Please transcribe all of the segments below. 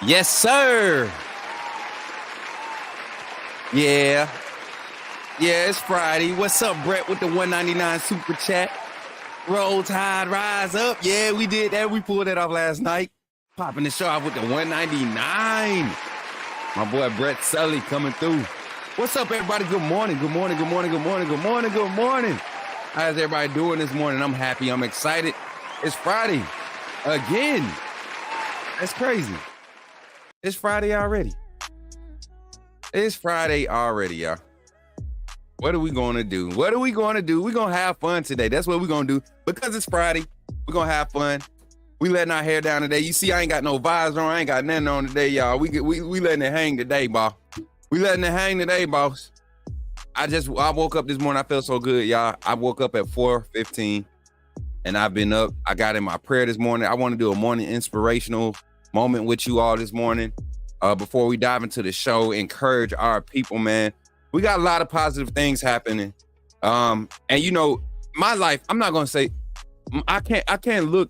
Yes, sir. Yeah. Yeah, it's Friday. What's up, Brett, with the 199 super chat? Roll Tide, rise up. Yeah, we did that. We pulled that off last night. Popping the show off with the 199. My boy, Brett Sully, coming through. What's up, everybody? Good morning. Good morning. Good morning. Good morning. Good morning. Good morning. How's everybody doing this morning? I'm happy. I'm excited. It's Friday again. That's crazy. It's Friday already. It's Friday already, y'all. What are we going to do? What are we going to do? We're going to have fun today. That's what we're going to do. Because it's Friday, we're going to have fun. We letting our hair down today. You see, I ain't got no visor on. I ain't got nothing on today, y'all. We letting it hang today, boss. We letting it hang today, boss. I woke up this morning. I felt so good, y'all. I woke up at 4:15, and I've been up. I got in my prayer this morning. I want to do a morning inspirational moment with you all this morning. Before we dive into the show, encourage our people, man. We got a lot of positive things happening. And you know, my life, I'm not gonna say I can't look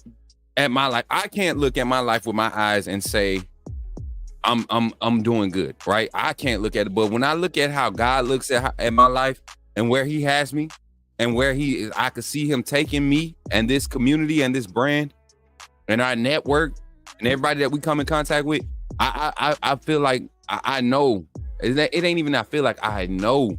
at my life. I can't look at my life with my eyes and say I'm doing good, right? I can't look at it. But when I look at how God looks at my life and where he has me and where he is, I could see him taking me and this community and this brand and our network and everybody that we come in contact with. I feel like I know. It ain't even I feel like I know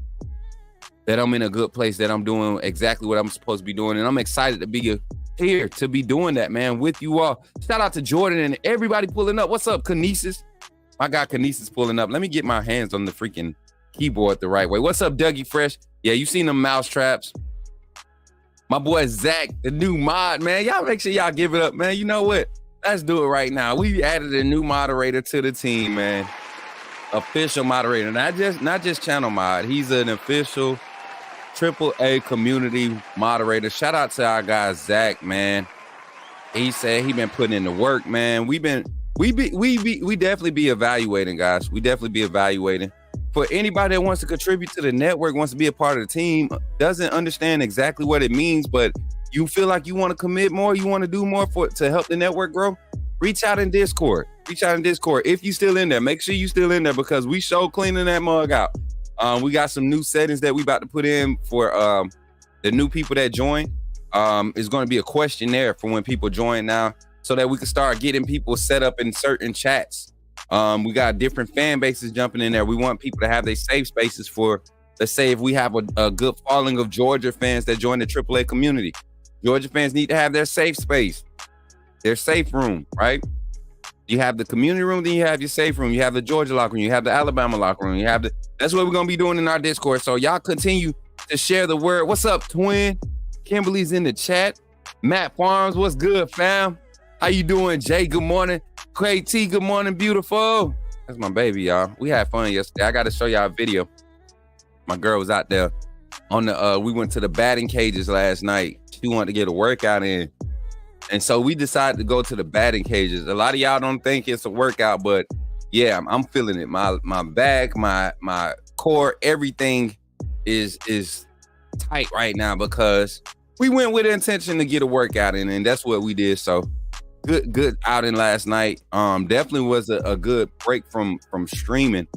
that I'm in a good place, that I'm doing exactly what I'm supposed to be doing. And I'm excited to be here to be doing that, man, with you all. Shout out to Jordan and everybody pulling up. What's up, Kinesis? My guy Kinesis pulling up. Let me get my hands on the freaking keyboard the right way. What's up, Dougie Fresh? Yeah, you seen them mouse traps. My boy Zach, the new mod, man. Y'all make sure y'all give it up, man. You know what? Let's do it right now. We added a new moderator to the team, man. Official moderator, not just channel mod. He's an official AAA community moderator. Shout out to our guy Zach, man. He said he been putting in the work, man. We definitely be evaluating, guys. We definitely be evaluating. For anybody that wants to contribute to the network, wants to be a part of the team, doesn't understand exactly what it means, but you feel like you want to commit more, you want to do more to help the network grow, reach out in Discord. If you still in there, make sure you still in there because we show cleaning that mug out. We got some new settings that we about to put in for the new people that join. It's going to be a questionnaire for when people join now so that we can start getting people set up in certain chats. We got different fan bases jumping in there. We want people to have their safe spaces for, let's say, if we have a good following of Georgia fans that join the AAA community. Georgia fans need to have their safe space, their safe room, right? You have the community room, then you have your safe room. You have the Georgia locker room. You have the Alabama locker room. That's what we're going to be doing in our Discord. So y'all continue to share the word. What's up, twin? Kimberly's in the chat. Matt Farms, what's good, fam? How you doing, Jay? Good morning. Craig T, good morning, beautiful. That's my baby, y'all. We had fun yesterday. I got to show y'all a video. My girl was out there on the, we went to the batting cages last night. She wanted to get a workout in. And so we decided to go to the batting cages. A lot of y'all don't think it's a workout, but yeah, I'm feeling it. My back, my core, everything is tight right now because we went with the intention to get a workout in, and that's what we did. So good outing last night. Definitely was a good break from streaming.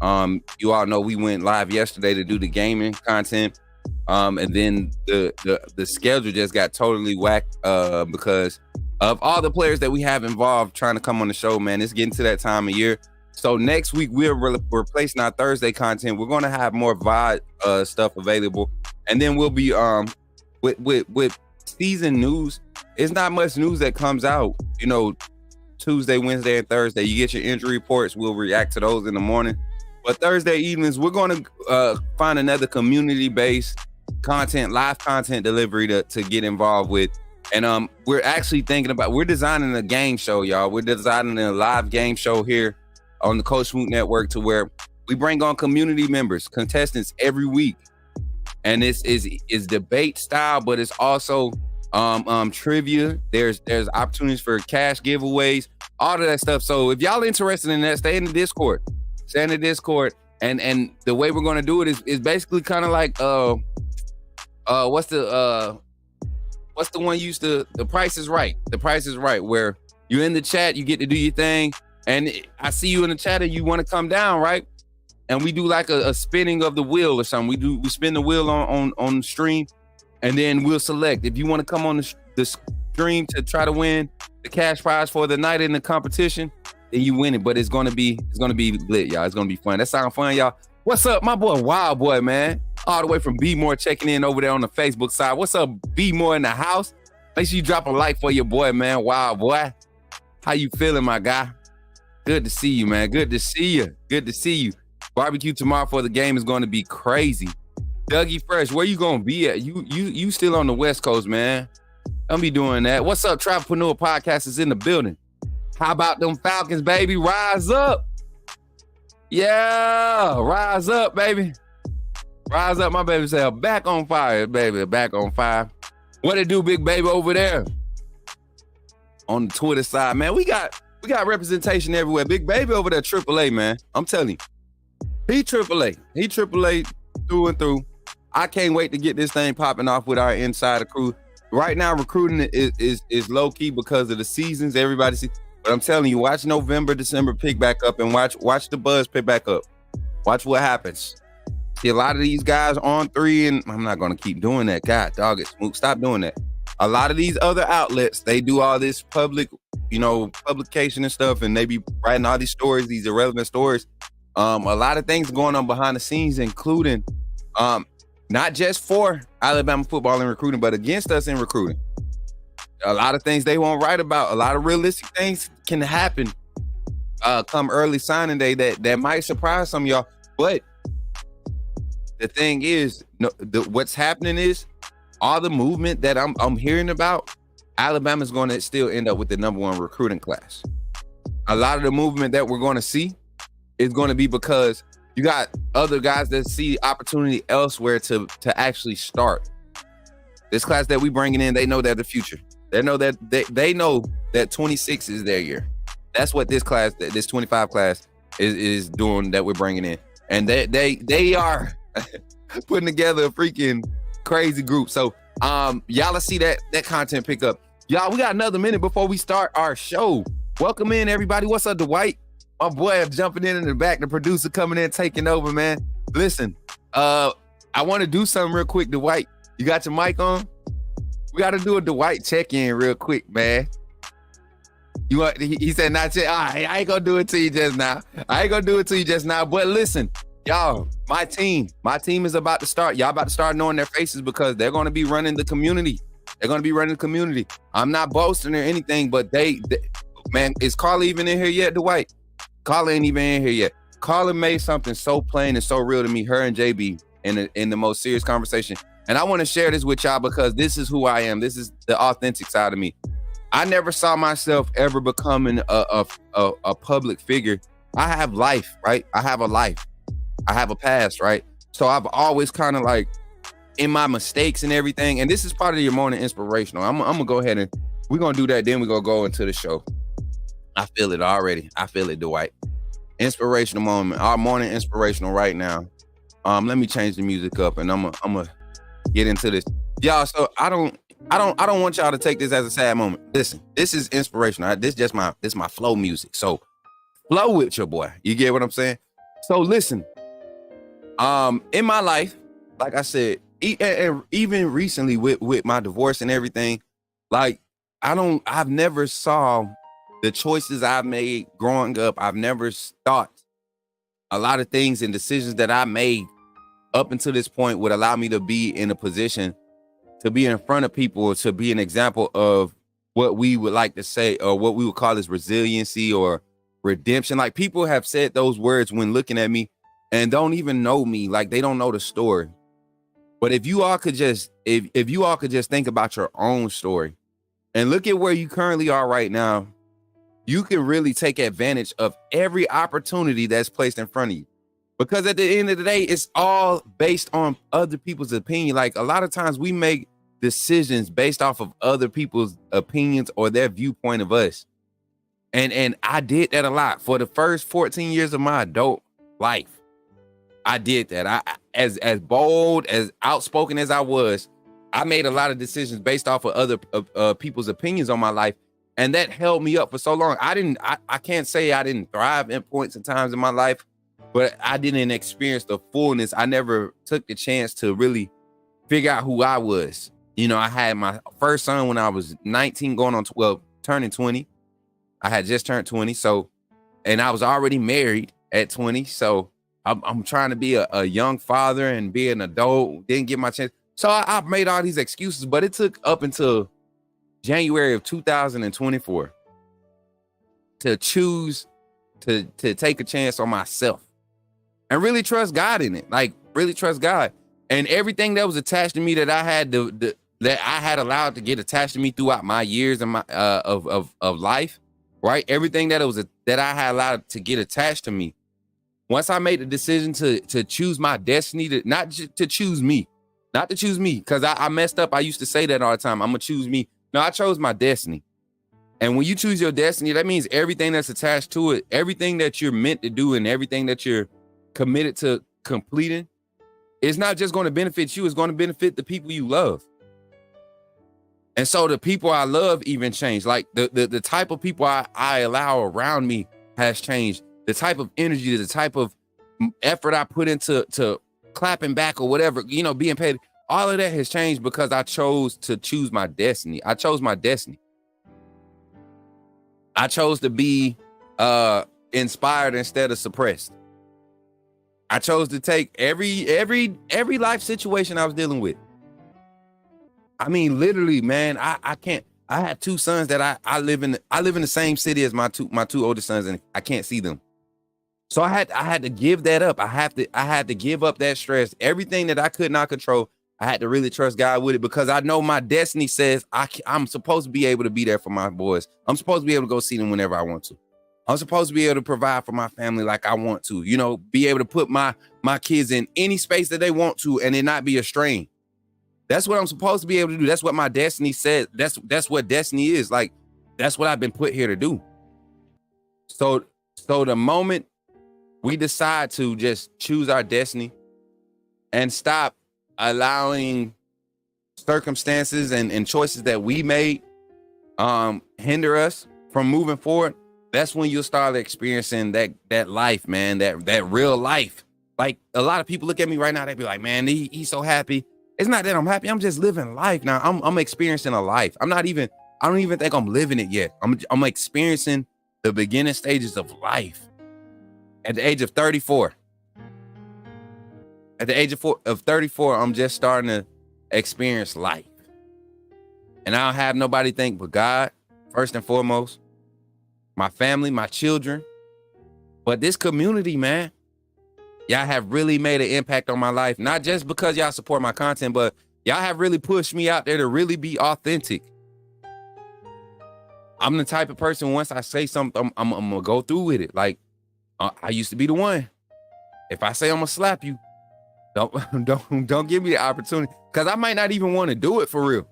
You all know we went live yesterday to do the gaming content. And then the schedule just got totally whacked because of all the players that we have involved trying to come on the show, man. It's getting to that time of year. So next week, we're replacing our Thursday content. We're going to have more VOD stuff available. And then we'll be with season news. It's not much news that comes out, you know, Tuesday, Wednesday, and Thursday. You get your injury reports. We'll react to those in the morning. But Thursday evenings, we're going to find another community-based content, live content delivery to get involved with. And we're actually we're designing a game show, y'all. We're designing a live game show here on the Coach Smook Network to where we bring on community members, contestants every week. And it's debate style, but it's also trivia. There's opportunities for cash giveaways, all of that stuff. So if y'all interested in that, stay in the Discord. Stay in the Discord. And the way we're going to do it is basically kind of like what's the one used to, The Price is Right. The Price is Right, where you're in the chat, you get to do your thing, And I see you in the chat and you want to come down, right? And we do like a spinning of the wheel or something. We spin the wheel on the stream, and then we'll select if you want to come on the stream to try to win the cash prize for the night in the competition, then you win it. But it's gonna be lit, y'all. It's gonna be fun. That sound fun, y'all. What's up, my boy Wild Boy, man? All the way from B More checking in over there on the Facebook side. What's up, B More in the house? Make sure you drop a like for your boy, man. Wild Boy, how you feeling, my guy? Good to see you, man. Good to see you. Good to see you. Barbecue tomorrow for the game is going to be crazy. Dougie Fresh, where you going to be at? You still on the West Coast, man. Don't be doing that. What's up, Travelpreneur Podcast is in the building. How about them Falcons, baby? Rise up. Yeah, rise up, baby. Rise up, my baby said, back on fire, baby, back on fire. What it do, big baby, over there? On the Twitter side, man, we got representation everywhere. Big baby over there, AAA, man. I'm telling you. He AAA. He AAA through and through. I can't wait to get this thing popping off with our insider crew. Right now, recruiting is low key because of the seasons. Everybody see, but I'm telling you, watch November, December pick back up, and watch the buzz pick back up. Watch what happens. See a lot of these guys on 3, and I'm not gonna keep doing that. God, dog, it Smook, stop doing that. A lot of these other outlets, they do all this public, publication and stuff, and they be writing all these stories, these irrelevant stories. A lot of things going on behind the scenes, including not just for Alabama football and recruiting, but against us in recruiting. A lot of things they won't write about. A lot of realistic things can happen come early signing day that might surprise some of y'all. But the thing is, what's happening is all the movement that I'm hearing about, Alabama's going to still end up with the #1 recruiting class. A lot of the movement that we're going to see is going to be because you got other guys that see opportunity elsewhere to actually start. This class that we bringing in, they know they're the future. They know that they know that 26 is their year. That's what this class, this 25 class is doing that we're bringing in. And they are putting together a freaking crazy group. So y'all see that content pick up. Y'all, we got another minute before we start our show. Welcome in, everybody. What's up, Dwight? My boy jumping in the back, the producer coming in, taking over, man. Listen, I want to do something real quick, Dwight. You got your mic on? We got to do a Dwight check-in real quick, man. He said not yet. I ain't gonna do it to you just now. But listen, y'all, my team is about to start. Y'all about to start knowing their faces because they're going to be running the community. I'm not boasting or anything, but man, is Carla even in here yet, Dwight? Carla ain't even in here yet. Carla made something so plain and so real to me, her and JB, in the most serious conversation. And I want to share this with y'all because this is who I am. This is the authentic side of me. I never saw myself ever becoming a public figure. I have life, right? I have a life. I have a past, right? So I've always kind of like in my mistakes and everything. And this is part of your morning inspirational. I'm going to go ahead and we're going to do that. Then we're going to go into the show. I feel it already. I feel it, Dwight. Inspirational moment. Our morning inspirational right now. Let me change the music up and I'm gonna get into this. Y'all, so I don't want y'all to take this as a sad moment. Listen, this is inspirational. This is my flow music. So flow with your boy. You get what I'm saying? So listen, in my life, like I said, even recently with my divorce and everything, like I've never saw the choices I've made growing up. I've never thought a lot of things and decisions that I made up until this point would allow me to be in a position to be in front of people or to be an example of what we would like to say or what we would call as resiliency or redemption. Like people have said those words when looking at me and don't even know me, like they don't know the story. But if you all could just if you all could just think about your own story and look at where you currently are right now, you can really take advantage of every opportunity that's placed in front of you. Because at the end of the day, it's all based on other people's opinion. Like a lot of times we make decisions based off of other people's opinions or their viewpoint of us. And I did that a lot for the first 14 years of my adult life. I did that. I as bold, as outspoken as I was, I made a lot of decisions based off of other people's opinions on my life. And that held me up for so long. I can't say I didn't thrive in points and times in my life, but I didn't experience the fullness. I never took the chance to really figure out who I was. You know, I had my first son when I was 19 going on 12, turning 20. I had just turned 20. So, and I was already married at 20. So I'm trying to be a young father and be an adult. Didn't get my chance. So I made all these excuses, but it took up until January of 2024 to choose to take a chance on myself and really trust God in it. Like really trust God. And everything that was attached to me that I had that I had allowed to get attached to me throughout my years and my of life, right? Everything that I had allowed to get attached to me. Once I made the decision to choose my destiny, to choose me, because I messed up. I used to say that all the time. I'm gonna choose me. No, I chose my destiny. And when you choose your destiny, that means everything that's attached to it, everything that you're meant to do, and everything that you're committed to completing, it's not just going to benefit you, it's going to benefit the people you love. And so the people I love even changed. Like the type of people I allow around me has changed. The type of energy, the type of effort I put into clapping back or whatever, you know, being paid, all of that has changed because I chose to choose my destiny. I chose my destiny. I chose to be inspired instead of suppressed. I chose to take every life situation I was dealing with. I mean, literally, man, I can't. I had two sons that I live in the same city as my two oldest sons, and I can't see them. So I had to give that up. I had to give up that stress. Everything that I could not control, I had to really trust God with it because I know my destiny says I'm supposed to be able to be there for my boys. I'm supposed to be able to go see them whenever I want to. I'm supposed to be able to provide for my family like I want to, you know, be able to put my kids in any space that they want to and it not be a strain. That's what I'm supposed to be able to do. That's what my destiny says. That's what destiny is. Like, that's what I've been put here to do. So the moment we decide to just choose our destiny and stop allowing circumstances and choices that we made hinder us from moving forward, that's when you'll start experiencing that life, man, that real life. Like a lot of people look at me right now, they be like, man, he's so happy. It's not that I'm happy. I'm just living life now. I'm experiencing a life. I don't even think I'm living it yet. I'm experiencing the beginning stages of life. At the age of 34. At the age of 34, I'm just starting to experience life. And I don't have nobody to thank but God, first and foremost, my family, my children, but this community, man. Y'all have really made an impact on my life, not just because y'all support my content, but y'all have really pushed me out there to really be authentic. I'm the type of person, once I say something, I'm gonna go through with it. Like, I used to be the one. If I say I'm gonna slap you, don't give me the opportunity, because I might not even want to do it for real.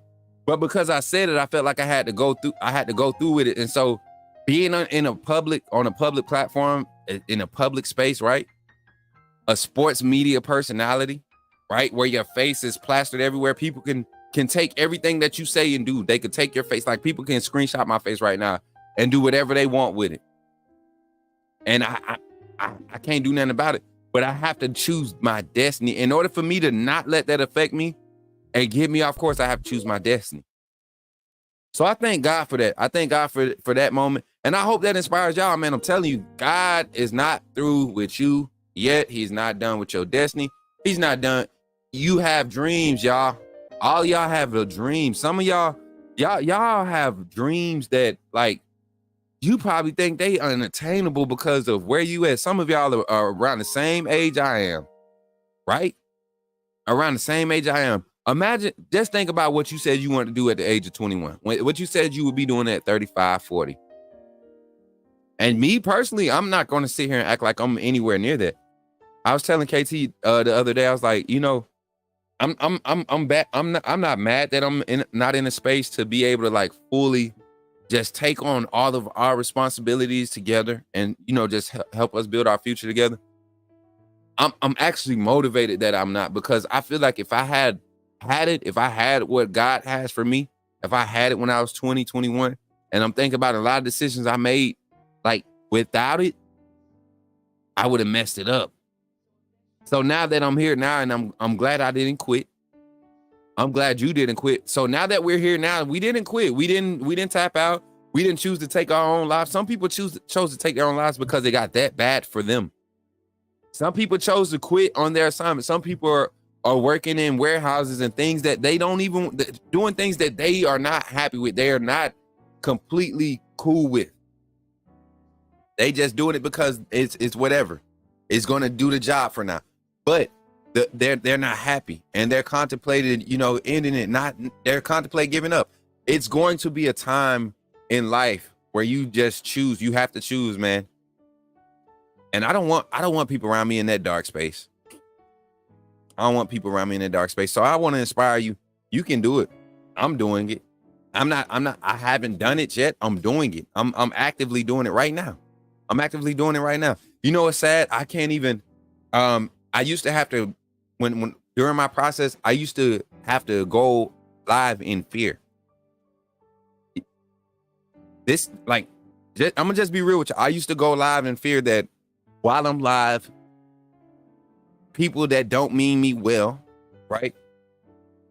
But because I said it, I felt like I had to go through with it. And so being on a public platform, in a public space, right? A sports media personality, right? Where your face is plastered everywhere. People can take everything that you say and do. They could take your face. Like, people can screenshot my face right now and do whatever they want with it. And I can't do nothing about it, but I have to choose my destiny. In order for me to not let that affect me and get me off course, I have to choose my destiny. So I thank God for that. I thank God for that moment. And I hope that inspires y'all, man. I'm telling you, God is not through with you yet. He's not done with your destiny. He's not done. You have dreams, y'all. All y'all have a dream. Some of y'all have dreams that, like, you probably think they are unattainable because of where you at. Some of y'all are around the same age I am, right? Around the same age I am. Imagine, just think about what you said you wanted to do at the age of 21. What you said you would be doing at 35, 40. And me personally, I'm not going to sit here and act like I'm anywhere near that. I was telling KT the other day, I was like, you know, I'm back. I'm not mad that I'm not in a space to be able to, like, fully just take on all of our responsibilities together and, you know, just help us build our future together. I'm actually motivated that I'm not, because I feel like if I had what God has for me, if I had it when I was 20, 21, And I'm thinking about a lot of decisions I made, like without it, I would have messed it up. So now that I'm here now, and I'm glad I didn't quit. I'm glad you didn't quit. So now that we're here now, we didn't quit. We didn't tap out. We didn't choose to take our own lives. Some people chose to take their own lives because it got that bad for them. Some people chose to quit on their assignment. Some people are working in warehouses and things that they don't even, doing things that they are not happy with. They are not completely cool with. They just doing it because it's whatever. It's going to do the job for now. But they're not happy, and they're contemplating, ending it. They're contemplating giving up. It's going to be a time in life where you just choose. You have to choose, man. And I don't want people around me in that dark space. I don't want people around me in that dark space. So I want to inspire you. You can do it. I'm doing it. I haven't done it yet. I'm doing it. I'm actively doing it right now. You know what's sad? I can't even, I used to have to, when during my process, I used to have to go live in fear. I'm gonna just be real with you. I used to go live in fear that while I'm live, people that don't mean me well, right?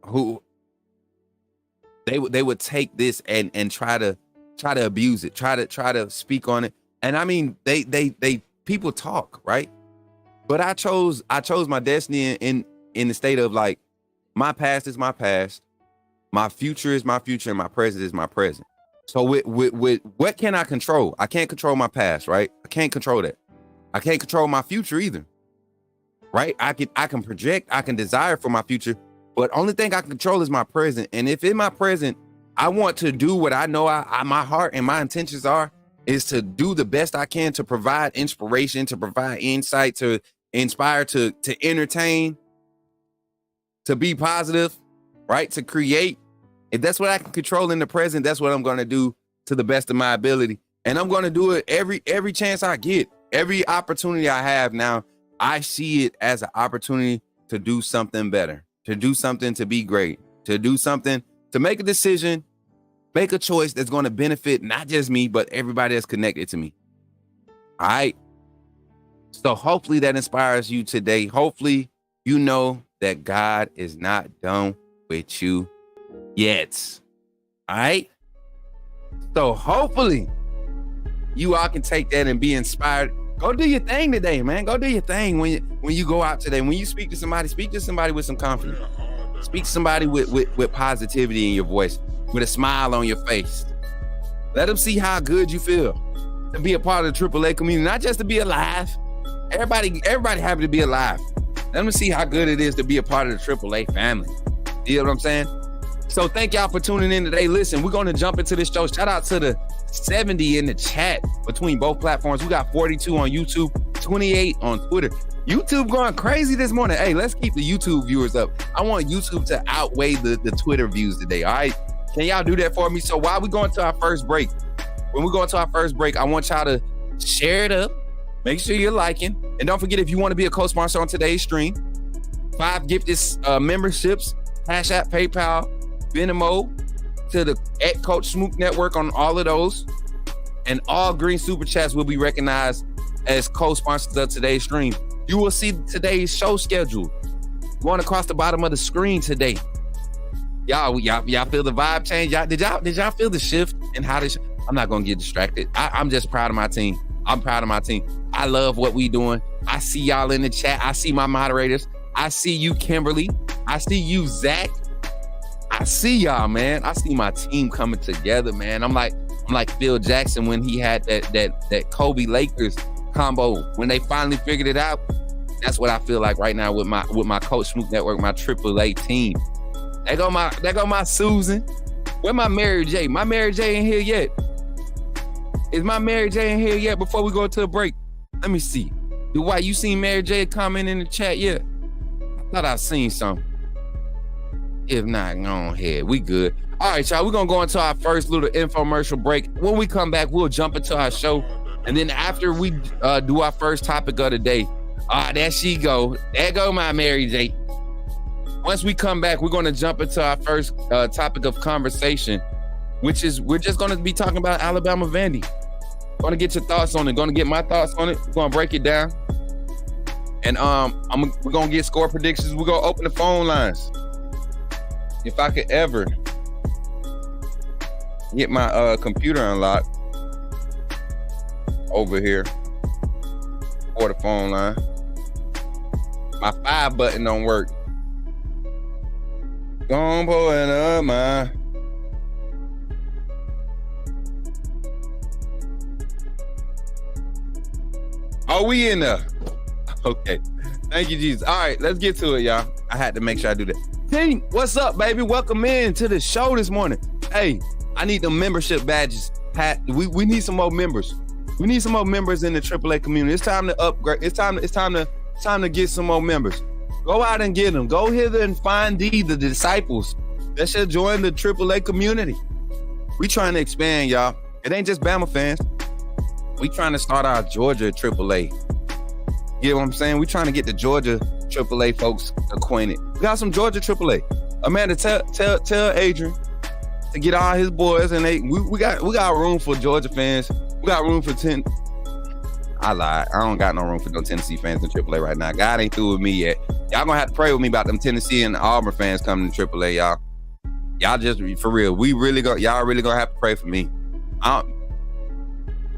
Who they would take this and try to abuse it, try to speak on it. And I mean, they people talk, right? But I chose my destiny in the state of like, my past is my past, my future is my future, and my present is my present. So with what can I control? I can't control my past, right? I can't control that. I can't control my future either, right? I can project, I can desire for my future, but only thing I can control is my present. And if in my present, I want to do what I know my heart and my intentions are, is to do the best I can to provide inspiration, to provide insight, to inspire, to entertain, to be positive, right? To create. If that's what I can control in the present, that's what I'm going to do to the best of my ability. And I'm going to do it every chance I get, every opportunity I have. Now, I see it as an opportunity to do something better, to do something to be great, to do something, to make a decision, make a choice that's going to benefit not just me, but everybody that's connected to me. All right. So hopefully that inspires you today. Hopefully you know that God is not done with you yet. All right. So hopefully you all can take that and be inspired. Go do your thing today, man. Go do your thing when you go out today. When you speak to somebody with some confidence. Speak to somebody with positivity in your voice, with a smile on your face. Let them see how good you feel to be a part of the AAA community, not just to be alive. Everybody happy to be alive. Let them see how good it is to be a part of the AAA family. You know what I'm saying? So thank y'all for tuning in today. Listen, we're going to jump into this show. Shout out to the 70 in the chat between both platforms. We got 42 on YouTube, 28 on Twitter. YouTube going crazy this morning. Hey, let's keep the YouTube viewers up. I want YouTube to outweigh the Twitter views today. All right. Can y'all do that for me? So while we go into our first break, when we go into our first break, I want y'all to share it up. Make sure you're liking. And don't forget, if you want to be a co-sponsor on today's stream, 5 gifted memberships, Cashapp, PayPal, Venmo to the @Coach Smook Network on all of those. And all green super chats will be recognized as co-sponsors of today's stream. You will see today's show schedule going across the bottom of the screen today. Y'all feel the vibe change? Did y'all feel the shift in how this? I'm not gonna get distracted. I'm just proud of my team. I'm proud of my team. I love what we doing. I see y'all in the chat. I see my moderators. I see you, Kimberly. I see you, Zach. I see y'all, man. I see my team coming together, man. I'm like Phil Jackson when he had that Kobe Lakers combo. When they finally figured it out, that's what I feel like right now with my Coach Smook Network, my AAA team. There go my Susan. Where my Mary J? My Mary J in here yet? Is my Mary J in here yet before we go to a break? Let me see. Dwight, you seen Mary J comment in the chat yet? I thought I seen something. If not, go ahead. We good. All right, y'all. We're going to go into our first little infomercial break. When we come back, we'll jump into our show. And then after we do our first topic of the day, there she go. There go my Mary J. Once we come back, we're going to jump into our first topic of conversation. which is we're just gonna be talking about Alabama Vandy. Gonna get your thoughts on it. Gonna get my thoughts on it. We're gonna break it down. And we're gonna get score predictions. We're gonna open the phone lines. If I could ever get my computer unlocked over here for the phone line. My 5 button don't work. Gonna pull it up, man. Oh, we in there. Okay. Thank you, Jesus. All right, let's get to it, y'all. I had to make sure I do that. Team, what's up, baby? Welcome in to the show this morning. Hey, I need the membership badges. We need some more members. We need some more members in the AAA community. It's time to upgrade. It's time to get some more members. Go out and get them. Go hither and find the disciples that should join the AAA community. We trying to expand, y'all. It ain't just Bama fans. We trying to start our Georgia AAA. You know what I'm saying? We trying to get the Georgia AAA folks acquainted. We got some Georgia AAA. Amanda, tell Adrian to get all his boys, and we got room for Georgia fans. We got room for 10. I lied. I don't got no room for no Tennessee fans in AAA right now. God ain't through with me yet. Y'all gonna have to pray with me about them Tennessee and Auburn fans coming to AAA, y'all. Y'all just, for real, y'all really gonna have to pray for me.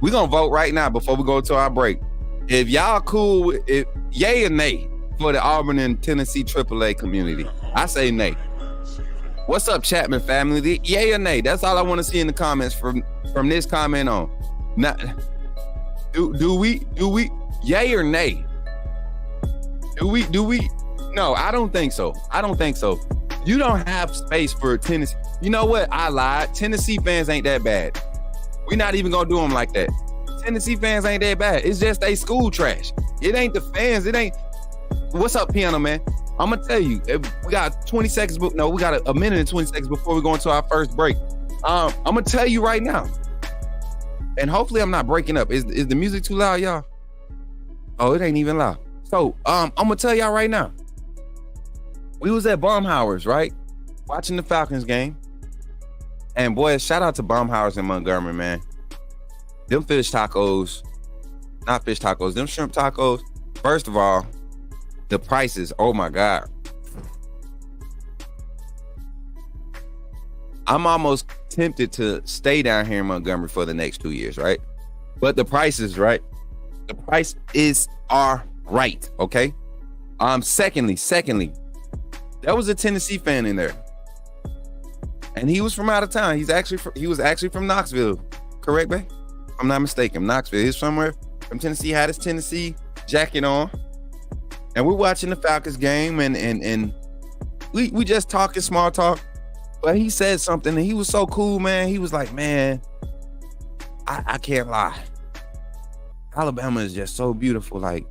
We gonna vote right now before we go to our break. If y'all cool with it, yay or nay for the Auburn and Tennessee AAA community? I say nay. What's up, Chapman family? Yay or nay? That's all I want to see in the comments from this comment on. Now, do we yay or nay? Do we? No, I don't think so. You don't have space for Tennessee. You know what? I lied. Tennessee fans ain't that bad. We're not even gonna do them like that. Tennessee fans ain't that bad. It's just they school trash. It ain't the fans. It ain't. What's up, Piano Man? I'm gonna tell you. We got 20 seconds. No, we got a minute and 20 seconds before we go into our first break. I'm gonna tell you right now. And hopefully I'm not breaking up. Is the music too loud, y'all? Oh, it ain't even loud. So I'm gonna tell y'all right now. We was at Baumhauer's, right? Watching the Falcons game. And boy, shout out to Baumhauer's in Montgomery, man. Them them shrimp tacos. First of all, the prices, oh my God. I'm almost tempted to stay down here in Montgomery for the next 2 years, right? But the prices, right? The prices are right, okay? Secondly, there was a Tennessee fan in there. And he was from out of town. He was actually from Knoxville. Correct, babe? I'm not mistaken. Knoxville. He's somewhere from Tennessee. Had his Tennessee jacket on. And we're watching the Falcons game and we just talking small talk. But he said something and he was so cool, man. He was like, man, I can't lie. Alabama is just so beautiful. Like,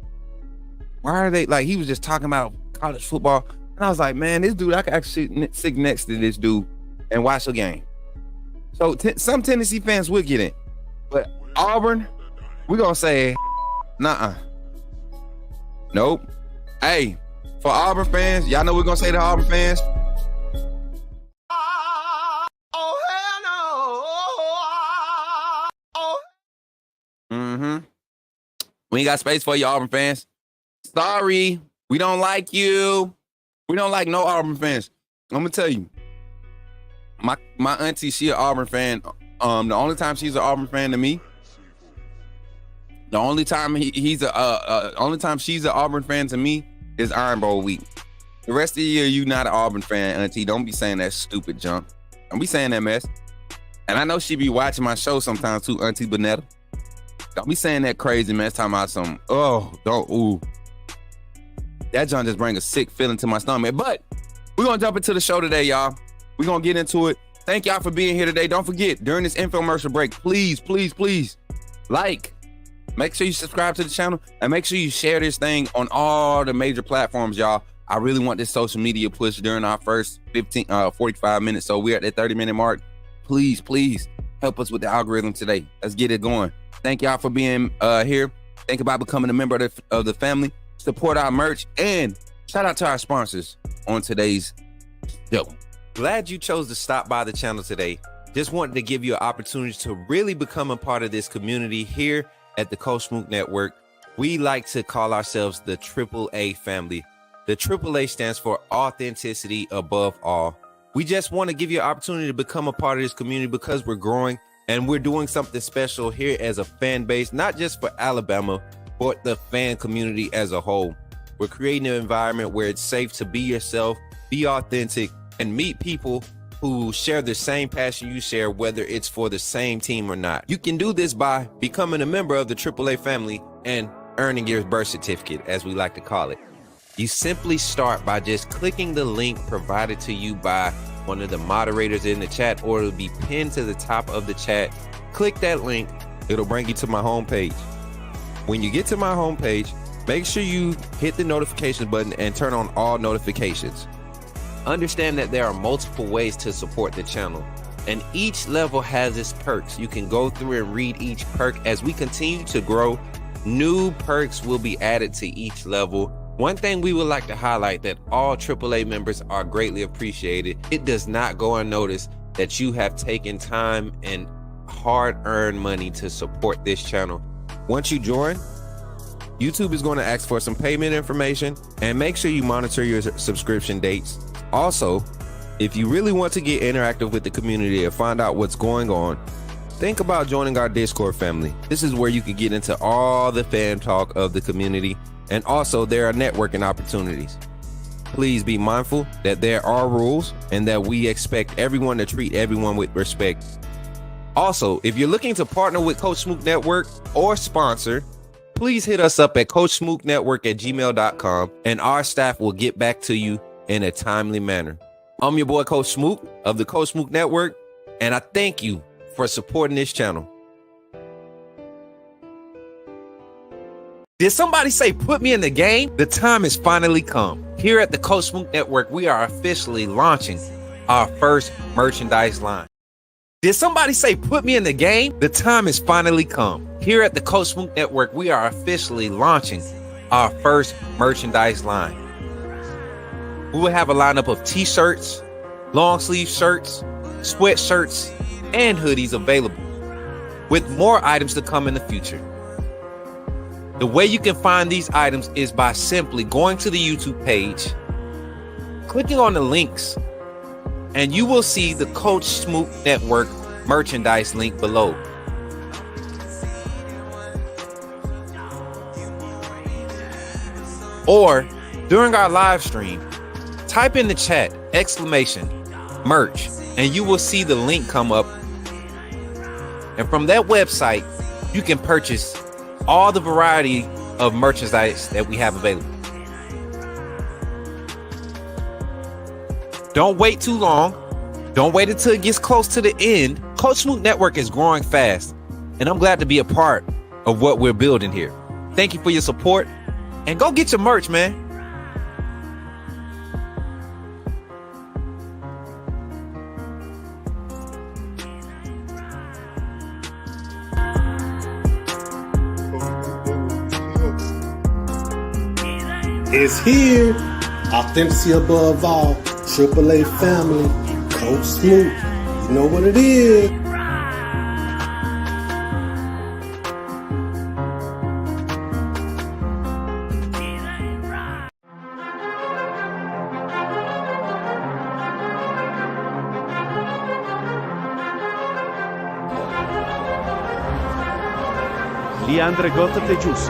why are they, like, he was just talking about college football. And I was like, man, this dude, I could actually sit next to this dude and watch the game. So some Tennessee fans will get it. But Auburn, we're going to say, nuh-uh. Nope. Hey, for Auburn fans, y'all know we're going to say to Auburn fans. We ain't got space for you, Auburn fans. Sorry, we don't like you. We don't like no Auburn fans. I'm gonna tell you, my auntie, she an Auburn fan. The only time she's an Auburn fan to me, the only time only time she's an Auburn fan to me is Iron Bowl week. The rest of the year, you not an Auburn fan, auntie. Don't be saying that stupid junk. Don't be saying that mess. And I know she be watching my show sometimes too, Auntie Bonetta. Don't be saying that crazy mess, talking about some, that junk just bring a sick feeling to my stomach. But we're going to jump into the show today, y'all. We're going to get into it. Thank y'all for being here today. Don't forget, during this infomercial break, please, like, make sure you subscribe to the channel, and make sure you share this thing on all the major platforms, y'all. I really want this social media push during our first 45 minutes. So we're at the 30-minute mark. Please help us with the algorithm today. Let's get it going. Thank y'all for being here. Think about becoming a member of the family. Support our merch, and shout out to our sponsors on today's show. Glad you chose to stop by the channel today Just wanted to give you an opportunity to really become a part of this community here at the Coach Smook Network. We like to call ourselves the AAA family. The AAA stands for authenticity above all. We just want to give you an opportunity to become a part of this community because we're growing and we're doing something special here as a fan base, not just for Alabama, but the fan community as a whole. We're creating an environment where it's safe to be yourself, be authentic, and meet people who share the same passion you share, whether it's for the same team or not. You can do this by becoming a member of the AAA family and earning your birth certificate, as we like to call it. You simply start by just clicking the link provided to you by one of the moderators in the chat, or it'll be pinned to the top of the chat. Click that link, it'll bring you to my homepage. When you get to my homepage, make sure you hit the notification button and turn on all notifications. Understand that there are multiple ways to support the channel, and each level has its perks. You can go through and read each perk. As we continue to grow, new perks will be added to each level. One thing we would like to highlight that all AAA members are greatly appreciated. It does not go unnoticed that you have taken time and hard-earned money to support this channel. Once you join, YouTube is going to ask for some payment information, and make sure you monitor your subscription dates. Also, if you really want to get interactive with the community and find out what's going on, think about joining our Discord family. This is where you can get into all the fan talk of the community, and also there are networking opportunities. Please be mindful that there are rules and that we expect everyone to treat everyone with respect. Also, if you're looking to partner with Coach Smook Network or sponsor, please hit us up at coachsmooknetwork@gmail.com, and our staff will get back to you in a timely manner. I'm your boy, Coach Smook of the Coach Smook Network, and I thank you for supporting this channel. Did somebody say, put me in the game? The time has finally come. Here at the Coach Smook Network, we are officially launching our first merchandise line. Did somebody say, put me in the game? The time has finally come. Here at the Coach Smook Network, we are officially launching our first merchandise line. We will have a lineup of t-shirts, long sleeve shirts, sweatshirts, and hoodies available, with more items to come in the future. The way you can find these items is by simply going to the YouTube page, clicking on the links, and you will see the Coach Smook Network merchandise link below. Or during our live stream, type in the chat !merch, and you will see the link come up. And from that website, you can purchase all the variety of merchandise that we have available. Don't wait too long. Don't wait until it gets close to the end. Coach Smook Network is growing fast, and I'm glad to be a part of what we're building here. Thank you for your support, and go get your merch, man. It's here. Authenticity above all. AAA family. Coach Smook. You know what it is. Leandre Gota Tejus.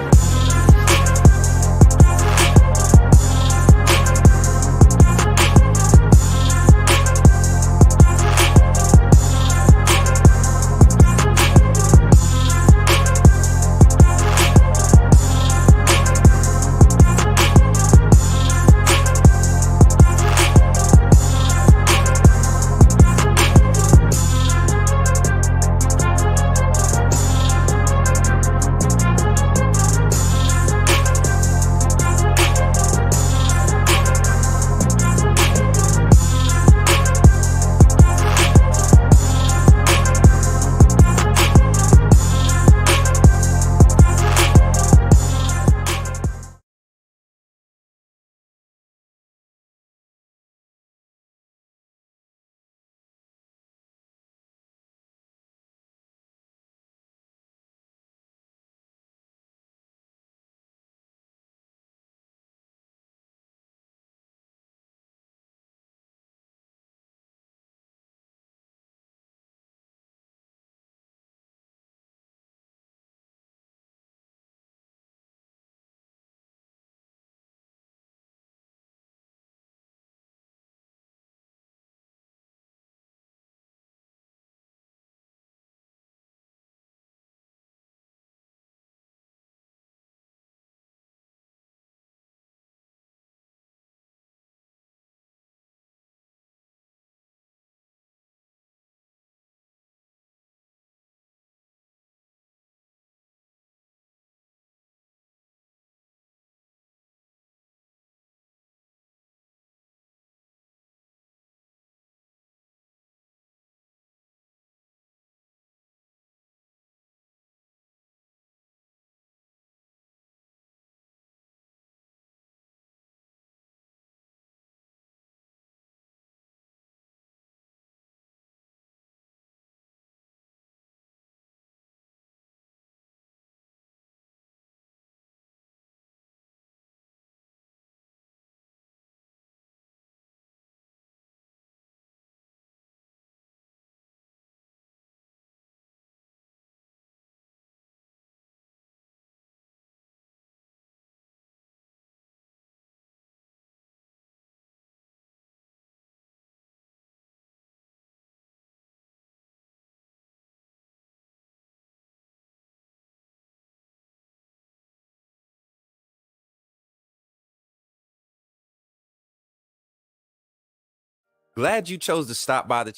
Glad you chose to stop by the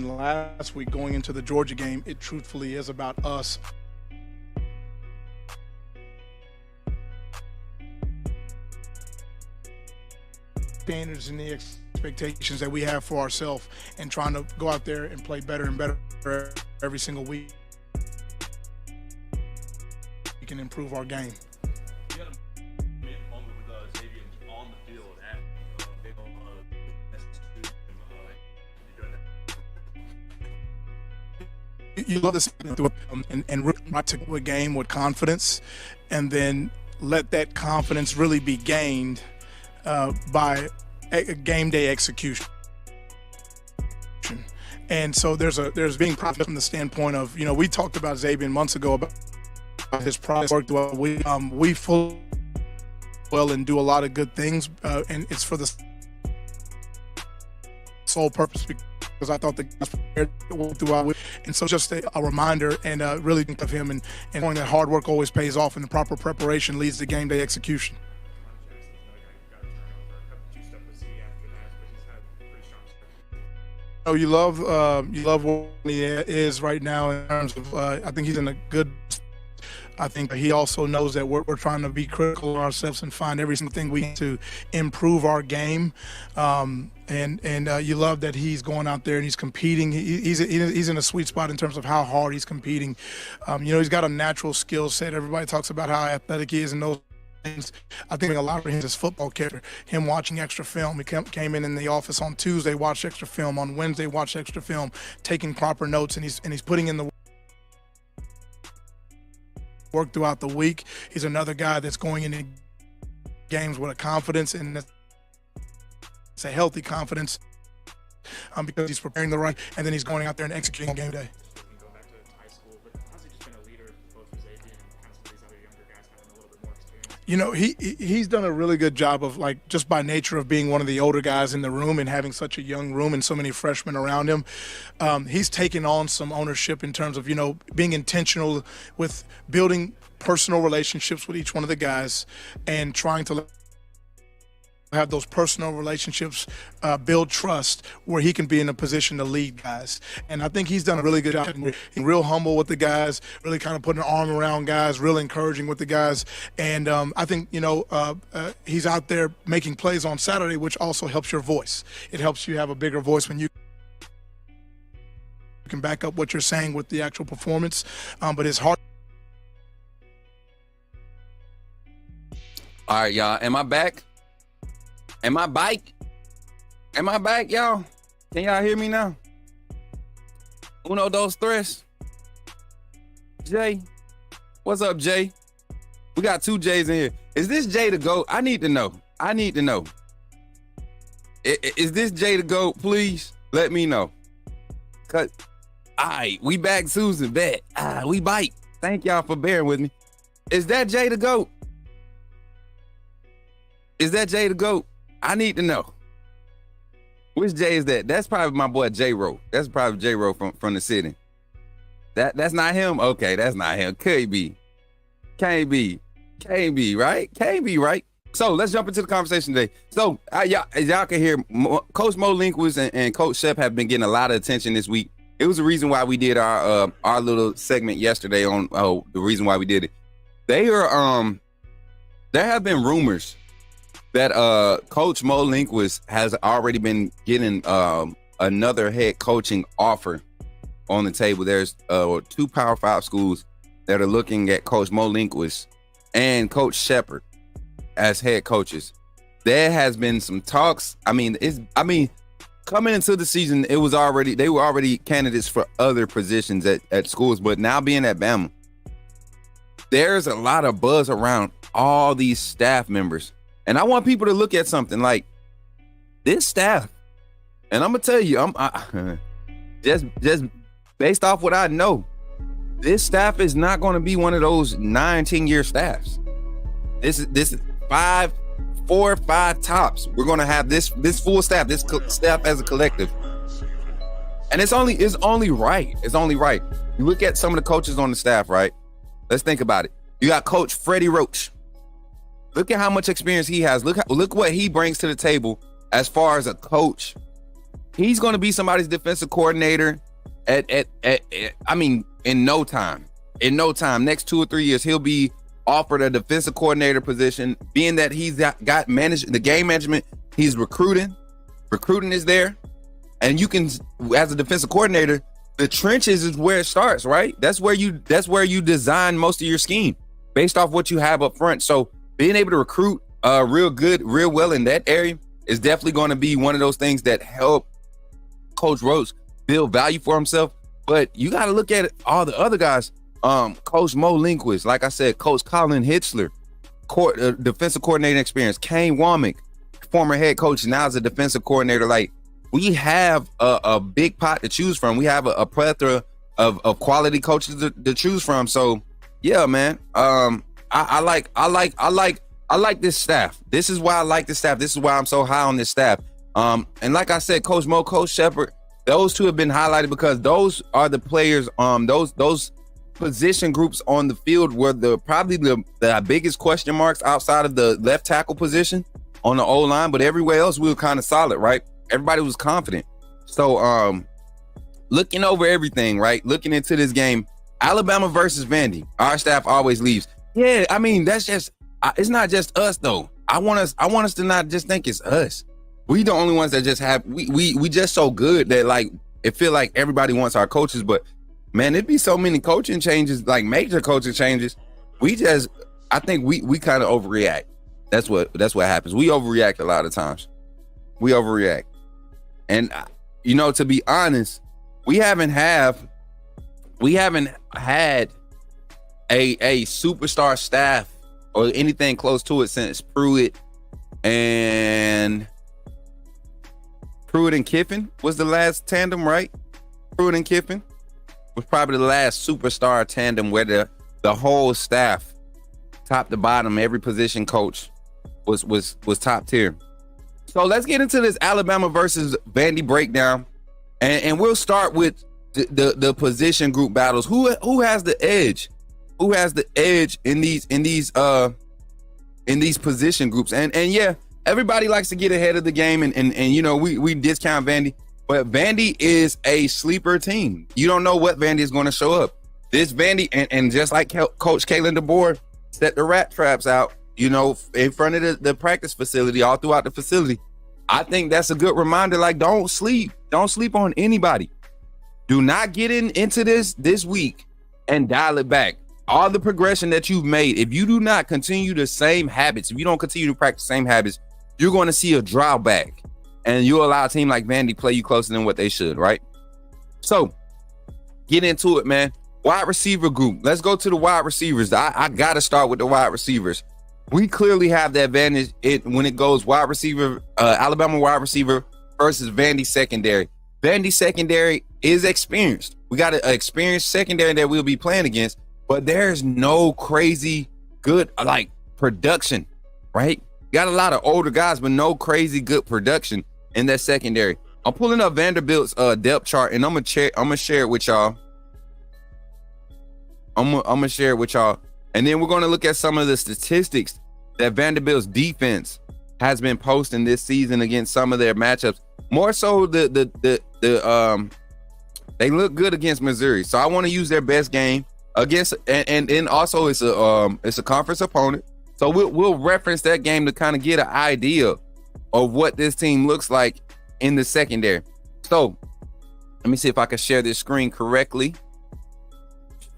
last week going into the Georgia game, it truthfully is about us. Standards and the expectations that we have for ourselves, and trying to go out there and play better and better every single week. We can improve our game. You love this and right to a game with confidence, and then let that confidence really be gained by a game day execution. And so there's being confident from the standpoint of, you know, we talked about Xavier months ago about his process work. We full well and do a lot of good things, and it's for the sole purpose, because I thought the guys prepared throughout. And so just a reminder, and really think of him and knowing that hard work always pays off, and the proper preparation leads to game day execution. Oh, you love what he is right now in terms of, I think he's in a good. I think he also knows that we're trying to be critical of ourselves and find every single thing we need to improve our game. And you love that he's going out there and he's competing. He's in a sweet spot in terms of how hard he's competing. You know, he's got a natural skill set. Everybody talks about how athletic he is and those things. I think a lot of his football character, him watching extra film. He came in the office on Tuesday, watched extra film. On Wednesday, watched extra film, taking proper notes, and he's putting in the work throughout the week. He's another guy that's going into games with a confidence, and it's a healthy confidence, because he's preparing the right, and then he's going out there and executing on game day. You know, he's done a really good job of, like, just by nature of being one of the older guys in the room and having such a young room and so many freshmen around him. He's taken on some ownership in terms of, you know, being intentional with building personal relationships with each one of the guys and trying to have those personal relationships build trust where he can be in a position to lead guys. And I think he's done a really good job. He's real humble with the guys, really kind of putting an arm around guys, real encouraging with the guys. And I think, you know, he's out there making plays on Saturday, which also helps your voice. It helps you have a bigger voice when you can back up what you're saying with the actual performance. But his heart. All right, y'all. Am I back? Am I back? Am I back, y'all? Can y'all hear me now? Uno, dos, tres. Jay. What's up, Jay? We got two J's in here. Is this Jay the GOAT? I need to know. Is this Jay the GOAT, please? Let me know. Cause, all right, we back, Susan. Bet. We bite. Thank y'all for bearing with me. Is that Jay the GOAT? Is that Jay the GOAT? I need to know. Which Jay is that? That's probably my boy J-Ro. That's probably J-Ro from the city. That's not him? Okay, that's not him. Could be. Can't be, right? Can't be, right? So let's jump into the conversation today. So y'all, as y'all can hear, Coach Mo Linquist and Coach Shep have been getting a lot of attention this week. It was the reason why we did our little segment yesterday on the reason why we did it. There have been rumors that Coach Mo Linquist has already been getting another head coaching offer on the table. There's 2 Power 5 schools that are looking at Coach Mo Linquist and Coach Shepard as head coaches. There has been some talks. Coming into the season, they were already candidates for other positions at schools, but now being at Bama, there's a lot of buzz around all these staff members. And I want people to look at something like this staff. And I'm gonna tell you, just based off what I know, this staff is not going to be one of those 9-10-year staffs. This is 4 or 5 tops. We're going to have this full staff, this staff as a collective, and it's only right. It's only right. You look at some of the coaches on the staff, right? Let's think about it. You got Coach Freddie Roach. Look at how much experience he has. Look what he brings to the table as far as a coach. He's going to be somebody's defensive coordinator in no time. In no time, next 2 or 3 years, he'll be offered a defensive coordinator position. Being that he's got managed the game management, he's recruiting is there, and you can, as a defensive coordinator, the trenches is where it starts, right? That's where you design most of your scheme based off what you have up front. So being able to recruit real well in that area is definitely going to be one of those things that help Coach Roach build value for himself. But you got to look at all the other guys. Coach Mo Linquist, like I said, Coach Colin Hitzler, defensive coordinating experience. Kane Womack, former head coach, now is a defensive coordinator. Like, we have a big pot to choose from. We have a plethora of quality coaches to choose from. So yeah, man. I like this staff. This is why I like this staff. This is why I'm so high on this staff. And like I said, Coach Mo, Coach Shepard, those two have been highlighted because those are the players, those position groups on the field were probably the biggest question marks outside of the left tackle position on the O-line, but everywhere else we were kind of solid, right? Everybody was confident. So looking over everything, right? Looking into this game, Alabama versus Vandy, our staff always leaves. Yeah, I mean, that's just, it's not just us though. I want us to not just think it's us. We the only ones that just have, we just so good that like, it feel like everybody wants our coaches, but man, it'd be so many coaching changes, like major coaching changes. I think we kind of overreact. That's what happens. We overreact a lot of times. We overreact. And to be honest, we haven't had a superstar staff or anything close to it since Pruitt and Kiffin was the last tandem, right? Pruitt and Kiffin was probably the last superstar tandem where the whole staff, top to bottom, every position coach was top tier. So let's get into this Alabama versus Vandy breakdown, and we'll start with the position group battles. Who has the edge? Who has the edge in these position groups? And yeah, everybody likes to get ahead of the game, and we discount Vandy, but Vandy is a sleeper team. You don't know what Vandy is going to show up. This Vandy, and just like Coach Kalen DeBoer set the rat traps out, in front of the practice facility, all throughout the facility. I think that's a good reminder. Like, don't sleep on anybody. Do not get into this week and dial it back. All the progression that you've made, if you do not continue the same habits, if you don't continue to practice the same habits, you're going to see a drawback, and you allow a team like Vandy play you closer than what they should, right? So get into it, man. Wide receiver group. Let's go to the wide receivers. I got to start with the wide receivers. We clearly have the advantage when it goes wide receiver, Alabama wide receiver versus Vandy secondary. Vandy secondary is experienced. We got an experienced secondary that we'll be playing against, but there's no crazy good like production, right? Got a lot of older guys, but no crazy good production in that secondary. I'm pulling up Vanderbilt's depth chart, and I'm gonna share it with y'all. I'm gonna share it with y'all, and then we're gonna look at some of the statistics that Vanderbilt's defense has been posting this season against some of their matchups. More so, they look good against Missouri, so I want to use their best game against, and then also it's a conference opponent, so we'll reference that game to kind of get an idea of what this team looks like in the secondary. So let me see if I can share this screen correctly.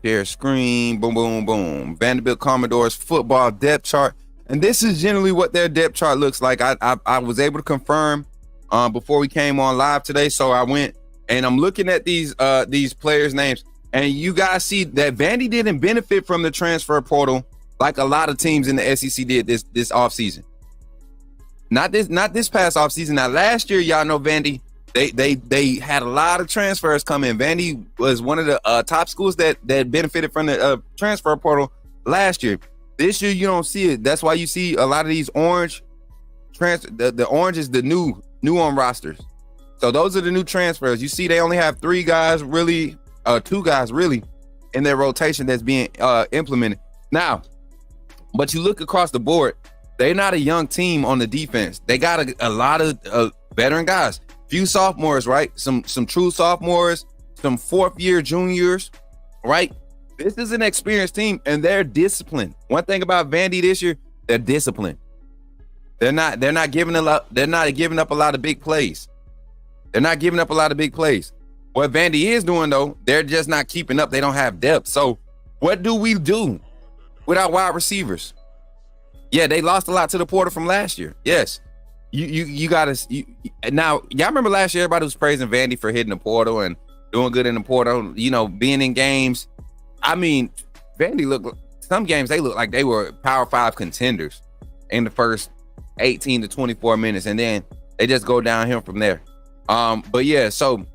Share screen, boom, boom, boom. Vanderbilt Commodores football depth chart. And this is generally what their depth chart looks like. I was able to confirm before we came on live today. So I went and I'm looking at these players' names. And you guys see that Vandy didn't benefit from the transfer portal like a lot of teams in the SEC did this offseason. Not this past offseason. Now, last year, y'all know Vandy, they had a lot of transfers come in. Vandy was one of the top schools that benefited from the transfer portal last year. This year, you don't see it. That's why you see a lot of these orange the orange is the new on rosters. So those are the new transfers. You see, they only have two guys really in their rotation that's being implemented now. But you look across the board, they're not a young team on the defense. They got a lot of veteran guys, few sophomores, right? Some true sophomores, some fourth year juniors, right? This is an experienced team, and they're disciplined. One thing about Vandy this year, they're disciplined. They're not giving up a lot of big plays. They're not giving up a lot of big plays. What Vandy is doing, though, they're just not keeping up. They don't have depth. So what do we do with our wide receivers? Yeah, they lost a lot to the portal from last year. Yes. You gotta now, y'all remember last year everybody was praising Vandy for hitting the portal and doing good in the portal, being in games. I mean, Vandy some games they look like they were Power 5 contenders in the first 18 to 24 minutes, and then they just go downhill from there. But yeah, so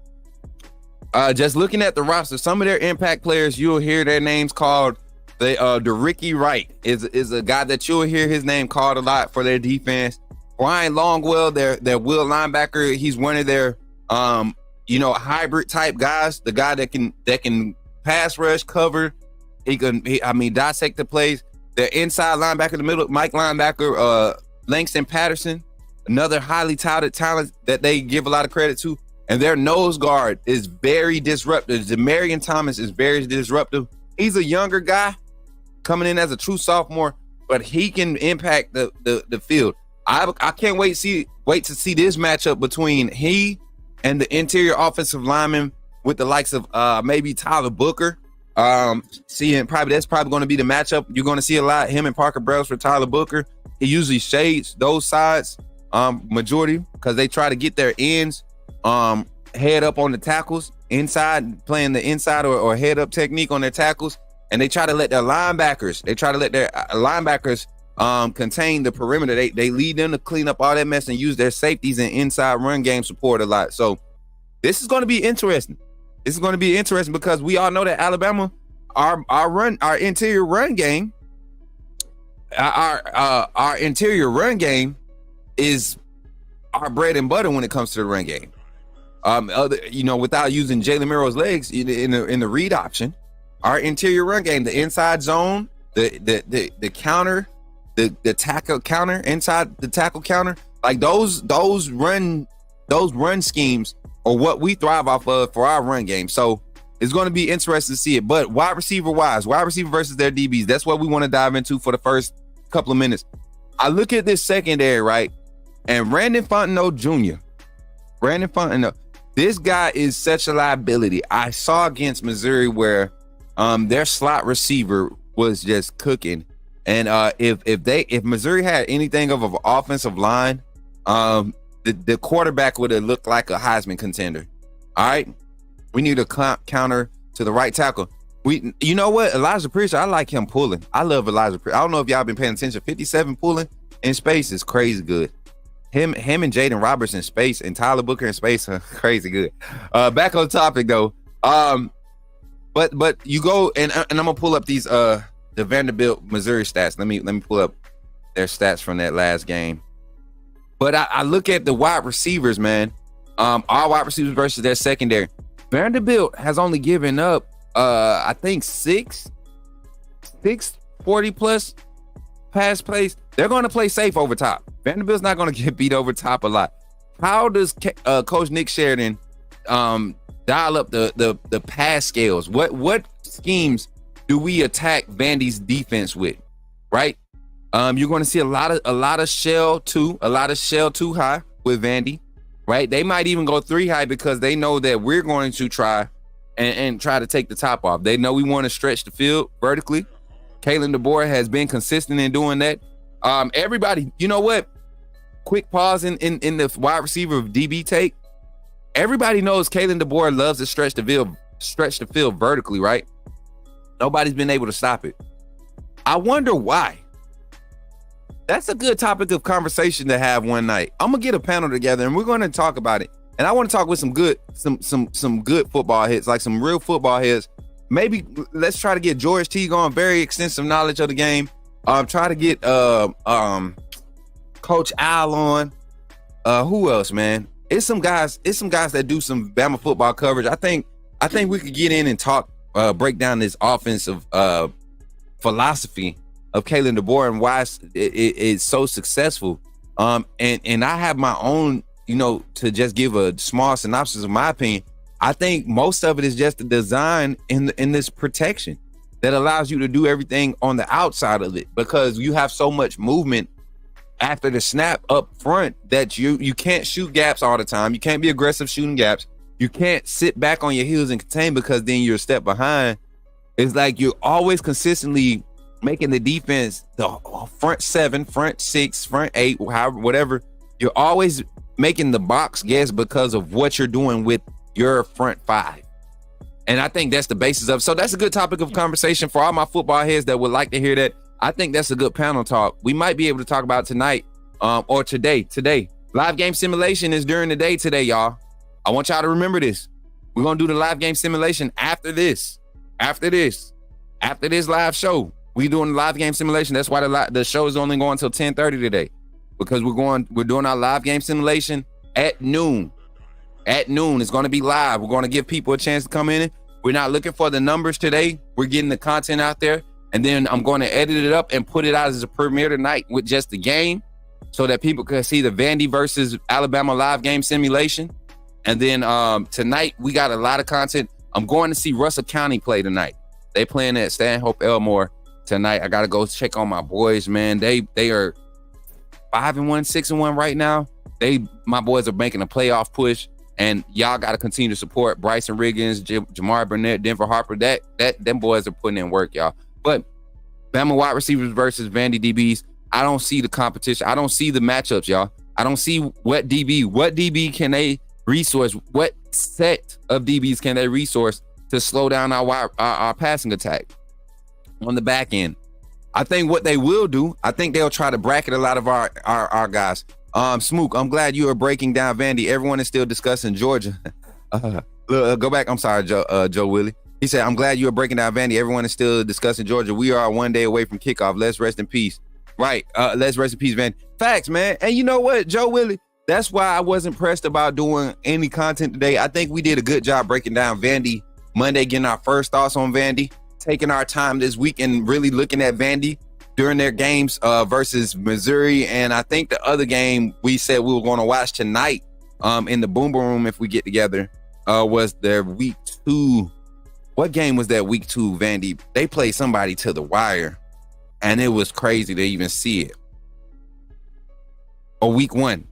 just looking at the roster, some of their impact players, you'll hear their names called. The Ricky Wright is a guy that you'll hear his name called a lot for their defense. Brian Longwell, their will linebacker, he's one of their hybrid type guys. The guy that can pass rush, cover. He can dissect the plays. Their inside linebacker, the middle Mike linebacker, Langston Patterson, another highly touted talent that they give a lot of credit to. And their nose guard is very disruptive. Demarion Thomas is very disruptive. He's a younger guy coming in as a true sophomore, but he can impact the field. I can't wait to see this matchup between he and the interior offensive lineman with the likes of maybe Tyler Booker. That's probably going to be the matchup. You're going to see a lot him and Parker Browse for Tyler Booker. He usually shades those sides majority because they try to get their ends head up on the tackles inside, playing the inside or head up technique on their tackles. And they try to let their linebackers, contain the perimeter. They lead them to clean up all that mess and use their safeties and inside run game support a lot. So this is going to be interesting. This is going to be interesting because we all know that Alabama, our interior run game, our interior run game is our bread and butter when it comes to the run game. Without using Jalen Miro's legs in the read option, our interior run game, the inside zone, the counter, the tackle counter, inside the tackle counter, like those run schemes are what we thrive off of for our run game. So it's going to be interesting to see it. But wide receiver versus their DBs, that's what we want to dive into for the first couple of minutes. I look at this secondary, right? And Brandon Fontenot Jr. This guy is such a liability. I saw against Missouri where their slot receiver was just cooking. And if Missouri had anything of an offensive line, the quarterback would have looked like a Heisman contender. All right. We need a counter to the right tackle. You know what? Elijah Preacher, I like him pulling. I love Elijah Preacher. I don't know if y'all been paying attention. 57 pulling in space is crazy good. Him and Jaden Roberts in space and Tyler Booker in space are crazy good. Back on topic though. But you go and I'm gonna pull up these the Vanderbilt Missouri stats. Let me pull up their stats from that last game. But I look at the wide receivers, man. Our wide receivers versus their secondary. Vanderbilt has only given up I think six 40+ pass plays. They're going to play safe over top. Vanderbilt's not going to get beat over top a lot. How does Coach Nick Sheridan dial up the pass scales? What schemes do we attack Vandy's defense with? Right? You're going to see a lot of shell two high with Vandy. Right? They might even go 3 high because they know that we're going to try and try to take the top off. They know we want to stretch the field vertically. Kalen DeBoer has been consistent in doing that. Everybody, you know what? Quick pause in the wide receiver DB take. Everybody knows Kalen DeBoer loves to stretch the field vertically, right? Nobody's been able to stop it. I wonder why. That's a good topic of conversation to have one night. I'm gonna get a panel together and we're gonna talk about it. And I want to talk with some good football hits, like some real football hits. Maybe let's try to get George Teague on, very extensive knowledge of the game. Try to get Coach Al on. Who else, man? It's some guys that do some Bama football coverage. I think we could get in and talk, break down this offensive philosophy of Kalen DeBoer and why it's so successful. And I have my own, to just give a small synopsis of my opinion. I think most of it is just the design in this protection that allows you to do everything on the outside of it, because you have so much movement after the snap up front that you can't shoot gaps all the time. You can't be aggressive shooting gaps. You can't sit back on your heels and contain, because then you're a step behind. It's like you're always consistently making the defense, the front 7, front 6, front 8, however, whatever. You're always making the box guess because of what you're doing with your front 5. And I think that's the basis of. So that's a good topic of conversation for all my football heads that would like to hear that. I think that's a good panel talk. We might be able to talk about tonight or today. Live game simulation is during the day today, y'all. I want y'all to remember this. We're going to do the live game simulation after this live show. We doing the live game simulation. That's why the show is only going until 10:30 today, because we're doing our live game simulation at noon. At noon, it's going to be live. We're going to give people a chance to come in. We're not looking for the numbers today. We're getting the content out there, and then I'm going to edit it up and put it out as a premiere tonight with just the game, so that people can see the Vandy versus Alabama live game simulation. And then tonight we got a lot of content. I'm going to see Russell County play tonight. They playing at Stanhope Elmore tonight. I got to go check on my boys, man. They are 5-1, 6-1 right now. My boys are making a playoff push. And y'all got to continue to support Bryson Riggins, Jamar Burnett, Denver Harper. Them boys are putting in work, y'all. But Bama wide receivers versus Vandy DBs, I don't see the competition. I don't see the matchups, y'all. I don't see what DB can they resource, what set of DBs can they resource to slow down our passing attack on the back end. I think what they will do, I think they'll try to bracket a lot of our guys. Smook, I'm glad you are breaking down Vandy. Everyone is still discussing Georgia. Go back. I'm sorry, Joe Willie. He said, I'm glad you are breaking down Vandy. Everyone is still discussing Georgia. We are 1 day away from kickoff. Let's rest in peace. Right. Let's rest in peace, Vandy. Facts, man. And you know what, Joe Willie? That's why I wasn't pressed about doing any content today. I think we did a good job breaking down Vandy Monday, getting our first thoughts on Vandy, taking our time this week and really looking at Vandy during their games versus Missouri. And I think the other game we said we were going to watch tonight in the Boomer Room if we get together was their week 2. What game was that week 2, Vandy? They played somebody to the wire, and it was crazy to even see it. Or week 1.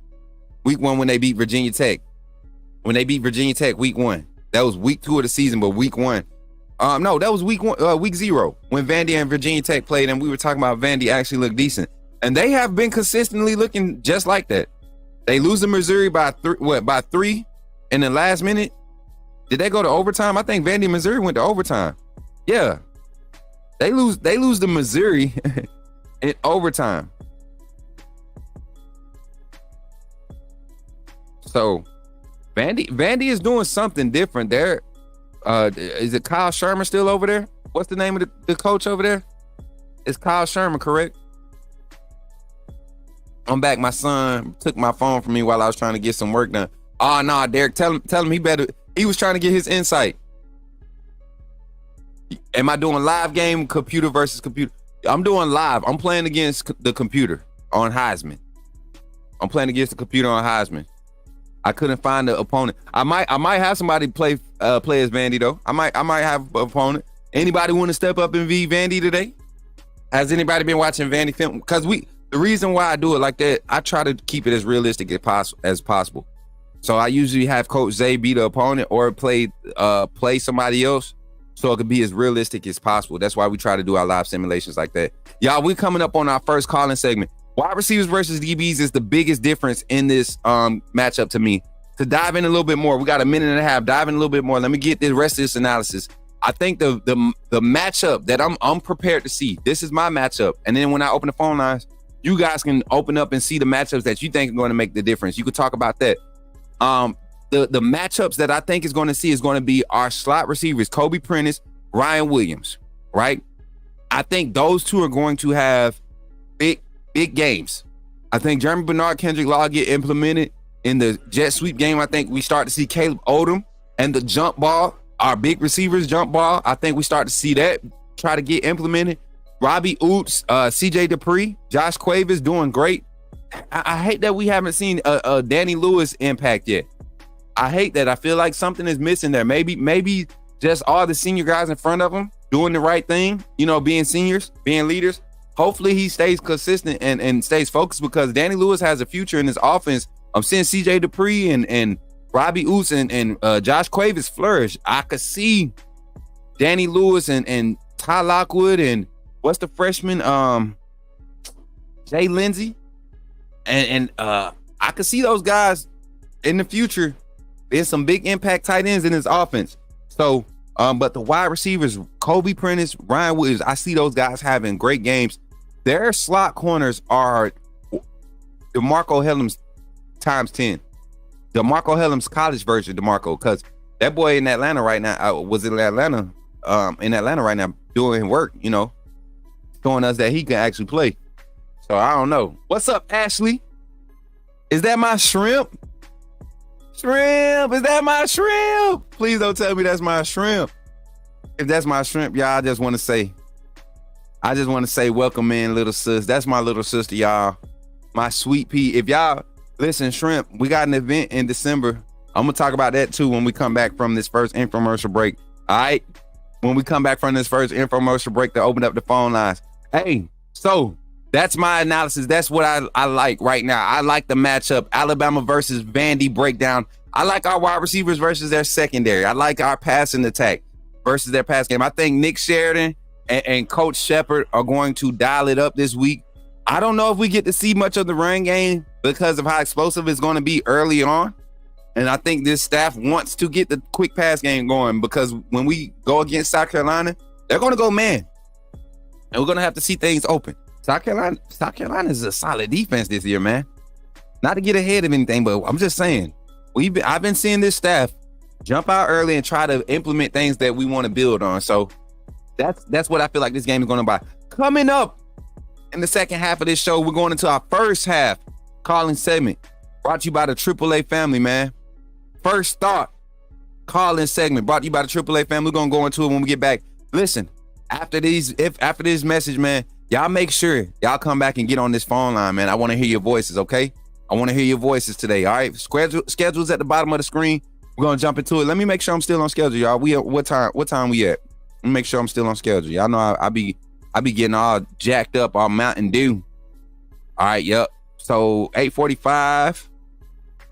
Week 1 when they beat Virginia Tech. When they beat Virginia Tech, week 1. That was week 2 of the season, but week 1. No, that was week 0 when Vandy and Virginia Tech played, and we were talking about Vandy actually looked decent. And they have been consistently looking just like that. They lose to Missouri by 3 in the last minute. Did they go to overtime? I think Vandy and Missouri went to overtime. Yeah. They lose to Missouri in overtime. So Vandy is doing something different there. Is it Kyle Sherman still over there? What's the name of the coach over there? It's Kyle Sherman, correct? I'm back. My son took my phone from me while I was trying to get some work done. Oh, no, Derek, tell him he was trying to get his insight. Am I doing live game, computer versus computer? I'm doing live. I'm playing against the computer on Heisman. I'm playing against the computer on Heisman. I couldn't find the opponent. I might have somebody play as Vandy though. I might have an opponent. Anybody want to step up and be Vandy today? Has anybody been watching Vandy film? Because the reason why I do it like that, I try to keep it as realistic as possible. So I usually have Coach Zay be the opponent or play somebody else, so it could be as realistic as possible. That's why we try to do our live simulations like that. Y'all, we're coming up on our first calling segment. Wide receivers versus DBs is the biggest difference in this matchup to me. To dive in a little bit more, we got a minute and a half. Dive in a little bit more. Let me get the rest of this analysis. I think the matchup that I'm prepared to see. This is my matchup, and then when I open the phone lines, you guys can open up and see the matchups that you think are going to make the difference. You could talk about that. The matchups that I think is going to see is going to be our slot receivers, Kobe Prentice, Ryan Williams, right? I think those two are going to have big games. I think Jeremy Bernard, Kendrick Law get implemented in the jet sweep game. I think we start to see Caleb Odom and the jump ball, our big receivers jump ball. I think we start to see that try to get implemented. Robbie Oots, CJ Dupree, Josh Cuevas doing great. I hate that we haven't seen a Danny Lewis impact yet. I hate that. I feel like something is missing there. Maybe just all the senior guys in front of him doing the right thing, being seniors, being leaders. Hopefully he stays consistent and stays focused, because Danny Lewis has a future in his offense. I'm seeing CJ Dupree and Robbie Oots and Josh Cuevas flourish. I could see Danny Lewis and Ty Lockwood and what's the freshman, Jay Lindsey. And I could see those guys in the future being some big impact tight ends in his offense. So, but the wide receivers, Kobe Prentice, Ryan Williams, I see those guys having great games. Their slot corners are DeMarco Hellams times 10. DeMarco Hellams college version DeMarco, because that boy in Atlanta right now, was in Atlanta right now doing work, showing us that he can actually play. So I don't know. What's up, Ashley? Is that my shrimp? Shrimp, is that my shrimp? Please don't tell me that's my shrimp. If that's my shrimp, y'all, I just want to say welcome in, little sis. That's my little sister, y'all. My sweet pea. If y'all listen, shrimp, we got an event in December. I'm gonna talk about that too when we come back from this first infomercial break. All right. When we come back from this first infomercial break to open up the phone lines. Hey, so that's my analysis. That's what I like right now. I like the matchup, Alabama versus Vandy breakdown. I like our wide receivers versus their secondary. I like our passing attack versus their pass game. I think Nick Sheridan and Coach Shepard are going to dial it up this week. I don't know if we get to see much of the run game because of how explosive it's going to be early on. And I think this staff wants to get the quick pass game going, because when we go against South Carolina, they're going to go man. And we're going to have to see things open. South Carolina is a solid defense this year, man. Not to get ahead of anything, but I'm just saying, I've been seeing this staff jump out early and try to implement things that we want to build on. So that's what I feel like this game is going to buy. Coming up in the second half of this show, we're going into our first half calling segment, brought to you by the AAA family, man. First thought calling segment brought to you by the AAA family. We're going to go into it when we get back. Listen, after this message, man, y'all make sure y'all come back and get on this phone line, man. I want to hear your voices, okay? I want to hear your voices today, all right? Schedule's at the bottom of the screen. We're going to jump into it. Let me make sure I'm still on schedule, y'all. What time we at? Let me make sure I'm still on schedule. Y'all know I be getting all jacked up on Mountain Dew. All right, yep. So 8:45,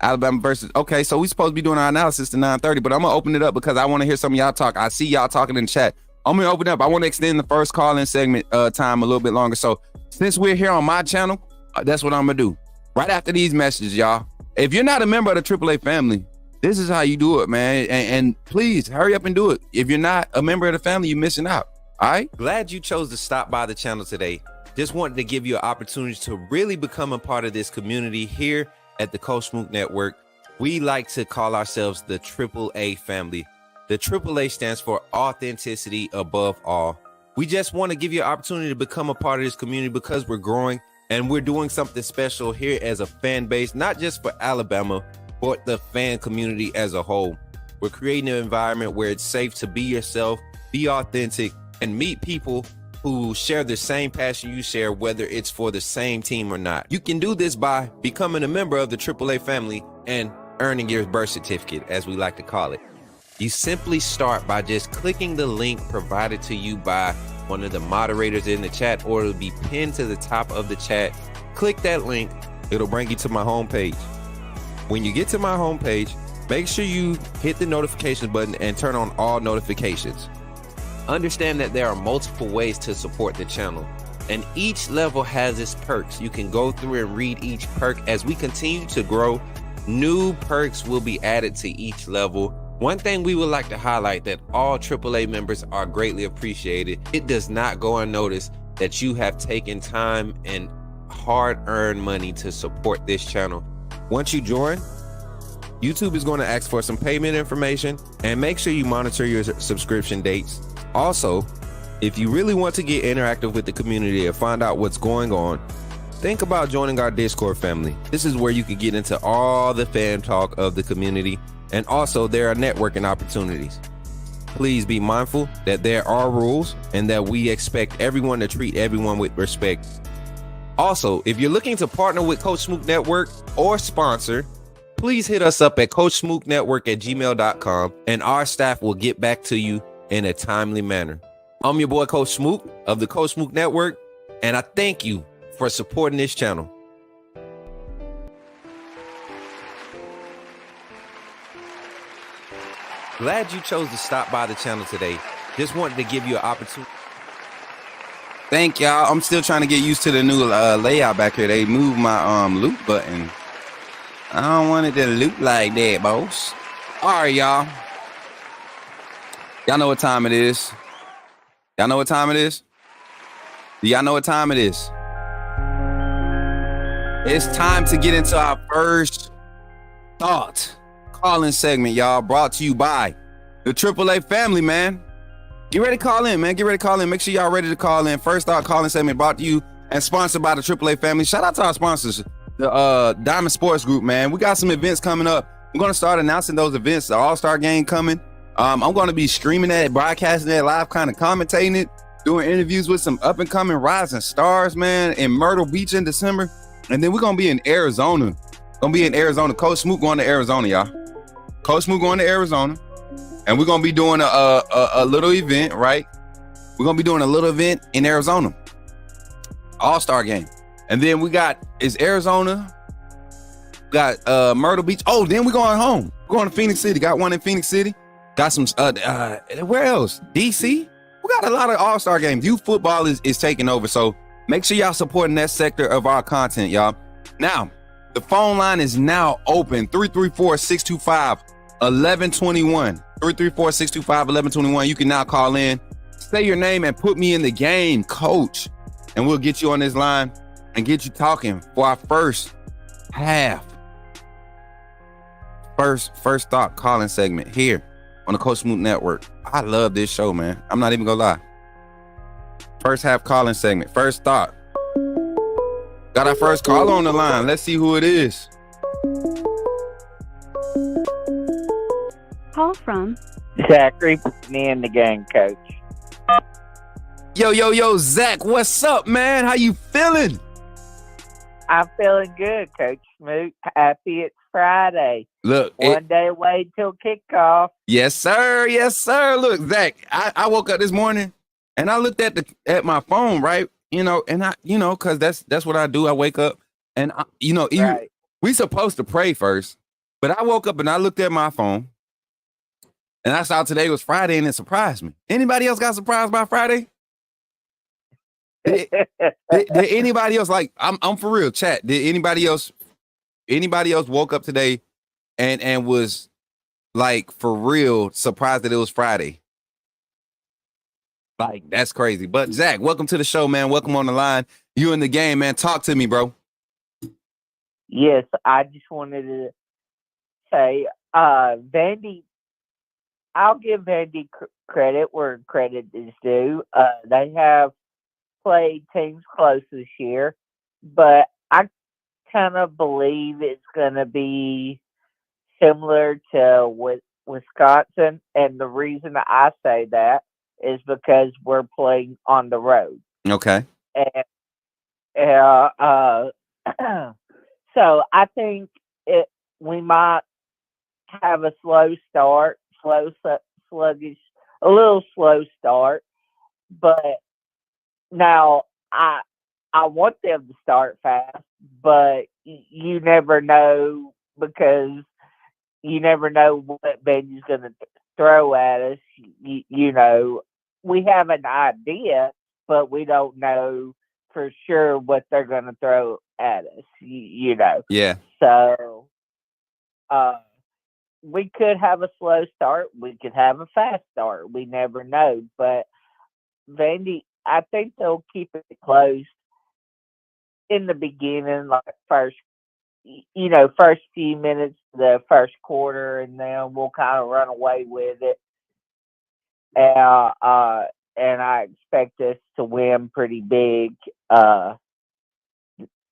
Alabama versus. Okay, so we supposed to be doing our analysis to 9:30, but I'm going to open it up because I want to hear some of y'all talk. I see y'all talking in the chat. I'm going to open up. I want to extend the first call-in segment time a little bit longer. So since we're here on my channel, that's what I'm going to do. Right after these messages, y'all. If you're not a member of the AAA family, this is how you do it, man. And please hurry up and do it. If you're not a member of the family, you're missing out. All right? Glad you chose to stop by the channel today. Just wanted to give you an opportunity to really become a part of this community here at the Coach Smook Network. We like to call ourselves the AAA family. The AAA stands for authenticity above all. We just want to give you an opportunity to become a part of this community because we're growing and we're doing something special here as a fan base, not just for Alabama, but the fan community as a whole. We're creating an environment where it's safe to be yourself, be authentic, and meet people who share the same passion you share, whether it's for the same team or not. You can do this by becoming a member of the AAA family and earning your birth certificate, as we like to call it. You simply start by just clicking the link provided to you by one of the moderators in the chat, or it'll be pinned to the top of the chat. Click that link. It'll bring you to my homepage. When you get to my homepage, make sure you hit the notifications button and turn on all notifications. Understand that there are multiple ways to support the channel, and each level has its perks. You can go through and read each perk. As we continue to grow, new perks will be added to each level. One thing we would like to highlight that all AAA members are greatly appreciated. It does not go unnoticed that you have taken time and hard-earned money to support this channel. Once you join, YouTube is going to ask for some payment information, and make sure you monitor your subscription dates. Also, if you really want to get interactive with the community and find out what's going on, think about joining our Discord family. This is where you can get into all the fan talk of the community, and also there are networking opportunities. Please be mindful that there are rules and that we expect everyone to treat everyone with respect. Also, if you're looking to partner with Coach Smook Network or sponsor, please hit us up at coachsmooknetwork@gmail.com, and our staff will get back to you in a timely manner. I'm your boy, Coach Smook of the Coach Smook Network, and I thank you for supporting this channel. Glad you chose to stop by the channel today. Just wanted to give you an opportunity. Thank y'all. I'm still trying to get used to the new layout back here. They moved my loop button. I don't want it to loop like that, boss. All right, y'all. Y'all know what time it is. Y'all know what time it is? Do y'all know what time it is? It's time to get into our first thought calling segment, y'all, brought to you by the AAA family, man. Get ready to call in, man. Get ready to call in. Make sure y'all ready to call in. First thought calling segment brought to you and sponsored by the AAA family. Shout out to our sponsors, the Diamond Sports Group, man. We got some events coming up. I'm going to start announcing those events. The All-Star game coming. I'm going to be streaming that, broadcasting that live, kind of commentating it, doing interviews with some up-and-coming rising stars, man, in Myrtle Beach in December. And then we're going to be in Arizona. Coach Smook going to Arizona, y'all. Coach Smook going to Arizona. And we're going to be doing a little event, right? We're going to be doing a little event in Arizona. All-Star game. And then we got, is Arizona, got Myrtle Beach. Oh, then we're going home. We're going to Phoenix City. Got one in Phoenix City. Got some, where else? DC? We got a lot of all-star games. Youth football is taking over. So make sure y'all supporting that sector of our content, y'all. Now, the phone line is now open. 334-625-1121. 334-625-1121. You can now call in, say your name, and put me in the game, coach. And we'll get you on this line and get you talking for our first half. First thought calling segment here on the Coach Smook Network. I love this show, man. I'm not even gonna lie. First half calling segment. First thought. Got our first caller on the line. Let's see who it is. Call from Zachary, put me in the game, coach. Yo, Zach, what's up, man? How you feeling? I'm feeling good, Coach Smook. Happy it's Friday. Look, One day away till kickoff. Yes, sir. Look, Zach, I woke up this morning and I looked at my phone, right? Cause that's what I do. I wake up and Right. we supposed to pray first, but I woke up and I looked at my phone and I saw today was Friday and it surprised me. Anybody else got surprised by Friday? Did anybody else, like, I'm for real, chat. Did anybody else woke up today and was like for real surprised that it was Friday? Like, that's crazy. But Zach, welcome to the show, man. Welcome on the line. You in the game, man. Talk to me, bro. Yes, I just wanted to say, Vandy. I'll give Vandy credit where credit is due. They have played teams close this year, but I kind of believe it's going to be similar to Wisconsin. And the reason I say that is because we're playing on the road. Okay. And so I think we might have a slow start, sluggish, a little slow start. But now I want them to start fast, but you never know because you never know what Benji's going to throw at us. You know, we have an idea, but we don't know for sure what they're going to throw at us. You know. Yeah. So, we could have a slow start. We could have a fast start. We never know. But Vandy, I think they'll keep it close in the beginning, like first few minutes of the first quarter, and then we'll kind of run away with it. And I expect us to win pretty big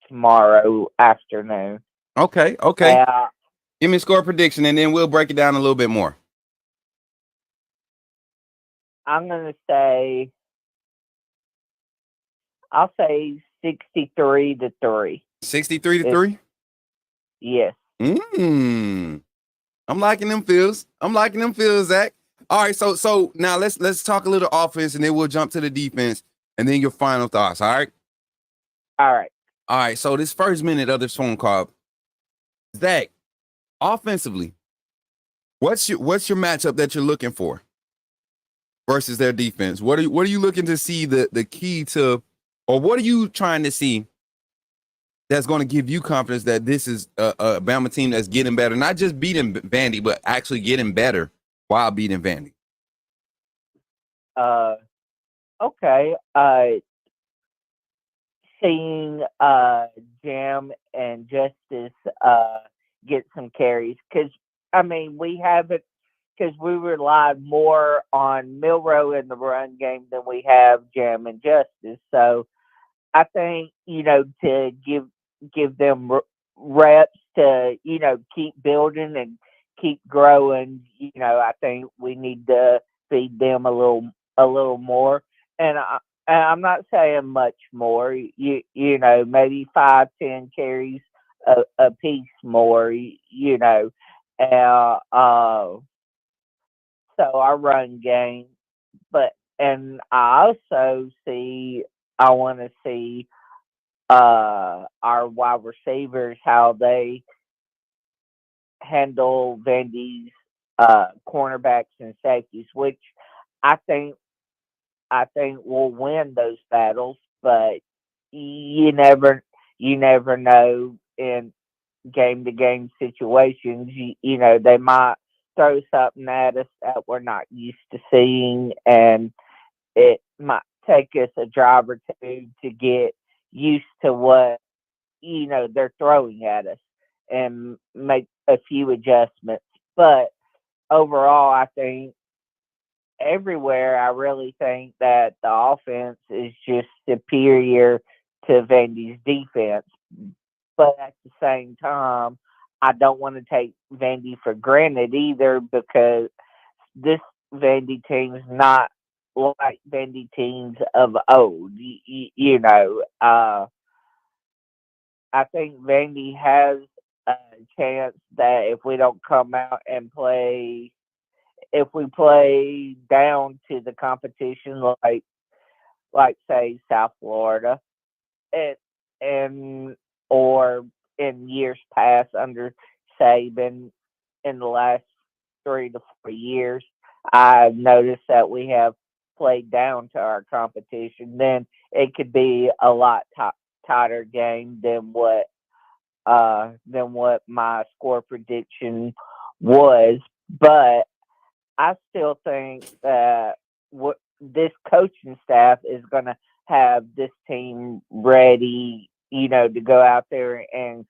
tomorrow afternoon. Okay. Give me a score prediction, and then we'll break it down a little bit more. I'm gonna say, I'll say 63-3. 63-3. Yes. I'm liking them feels. Zach. All right, so now let's talk a little offense, and then we'll jump to the defense, and then your final thoughts. All right. So this first minute of this phone call, Zach, offensively, what's your matchup that you're looking for versus their defense? What are you looking to see the key to, or what are you trying to see that's going to give you confidence that this is a Bama team that's getting better, not just beating Vandy, but actually getting better while beating Vandy? Okay. Seeing Jam and Justice get some carries, because I mean we haven't, because we relied more on Milrow in the run game than we have Jam and Justice. So I think, to give them reps to, keep building and keep growing. I think we need to feed them a little more. And I'm not saying much more, maybe 5-10 carries a piece more, so our run game, and I want to see our wide receivers, how they handle Vandy's cornerbacks and safeties, which I think we'll win those battles, but you never know in game to game situations. They might throw something at us that we're not used to seeing, and it might take us a drive or two to get used to what they're throwing at us and make a few adjustments. But overall, I think everywhere, I really think that the offense is just superior to Vandy's defense. But at the same time, I don't want to take Vandy for granted either, because this Vandy team is not like Vandy teams of old. I think Vandy has a chance that if we don't come out and play, if we play down to the competition, like say South Florida, and or in years past under Saban, in the last 3 to 4 years, I've noticed that we have played down to our competition. Then it could be a lot tighter game than what my score prediction was. But I still think that this coaching staff is going to have this team ready, to go out there and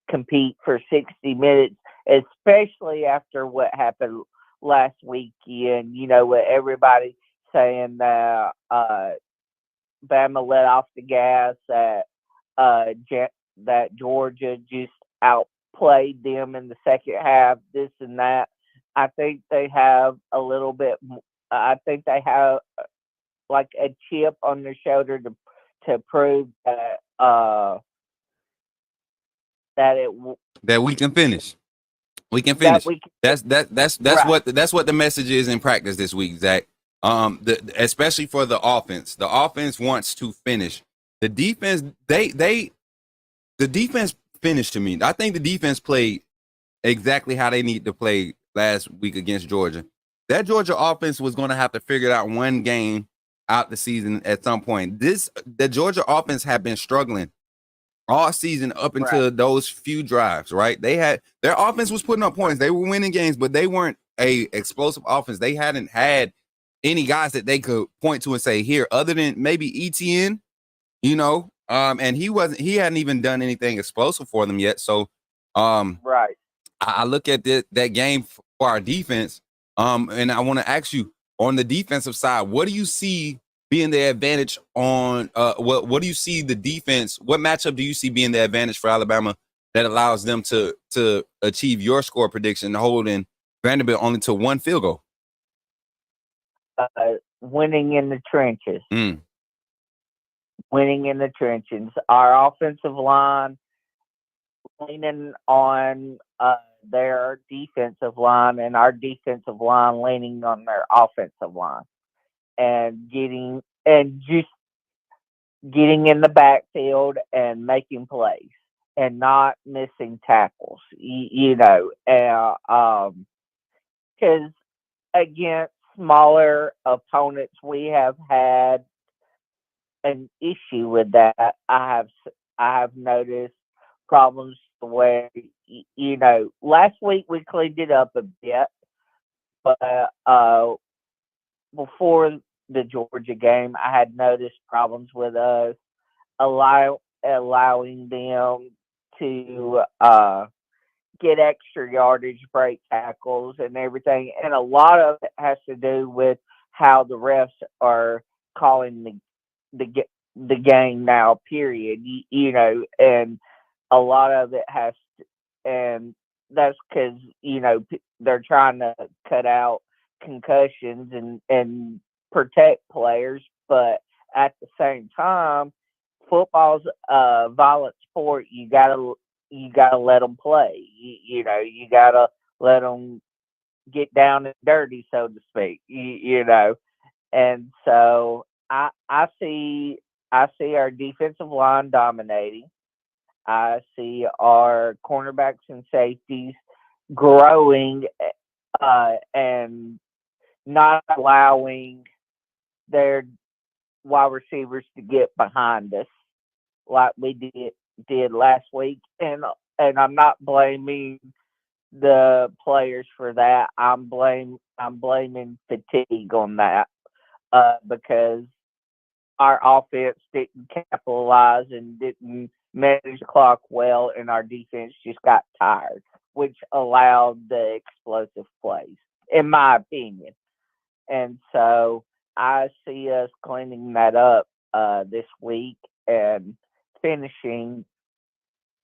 compete for 60 minutes especially after what happened last weekend. With everybody saying that Bama let off the gas, that Georgia just outplayed them in the second half, this and that. I think they have a little bit. I think they have like a chip on their shoulder to prove that that we can finish. We can that finish. we That's right. what the message is in practice this week, Zach. Especially for the offense. The offense wants to finish. The defense, the defense finished to me. I think the defense played exactly how they need to play last week against Georgia. That Georgia offense was going to have to figure out one game out the season at some point. The Georgia offense had been struggling all season up Right. until those few drives, right? Their offense was putting up points. They were winning games, but they weren't a explosive offense. They hadn't had any guys that they could point to and say, here, other than maybe ETN, and he hadn't even done anything explosive for them yet. So Right. I look at that game for our defense, and I want to ask you, on the defensive side, what do you see being the advantage on what do you see the defense? What matchup do you see being the advantage for Alabama that allows them to achieve your score prediction, holding Vanderbilt only to one field goal? Winning in the trenches. Mm. Winning in the trenches. Our offensive line leaning on their defensive line, and our defensive line leaning on their offensive line, and just getting in the backfield and making plays and not missing tackles. Because against smaller opponents, we have had an issue with that. I have noticed problems where last week we cleaned it up a bit, but before the Georgia game, I had noticed problems with us allowing them to get extra yardage, break tackles, and everything. And a lot of it has to do with how the refs are calling the game now. Period. And a lot of it has to, and that's because they're trying to cut out concussions and protect players, but at the same time, football's a violent sport. You gotta let them play. You gotta let them get down and dirty, so to speak. And so I see our defensive line dominating. I see our cornerbacks and safeties growing and not allowing their wide receivers to get behind us like we did last week. And I'm not blaming the players for that. I'm blaming fatigue on that because our offense didn't capitalize and didn't manage the clock well, and our defense just got tired, which allowed the explosive plays, in my opinion. And so I see us cleaning that up this week and finishing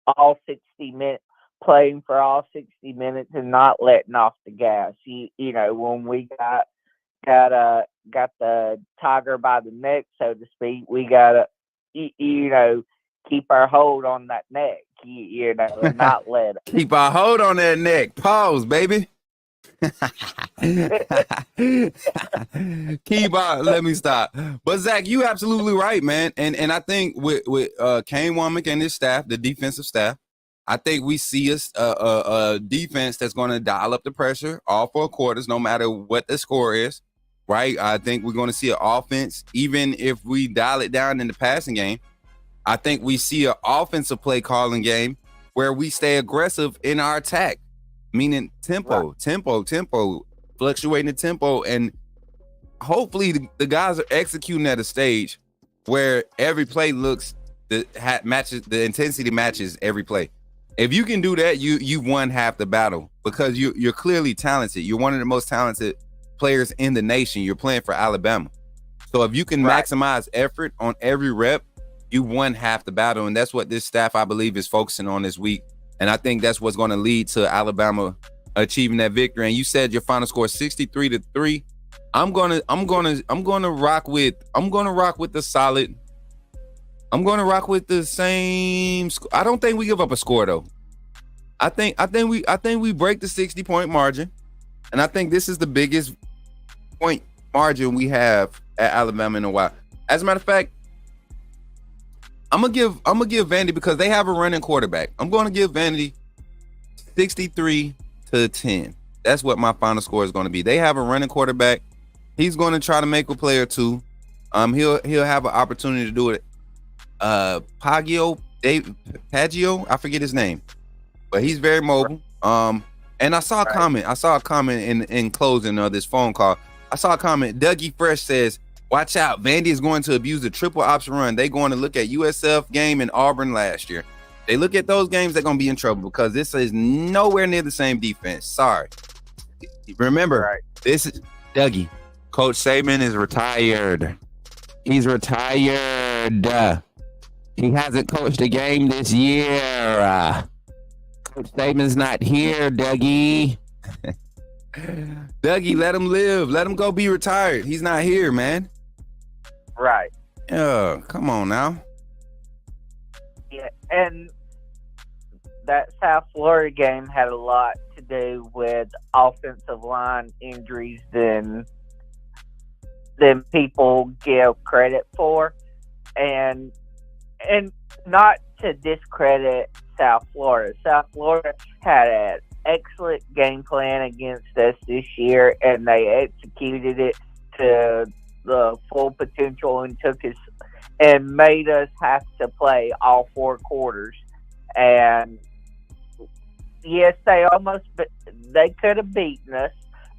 all 60 minutes, playing for all 60 minutes and not letting off the gas. When we got the tiger by the neck, so to speak, we gotta keep our hold on that neck, and not let it. Keep our hold on that neck. Pause, baby. Keep on. Let me stop. But Zach, you absolutely right, man. And I think with Kane Womack and his staff, the defensive staff, I think we see a defense that's going to dial up the pressure all 4 quarters, no matter what the score is. Right? I think we're going to see an offense, even if we dial it down in the passing game. I think we see an offensive play calling game where we stay aggressive in our attack, meaning tempo, fluctuating the tempo. And hopefully the guys are executing at a stage where every play matches, the intensity matches every play. If you can do that, you've won half the battle because you're clearly talented. You're one of the most talented players in the nation. You're playing for Alabama. So if you can maximize effort on every rep, you won half the battle. And that's what this staff, I believe, is focusing on this week. And I think that's what's going to lead to Alabama achieving that victory. And you said your final score is 63-3. I'm gonna rock with the solid. I'm gonna rock with the same score. I don't think we give up a score though. I think we break the 60-point margin, and I think this is the biggest point margin we have at Alabama in a while. As a matter of fact, I'm gonna give Vandy, because they have a running quarterback. I'm gonna give Vandy 63-10. That's what my final score is going to be. They have a running quarterback. He's going to try to make a play or two. He'll have an opportunity to do it. Paggio, I forget his name, but he's very mobile. And I saw a comment in closing of this phone call. I saw a comment. Dougie Fresh says, "Watch out, Vandy is going to abuse the triple option run. They're going to look at USF game in Auburn last year. They look at those games, they're going to be in trouble because this is nowhere near the same defense. Sorry. Remember, this is Dougie. Coach Saban is retired. He's retired. He hasn't coached a game this year. Coach Saban's not here, Dougie. Dougie, let him live. Let him go be retired. He's not here, man. Right. Yeah, come on now. Yeah, and that South Florida game had a lot to do with offensive line injuries than people give credit for, and not to discredit South Florida. South Florida had an excellent game plan against us this year, and they executed it to the full potential and made us have to play all 4 quarters. And yes, they could have beaten us,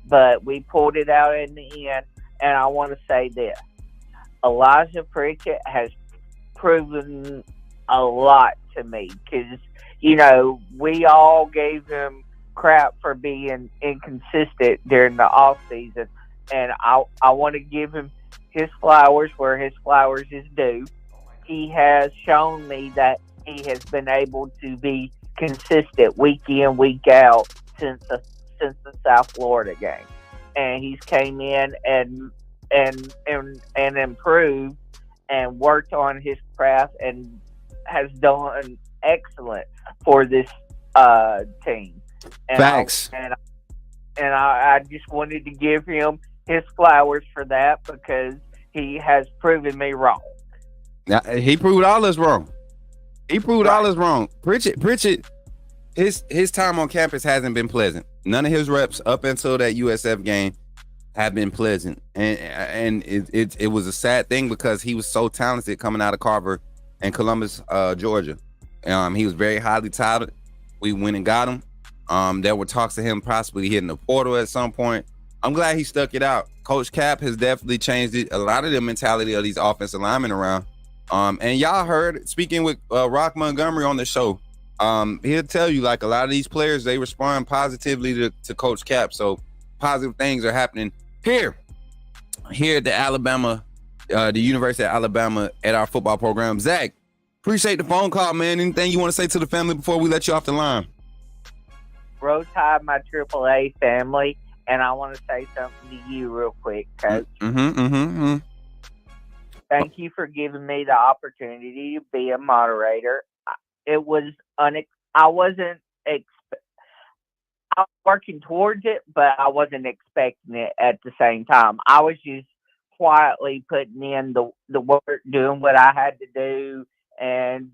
but we pulled it out in the end. And I want to say this: Elijah Pritchett has proven a lot to me, because we all gave him crap for being inconsistent during the off season, and I want to give him his flowers where his flowers is due. He has shown me that he has been able to be consistent week in, week out since the South Florida game, and he's came in and improved and worked on his craft and has done excellent for this team. And Thanks. I just wanted to give him his flowers for that, because he has proven me wrong. Now, he proved all us wrong. All us wrong. Pritchett, his time on campus hasn't been pleasant. None of his reps up until that USF game have been pleasant, and it was a sad thing because he was so talented coming out of Carver and Columbus, Georgia. He was very highly touted. We went and got him. There were talks of him possibly hitting the portal at some point. I'm glad he stuck it out. Coach Cap has definitely changed a lot of the mentality of these offensive linemen around. And y'all heard, speaking with Rock Montgomery on the show, he'll tell you, like, a lot of these players, they respond positively to Coach Cap. So positive things are happening here at the Alabama, the University of Alabama, at our football program. Zach, appreciate the phone call, man. Anything you want to say to the family before we let you off the line? Roll Tide, my AAA family, and I want to say something to you real quick, Coach. Thank you for giving me the opportunity to be a moderator. It was I wasn't I was working towards it, but I wasn't expecting it at the same time. I was just quietly putting in the work, doing what I had to do, and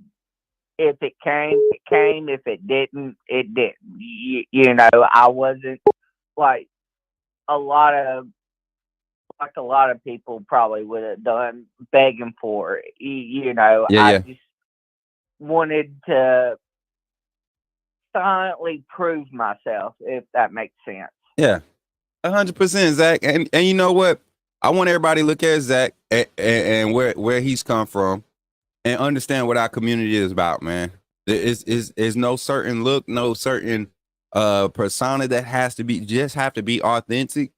if it came, it came. If it didn't, it didn't. I wasn't like a lot of people probably would have done, begging for it. I just wanted to silently prove myself, if that makes sense. Yeah, 100%, Zach. And you know what? I want everybody to look at Zach and where he's come from and understand what our community is about, man. Is no certain look, no certain persona that has to be, just have to be authentic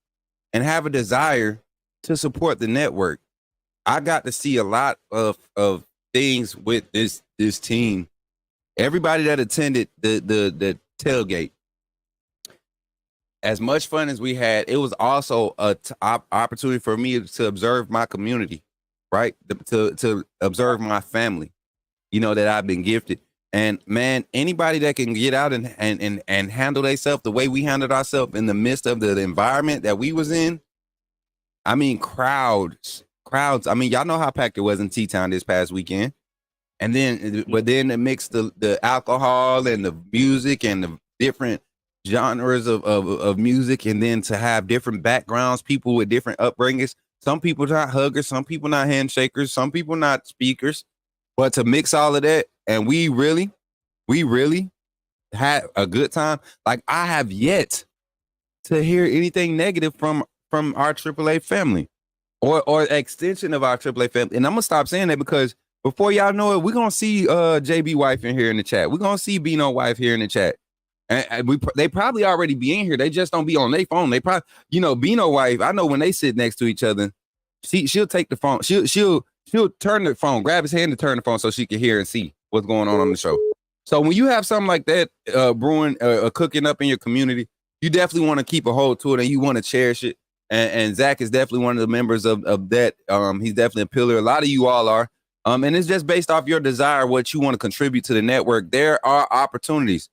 and have a desire to support the network. I got to see a lot of things with this team. Everybody that attended the tailgate, as much fun as we had, it was also a opportunity for me to observe my community, right? To observe my family, that I've been gifted. And man, anybody that can get out and handle themselves the way we handled ourselves in the midst of the environment that we was in. I mean, crowds. I mean, y'all know how packed it was in T-Town this past weekend. And then, but then it mixed the alcohol and the music and the different genres of music, and then to have different backgrounds, people with different upbringings. Some people not huggers, some people not handshakers, some people not speakers. But to mix all of that, and we really had a good time. Like, I have yet to hear anything negative from our AAA family or extension of our AAA family. And I'm gonna stop saying that, because before y'all know it, we're gonna see JB wife in here in the chat. We're gonna see Bino wife here in the chat. And they probably already be in here. They just don't be on their phone. They probably, Bino wife, I know when they sit next to each other, she'll take the phone. She'll turn the phone, grab his hand to turn the phone so she can hear and see what's going on the show. So when you have something like that brewing, cooking up in your community, you definitely want to keep a hold to it, and you want to cherish it. And Zach is definitely one of the members of that. He's definitely a pillar. A lot of you all are. And it's just based off your desire, what you want to contribute to the network. There are opportunities.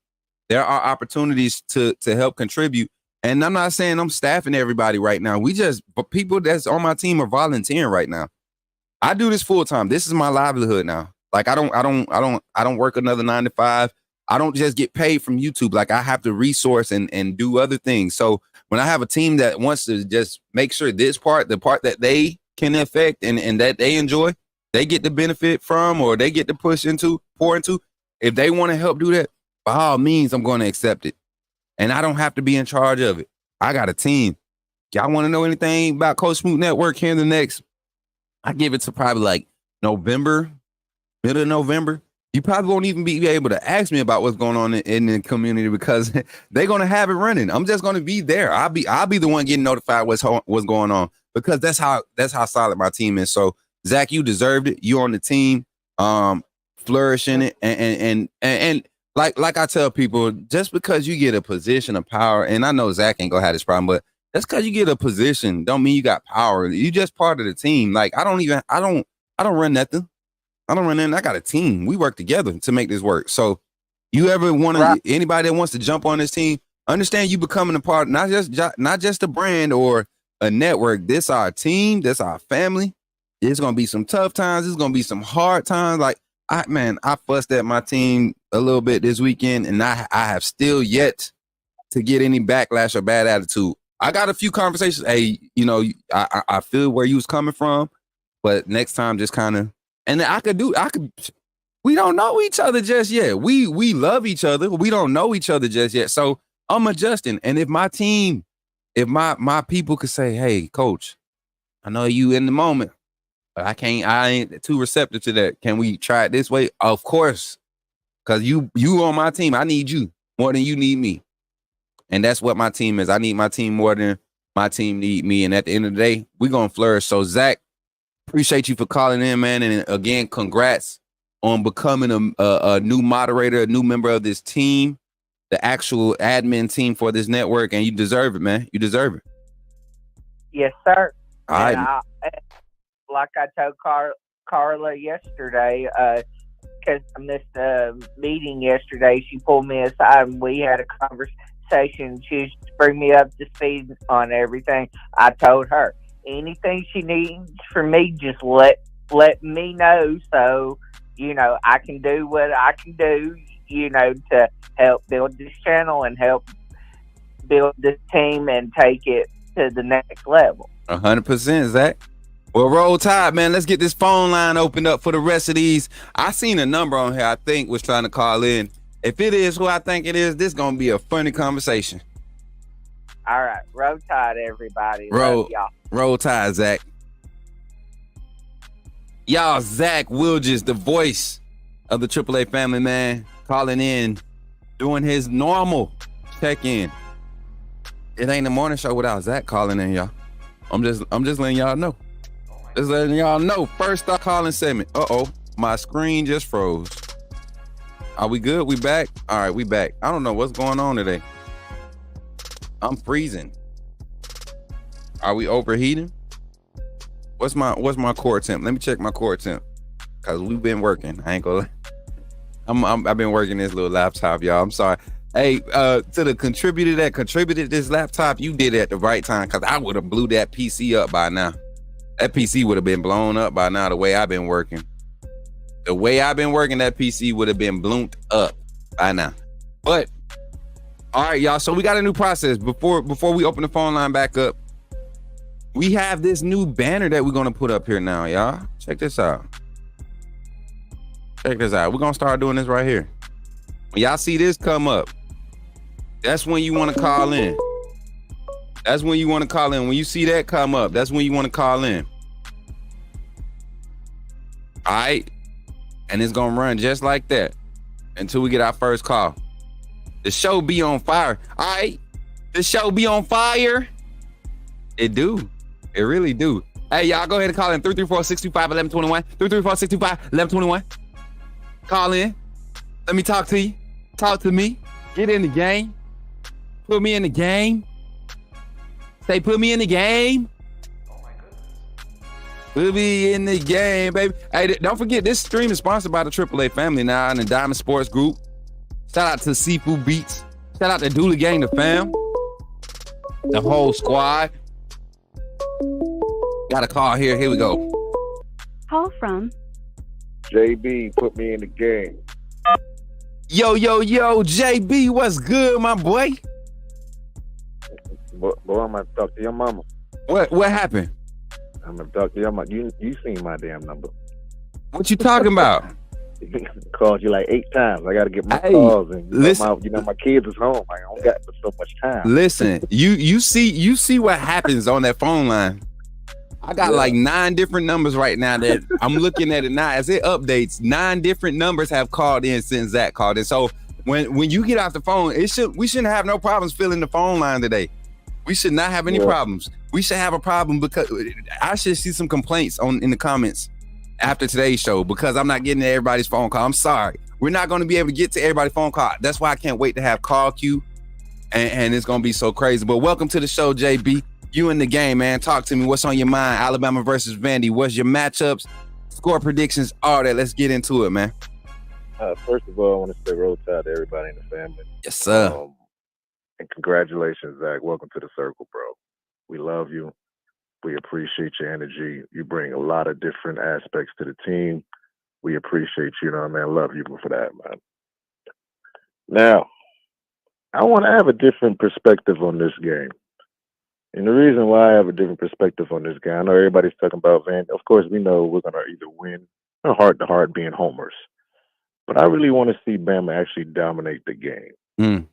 To help contribute. And I'm not saying I'm staffing everybody right now. But people that's on my team are volunteering right now. I do this full time. This is my livelihood now. Like, I don't work another 9 to 5. I don't just get paid from YouTube. Like, I have to resource and do other things. So when I have a team that wants to just make sure the part that they can affect and that they enjoy, they get the benefit from, or they get to pour into, if they want to help do that, by all means, I'm going to accept it. And I don't have to be in charge of it. I got a team. Y'all want to know anything about Coach Smook Network here in the next, I give it to probably like November, middle of November. You probably won't even be able to ask me about what's going on in the community, because they're going to have it running. I'm just going to be there. I'll be the one getting notified what's going on, because that's how solid my team is. So Zach, you deserved it. You on the team, flourishing it, and like I tell people, just because you get a position of power, and I know Zach ain't gonna have this problem, but just because you get a position don't mean you got power. You just part of the team. Like, I don't run nothing. I don't run nothing. I got a team. We work together to make this work. So you ever want to, anybody that wants to jump on this team, understand you becoming a part, not just a brand or a network. This our team. This our family. It's gonna be some tough times. It's gonna be some hard times. Like, I fussed at my team a little bit this weekend, and I have still yet to get any backlash or bad attitude. I got a few conversations. Hey, I feel where you was coming from, but next time just kind of, and we don't know each other just yet. We love each other. We don't know each other just yet. So I'm adjusting. And if my team, if my people could say, hey, coach, I know you in the moment, but I ain't too receptive to that. Can we try it this way? Of course. Because you on my team. I need you more than you need me. And that's what my team is. I need my team more than my team need me. And at the end of the day, we're going to flourish. So, Zach, appreciate you for calling in, man. And again, congrats on becoming a new moderator, a new member of this team, the actual admin team for this network. And you deserve it, man. You deserve it. Yes, sir. All right. Like I told Carla yesterday, because I missed a meeting yesterday, she pulled me aside and we had a conversation. She was to bring me up to speed on everything. I told her anything she needs from me, just let me know, so I can do what I can do, to help build this channel and help build this team and take it to the next level. 100%, Zach. Well, roll tide, man. Let's get this phone line opened up for the rest of these. I seen a number on here I think was trying to call in. If it is who I think it is, this is going to be a funny conversation. All right. Roll tide, everybody. Roll, y'all. Roll tide, Zach. Y'all, Zach Wilges, the voice of the AAA family, man. calling in, doing his normal check-in. It ain't the morning show without Zach calling in, y'all. I'm just letting y'all know. Just letting y'all know. First start calling segment. My screen just froze. Are we good? We back? All right, we back. I don't know what's going on today. I'm freezing. Are we overheating? What's my core temp? Let me check my core temp. Cause we've been working. I ain't gonna lie. I've been working this little laptop, y'all. I'm sorry. Hey, to the contributor that contributed this laptop, you did it at the right time, because I would have blew that PC up by now. That PC would have been blown up by now the way I've been working. The way I've been working, that PC would have been blown up by now. But, all right, y'all. So we got a new process. Before we open the phone line back up, we have this new banner that we're going to put up here now, y'all. Check this out. Check this out. We're going to start doing this right here. When y'all see this come up, that's when you want to call in. That's when you want to call in. When you see that come up, that's when you want to call in. All right? And it's going to run just like that until we get our first call. The show be on fire. All right? The show be on fire. It do. It really do. Hey, y'all, go ahead and call in 334-625-1121. 334-625-1121. Call in. Let me talk to you. Talk to me. Get in the game. Put me in the game. Say, put me in the game. Oh my goodness. Put me in the game, baby. Hey, don't forget, this stream is sponsored by the AAA family now and the Diamond Sports Group. Shout out to Seafood Beats. Shout out to Dooley Gang, the fam. The whole squad. Got a call here. Here we go. Call from JB, put me in the game. Yo, JB, what's good, my boy? Boy, I'm gonna talk to your mama. What happened? I'm gonna talk to your mama. You seen my damn number. What you talking about? Called you like 8 times. I gotta get my calls, and my kids is home. I don't got so much time. Listen, you see what happens on that phone line. I got like 9 different numbers right now that I'm looking at it now. As it updates, 9 different numbers have called in since Zach called in. So when you get off the phone, we shouldn't have no problems filling the phone line today. We should not have any problems. We should have a problem because I should see some complaints in the comments after today's show because I'm not getting to everybody's phone call. I'm sorry. We're not going to be able to get to everybody's phone call. That's why I can't wait to have call queue, and it's going to be so crazy. But welcome to the show, JB. You in the game, man. Talk to me. What's on your mind? Alabama versus Vandy. What's your matchups? Score predictions? All that. Let's get into it, man. First of all, I want to say roll tide to everybody in the family. Yes, sir. And congratulations, Zach. Welcome to the circle, bro. We love you. We appreciate your energy. You bring a lot of different aspects to the team. We appreciate you, man. Love you for that, man. Now, I want to have a different perspective on this game. And the reason why I have a different perspective on this game, I know everybody's talking about Vandy. Of course, we know we're going to either win or heart-to-heart being homers. But I really want to see Bama actually dominate the game. And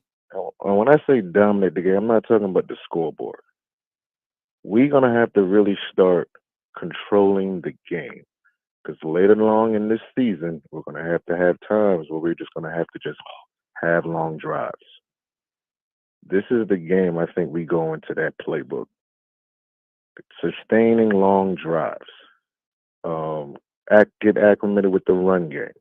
when I say dominate the game, I'm not talking about the scoreboard. We're going to have to really start controlling the game. Because later along in this season, we're going to have times where we're just going to have to just have long drives. This is the game I think we go into that playbook. Sustaining long drives. Get acclimated with the run game.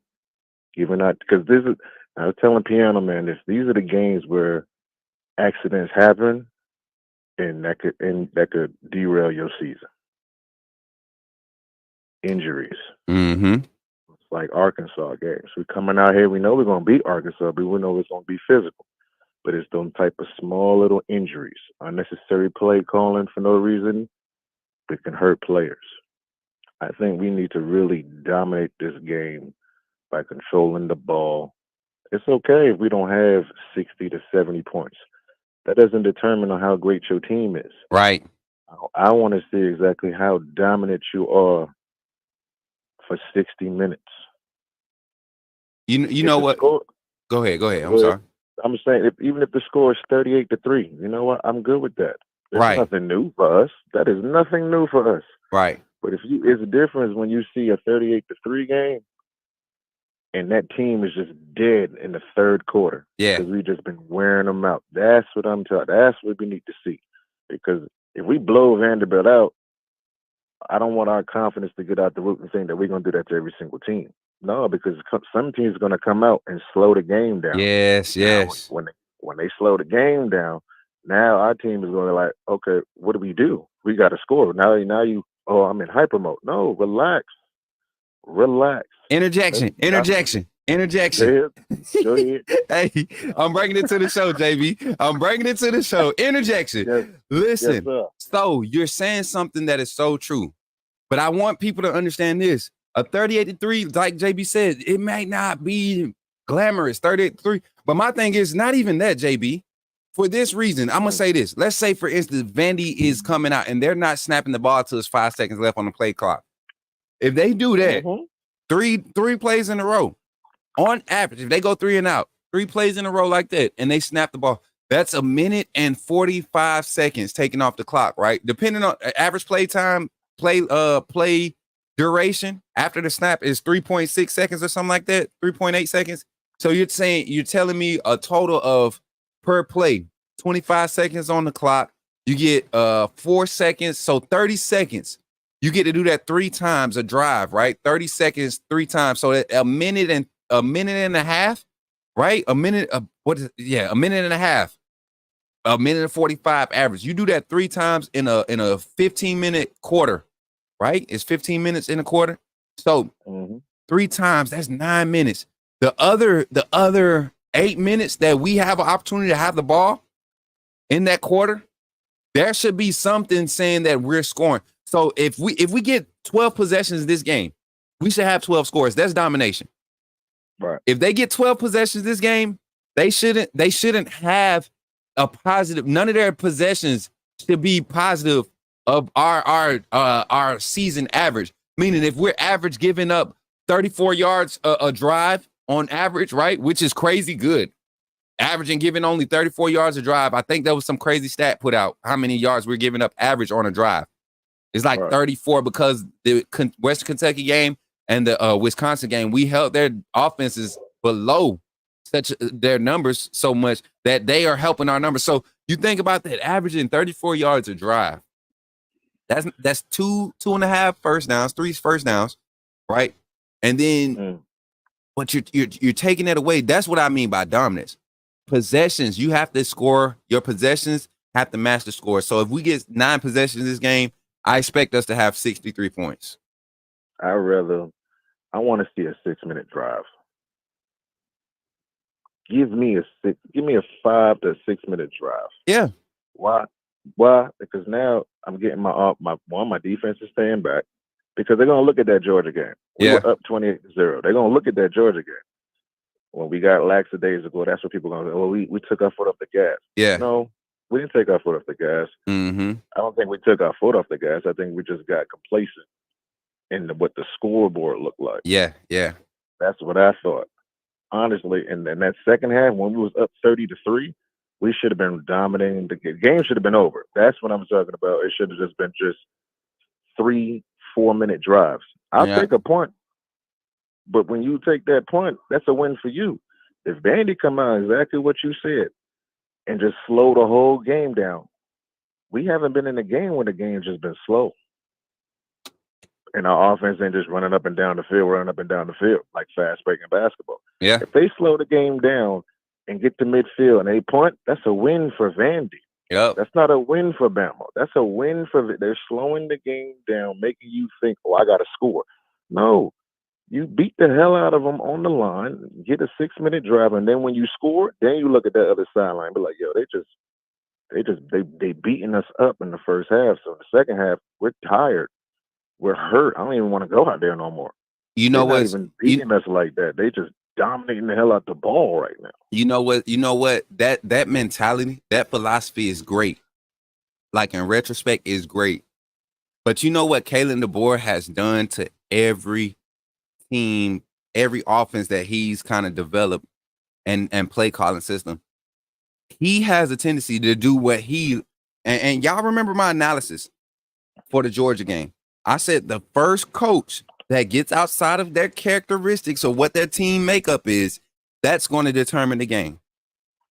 Because this is, I was telling Piano Man this, these are the games where accidents happen and that could derail your season. Injuries. Mm-hmm. It's like Arkansas games. We're coming out here, we know we're going to beat Arkansas, but we know it's going to be physical. But it's those type of small little injuries, unnecessary play calling for no reason that can hurt players. I think we need to really dominate this game by controlling the ball. It's okay if we don't have 60 to 70 points. That doesn't determine on how great your team is. Right. I want to see exactly how dominant you are for 60 minutes. You know what? Go ahead. I'm sorry. I'm saying, even if the score is 38-3, you know what? I'm good with that. There's nothing new for us. That is nothing new for us. Right. But it's a difference when you see a 38-3 game and that team is just dead in the third quarter. Yeah. Because we've just been wearing them out. That's what I'm telling. That's what we need to see. Because if we blow Vanderbilt out, I don't want our confidence to get out the root and think that we're going to do that to every single team. No, because some teams are going to come out and slow the game down. Yes, yes. Now, when they slow the game down, now our team is going to like, okay, what do? We got to score. Now you, I'm in hyper mode. No, relax. Interjection. Go ahead. Hey, I'm bringing it to the show, JB. I'm bringing it to the show. Interjection. Yes. Listen, Yes, so you're saying something that is so true, but I want people to understand this. A 38-3, like JB said, it may not be glamorous, 38-3, but my thing is not even that, JB. For this reason, I'm going to say this. Let's say, for instance, Vandy is coming out and they're not snapping the ball till there's 5 seconds left on the play clock. If they do that, three plays in a row, on average, if they go 3 and out, 3 plays in a row like that, and they snap the ball, that's 1 minute and 45 seconds taken off the clock, right? Depending on average play time, play duration after the snap is 3.6 seconds or something like that, 3.8 seconds. So you're telling me a total of per play, 25 seconds on the clock. You get 4 seconds, so 30 seconds. You get to do that 3 times a drive, right? 30 seconds 3 times, so that a minute and a half, right? A minute and a half, 1 minute and 45 average. You do that 3 times in a 15-minute quarter, right? It's 15 minutes in a quarter. So 3 times, that's 9 minutes. The other 8 minutes that we have an opportunity to have the ball in that quarter, there should be something saying that we're scoring. So if we get 12 possessions in this game, we should have 12 scores. That's domination. Right. If they get 12 possessions this game, they shouldn't have a positive. None of their possessions should be positive of our season average. Meaning, if we're average giving up 34 yards a drive on average, right, which is crazy good. Averaging giving only 34 yards a drive. I think that was some crazy stat put out. How many yards we're giving up average on a drive? It's like 34 because the Western Kentucky game and the Wisconsin game, we held their offenses below their numbers so much that they are helping our numbers. So you think about that, averaging 34 yards a drive. That's 2.5 first downs, 3 first downs, right? And then, but you're taking it away. That's what I mean by dominance. Possessions, you have to score. Your possessions have to match the score. So if we get 9 possessions in this game, I expect us to have 63 points. I want to see a 6-minute drive. Give me a 5 to 6 minute drive. Yeah. Why? Because now I'm getting my defense is staying back because they're gonna look at that Georgia game. We were up 28-0. They're gonna look at that Georgia game. When we got lackadaisical, that's what people are gonna say. Well, we took our foot off the gas. Yeah. No, we didn't take our foot off the gas. Mm-hmm. I don't think we took our foot off the gas. I think we just got complacent in what the scoreboard looked like. Yeah. That's what I thought. Honestly, in that second half, when we was up 30-3, we should have been dominating. The game should have been over. That's what I'm talking about. It should have just been 3-4 minute drives. I'll take a punt. But when you take that punt, that's a win for you. If Vandy come out exactly what you said and just slow the whole game down, we haven't been in a game when the game's just been slow. And our offense ain't just running up and down the field like fast breaking basketball. Yeah. If they slow the game down and get to midfield and they punt, that's a win for Vandy. Yep. That's not a win for Bama. That's a win for they're slowing the game down, making you think, oh, I got to score. No, you beat the hell out of them on the line, get a 6-minute drive, and then when you score, then you look at that other sideline and be like, yo, they beating us up in the first half. So in the second half, we're tired. We're hurt. I don't even want to go out there no more. You know what? Not even beating us like that. They just dominating the hell out the ball right now. You know what? That mentality, that philosophy is great. Like in retrospect, is great. But you know what Kalen DeBoer has done to every team, every offense that he's kind of developed and play calling system. He has a tendency to do what and y'all remember my analysis for the Georgia game. I said the first coach that gets outside of their characteristics or what their team makeup is, that's going to determine the game.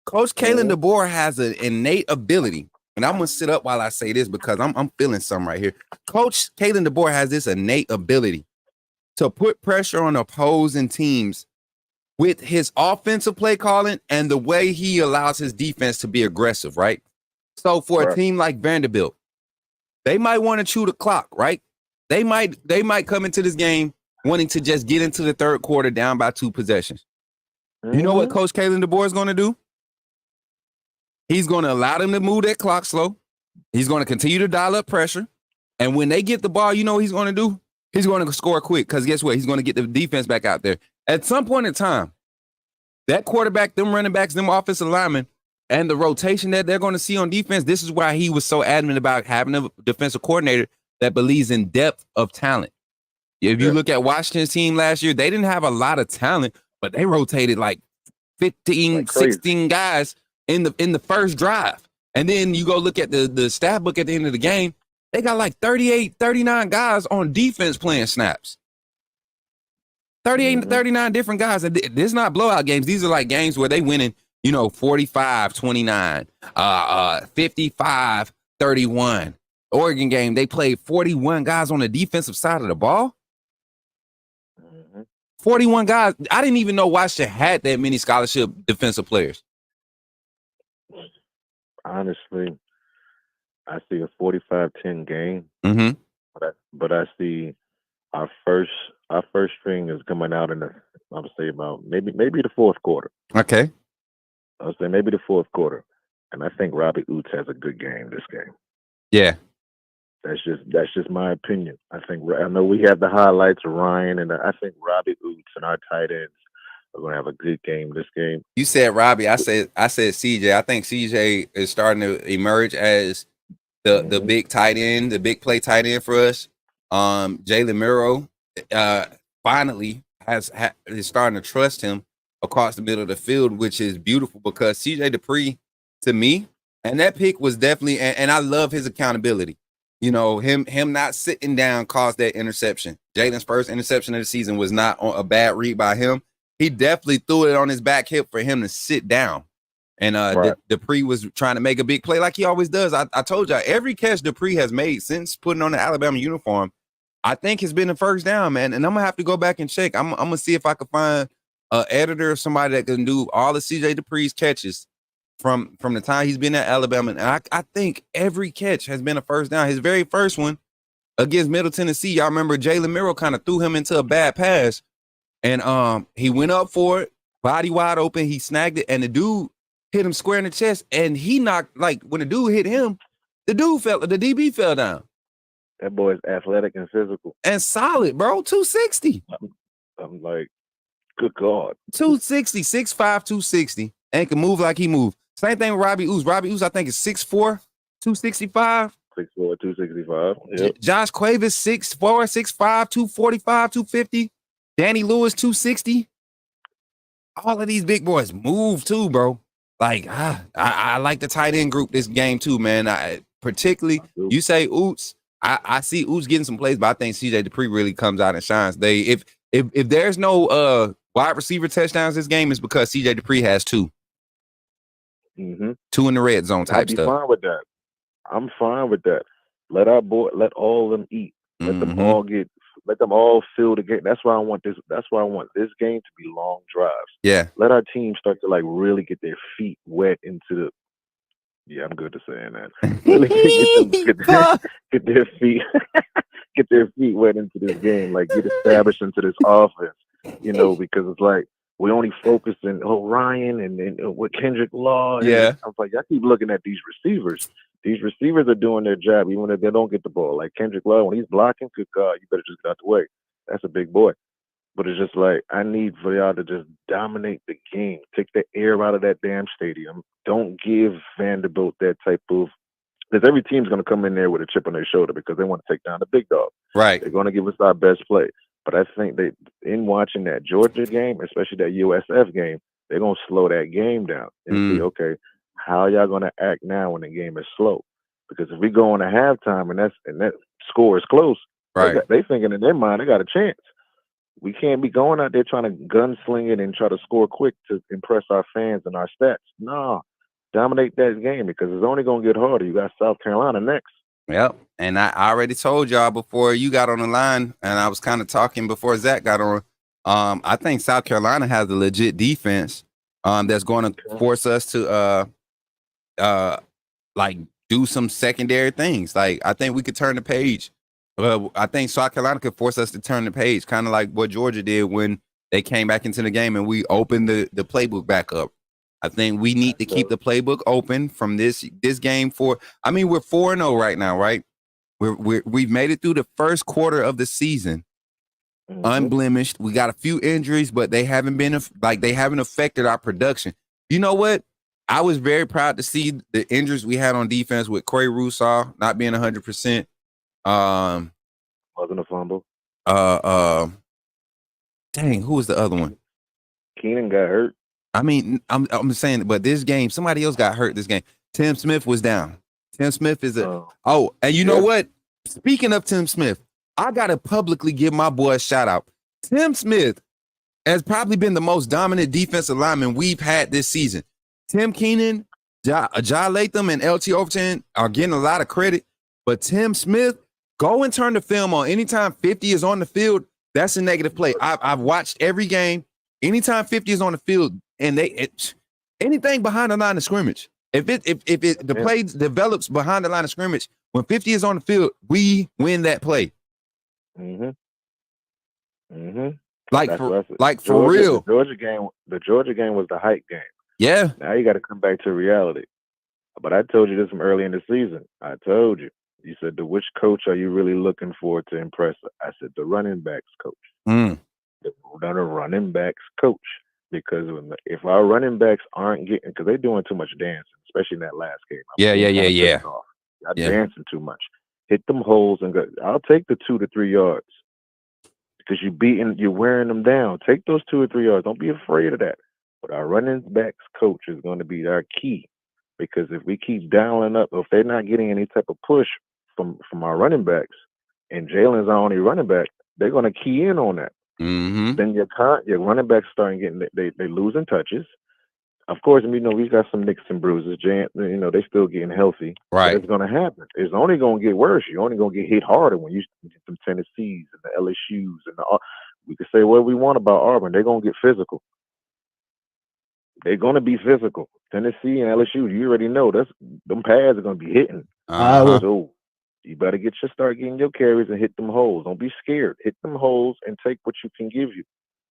Coach Kalen DeBoer has an innate ability, and I'm going to sit up while I say this because I'm feeling something right here. Coach Kalen DeBoer has this innate ability to put pressure on opposing teams with his offensive play calling and the way he allows his defense to be aggressive, right? So for a team like Vanderbilt, they might want to chew the clock, right? They might come into this game wanting to just get into the third quarter down by 2 possessions. You know what Coach Kalen DeBoer is going to do? He's going to allow them to move that clock slow. He's going to continue to dial up pressure. And when they get the ball, you know what he's going to do? He's going to score quick because guess what? He's going to get the defense back out there. At some point in time, that quarterback, them running backs, them offensive linemen, and the rotation that they're going to see on defense, this is why he was so adamant about having a defensive coordinator that believes in depth of talent. If you look at Washington's team last year, they didn't have a lot of talent, but they rotated like 15, 16 guys in the first drive. And then you go look at the stat book at the end of the game, they got like 38, 39 guys on defense playing snaps. 38 to 39 different guys. And this is not blowout games. These are like games where they winning, 45-29, 55-31. Oregon game, they played 41 guys on the defensive side of the ball. 41 guys. I didn't even know Washington had that many scholarship defensive players. Honestly, I see a 45-10 game, but I see our first string is coming out in I'm say about maybe the fourth quarter. Okay, I'll say maybe the fourth quarter, and I think Robbie Oots has a good game this game. Yeah, that's just my opinion. I know we have the highlights of Ryan, and I think Robbie Oots and our tight ends are going to have a good game this game. You said Robbie. I said CJ. I think CJ is starting to emerge as the big tight end, the big play tight end for us. Jalen Miro finally is starting to trust him across the middle of the field, which is beautiful because CJ Dupree, to me, and that pick was definitely, and I love his accountability. Him not sitting down caused that interception. Jalen's first interception of the season was not a bad read by him. He definitely threw it on his back hip for him to sit down. And Dupree was trying to make a big play like he always does. I told y'all, every catch Dupree has made since putting on the Alabama uniform, I think has been a first down, man. And I'm going to have to go back and check. I'm going to see if I can find an editor or somebody that can do all of CJ Dupree's catches from the time he's been at Alabama. And I think every catch has been a first down. His very first one against Middle Tennessee, y'all remember Jalen Miro kind of threw him into a bad pass. And he went up for it, body wide open. He snagged it, and the dude hit him square in the chest. And he knocked, like, when the dude hit him, the DB fell down. That boy's athletic and physical. And solid, bro. 260. I'm like, good God. 260, 6'5", 260. And can move like he moved. Same thing with Robbie Ooze. Robbie Ooze, I think, is 6'4", 265. 6'4", 265. Yep. Josh Cuevas, 6'4", 6'5", 245, 250. Danny Lewis, 260. All of these big boys move too, bro. Like, I like the tight end group this game too, man. Particularly, you say Oots. I see Oots getting some plays, but I think CJ Dupree really comes out and shines. If there's no wide receiver touchdowns this game, it's because CJ Dupree has 2. 2 in the red zone type stuff. Fine with that. I'm fine with that. Let all of them eat. Let them all feel the game. That's why I want this game to be long drives. Yeah. Let our team start to like really get their feet wet into the. Yeah, I'm good to saying that. Really get their feet get their feet wet into this game. Like get established into this offense. Because it's like we only focusing Ryan and with Kendrick Law. Yeah. I was like, I keep looking at these receivers. These receivers are doing their job, even if they don't get the ball. Like Kendrick Law, when he's blocking, good God, you better just get out the way. That's a big boy. But it's just like, I need for y'all to just dominate the game. Take the air out of that damn stadium. Don't give Vanderbilt that type of – because every team's going to come in there with a chip on their shoulder because they want to take down the big dog. Right. They're going to give us our best play. But I think in watching that Georgia game, especially that USF game, they're going to slow that game down and see, okay, how y'all going to act now when the game is slow? Because if we go on a halftime and that score is close, Right. They thinking in their mind they got a chance. We can't be going out there trying to gunsling it and try to score quick to impress our fans and our stats. Nah, dominate that game because it's only going to get harder. You got South Carolina next. Yep. And I already told y'all before you got on the line, and I was kind of talking before Zach got on. I think South Carolina has a legit defense that's going to force us to like do some secondary things. Like I think we could turn the page. I think South Carolina could force us to turn the page, kind of like what Georgia did when they came back into the game and we opened the playbook back up. I think we need to keep the playbook open from this game we're 4-0 right now, right? We've made it through the first quarter of the season, unblemished. We got a few injuries, but they haven't affected our production. You know what? I was very proud to see the injuries we had on defense with Corey Russaw not being 100%. Wasn't a fumble. Dang, who was the other one? Keenan got hurt. I mean, I'm saying, but this game, somebody else got hurt this game. Tim Smith was down. Tim Smith is and you know what? Speaking of Tim Smith, I gotta publicly give my boy a shout out. Tim Smith has probably been the most dominant defensive lineman we've had this season. Tim Keenan, Ja Latham, and LT Overton are getting a lot of credit, but Tim Smith, go and turn the film on. Anytime 50 is on the field, that's a negative play. I've watched every game. Anytime 50 is on the field, and anything behind the line of scrimmage, if the play develops behind the line of scrimmage, when 50 is on the field, we win that play. Like for real. The Georgia game was the hype game. Yeah. Now you got to come back to reality. But I told you this from early in the season. I told you. You said, which coach are you really looking for to impress? I said, the running backs coach. The running backs coach. Because if our running backs aren't getting, because they're doing too much dancing, especially in that last game. Yeah. Y'all dancing too much. Hit them holes and go. I'll take the 2 to 3 yards because you're wearing them down. Take those 2 or 3 yards. Don't be afraid of that. But our running backs coach is going to be our key, because if we keep dialing up, if they're not getting any type of push from our running backs, and Jalen's our only running back, they're going to key in on that. Then your running backs starting getting they losing touches. Of course, we got some nicks and bruises. They still getting healthy. Right, but it's going to happen. It's only going to get worse. You're only going to get hit harder when you get some Tennessees and the LSU's and we can say what we want about Auburn. They're going to get physical. They're going to be physical. Tennessee and LSU, you already know them pads are going to be hitting. So you better start getting your carries and hit them holes. Don't be scared. Hit them holes and take what you can give you.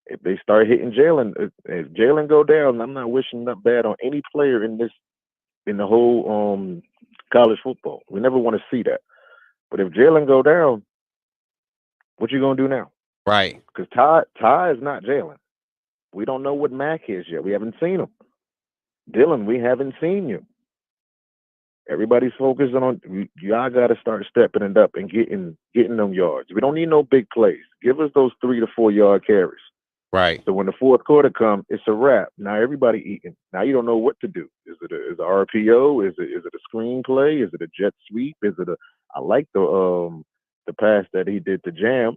If they start hitting Jalen, if Jalen go down, I'm not wishing that bad on any player in the whole college football. We never want to see that. But if Jalen go down, what you gonna do now? Right. Because Ty is not Jalen. We don't know what Mac is yet. We haven't seen him. Dylan, we haven't seen you. Everybody's focusing on y'all. Got to start stepping it up and getting them yards. We don't need no big plays. Give us those 3 to 4 yard carries. Right. So when the fourth quarter comes, it's a wrap. Now everybody eating. Now you don't know what to do. Is it a RPO? Is it a screen play? Is it a jet sweep? I like the pass that he did to Jam.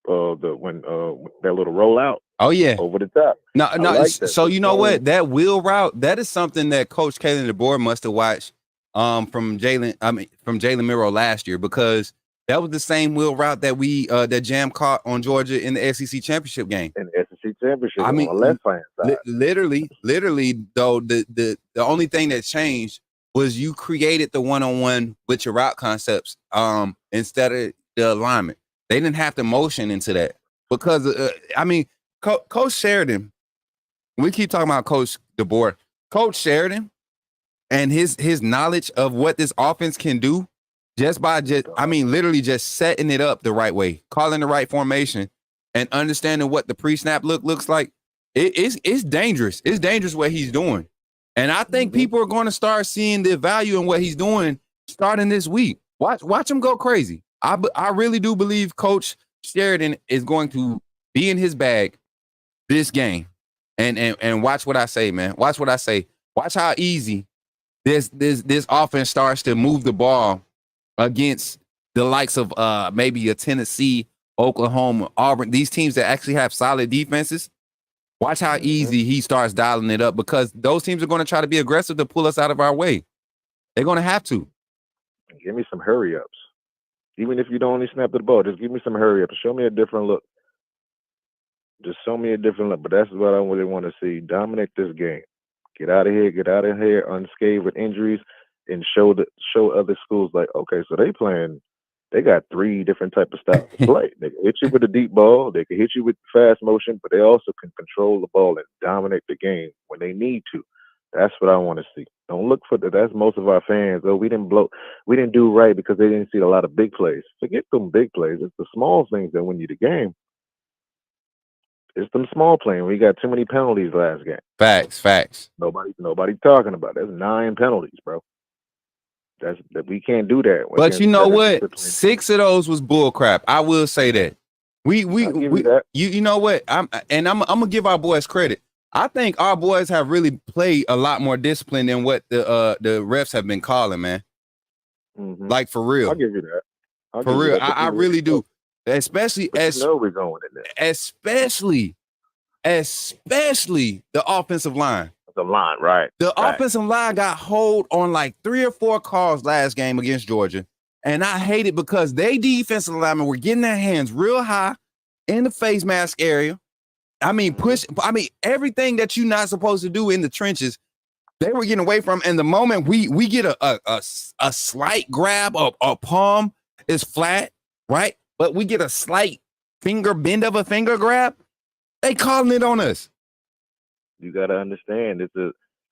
That little rollout. Oh yeah, over the top. No. Like so you know what? That wheel route, that is something that Coach Kalen DeBoer must have watched from Jalen Miro last year, because that was the same wheel route that that Jam caught on Georgia in the SEC championship game. In the SEC championship, on the left hand side. Literally, though, the only thing that changed was you created the one-on-one with your route concepts instead of the alignment. They didn't have to motion into that because Coach Sheridan. We keep talking about Coach DeBoer. Coach Sheridan and his knowledge of what this offense can do literally just setting it up the right way, calling the right formation, and understanding what the pre-snap looks like. It's dangerous. It's dangerous what he's doing. And I think people are going to start seeing the value in what he's doing starting this week. Watch him go crazy. I really do believe Coach Sheridan is going to be in his bag this game. And watch what I say, man. Watch what I say. Watch how easy this offense starts to move the ball against the likes of maybe a Tennessee, Oklahoma, Auburn, these teams that actually have solid defenses, watch how easy he starts dialing it up, because those teams are going to try to be aggressive to pull us out of our way. They're going to have to. Give me some hurry ups. Even if you don't only snap the ball, just give me some hurry ups. Show me a different look. Just show me a different look. But that's what I really want to see. Dominate this game. Get out of here unscathed with injuries, and show other schools like, okay, so they got 3 different type of styles to play. They can hit you with a deep ball, they can hit you with fast motion, but they also can control the ball and dominate the game when they need to. That's what I want to see. Don't look for that. That's most of our fans. Oh, we didn't do right because they didn't see a lot of big plays. Forget them big plays. It's the small things that win you the game. It's them small playing. We got too many penalties last game. Facts. Nobody talking about it. That's 9 penalties, bro. That we can't do that. But you know what? 6 of those was bull crap. I will say that. You know what? I'm gonna give our boys credit. I think our boys have really played a lot more discipline than what the refs have been calling, man. Mm-hmm. Like, for real. I'll give you that. For real. I really do. Especially we're going in there. Especially the offensive line. The line, right. The offensive line got hold on like 3 or 4 calls last game against Georgia. And I hate it because they defensive linemen were getting their hands real high in the face mask area. Everything that you're not supposed to do in the trenches, they were getting away from. And the moment we get a slight grab, a palm is flat, right? But we get a slight bend of a finger grab, they calling it on us. You got to understand,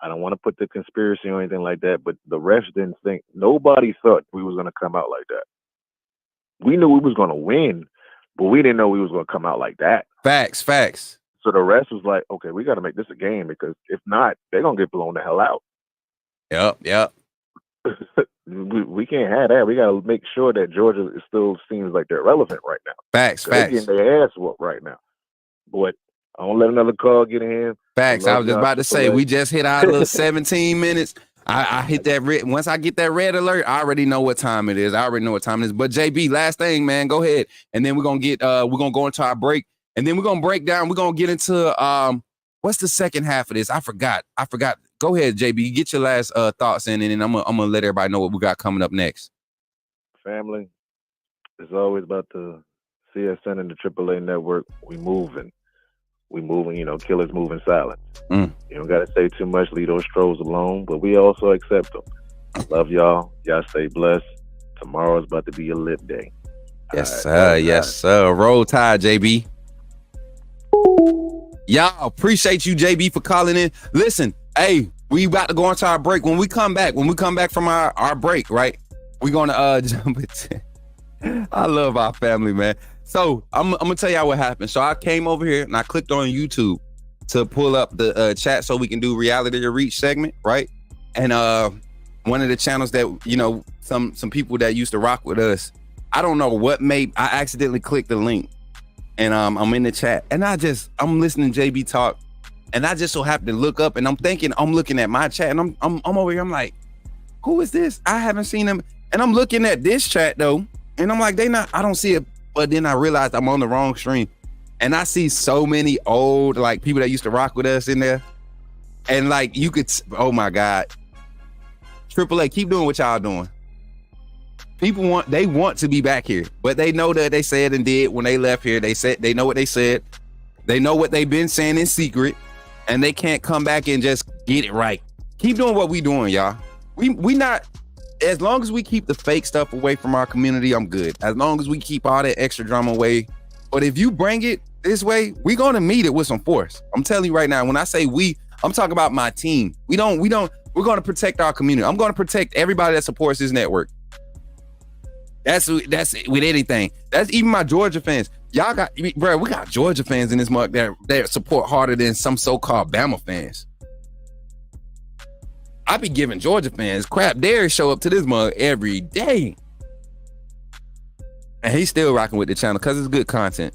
I don't want to put the conspiracy or anything like that, but the refs didn't think, nobody thought we was going to come out like that. We knew we was going to win, but we didn't know we was going to come out like that. Facts. So the refs was like, okay, we got to make this a game, because if not, they're going to get blown the hell out. Yep. we can't have that. We got to make sure that Georgia still seems like they're relevant right now. Facts. They're getting their ass whooped right now. But I don't let another call get in. Facts. I was just about to say, we just hit our little 17 minutes. I hit that red. Once I get that red alert, I already know what time it is. But JB, last thing, man, go ahead. And then we're going to go into our break. And then we're going to break down. We're going to get into what's the second half of this? I forgot. Go ahead, JB. Get your last thoughts in, and then I'm gonna let everybody know what we got coming up next. Family, it's always about the CSN and the AAA network. We moving, killers move in silence. You don't got to say too much, leave those trolls alone, but we also accept them. Love y'all. Y'all stay blessed. Tomorrow's about to be a lit day. Yes, sir. Yes, sir. Roll Tide, JB. Y'all, appreciate you, JB, for calling in. Listen, hey, we about to go into our break. When we come back from our break, right, we're going to jump into I love our family, man. So I'm going to tell y'all what happened. So I came over here and I clicked on YouTube to pull up the chat so we can do Reality to Reach segment, right? And one of the channels that, some people that used to rock with us, I don't know what made, I accidentally clicked the link. And I'm in the chat, and I'm listening to JB talk, and I just so happen to look up, and I'm thinking I'm looking at my chat, and I'm over here. I'm like, who is this? I haven't seen them, and I'm looking at this chat though, and I'm like, I don't see it. But then I realized I'm on the wrong stream, and I see so many old people that used to rock with us in there, and you could, oh my God, AAA, keep doing what y'all doing. People want to be back here, but they know that they said and did when they left here. They said they know what they said. They know what they've been saying in secret, and they can't come back and just get it right. Keep doing what we doing, y'all. We not, as long as we keep the fake stuff away from our community, I'm good. As long as we keep all that extra drama away. But if you bring it this way, we're gonna meet it with some force. I'm telling you right now, when I say we, I'm talking about my team. We're gonna protect our community. I'm gonna protect everybody that supports this network. That's with anything. That's even my Georgia fans. Y'all got, bro, we got Georgia fans in this mug that support harder than some so-called Bama fans. I be giving Georgia fans crap. Dare show up to this mug every day. And he's still rocking with the channel because it's good content.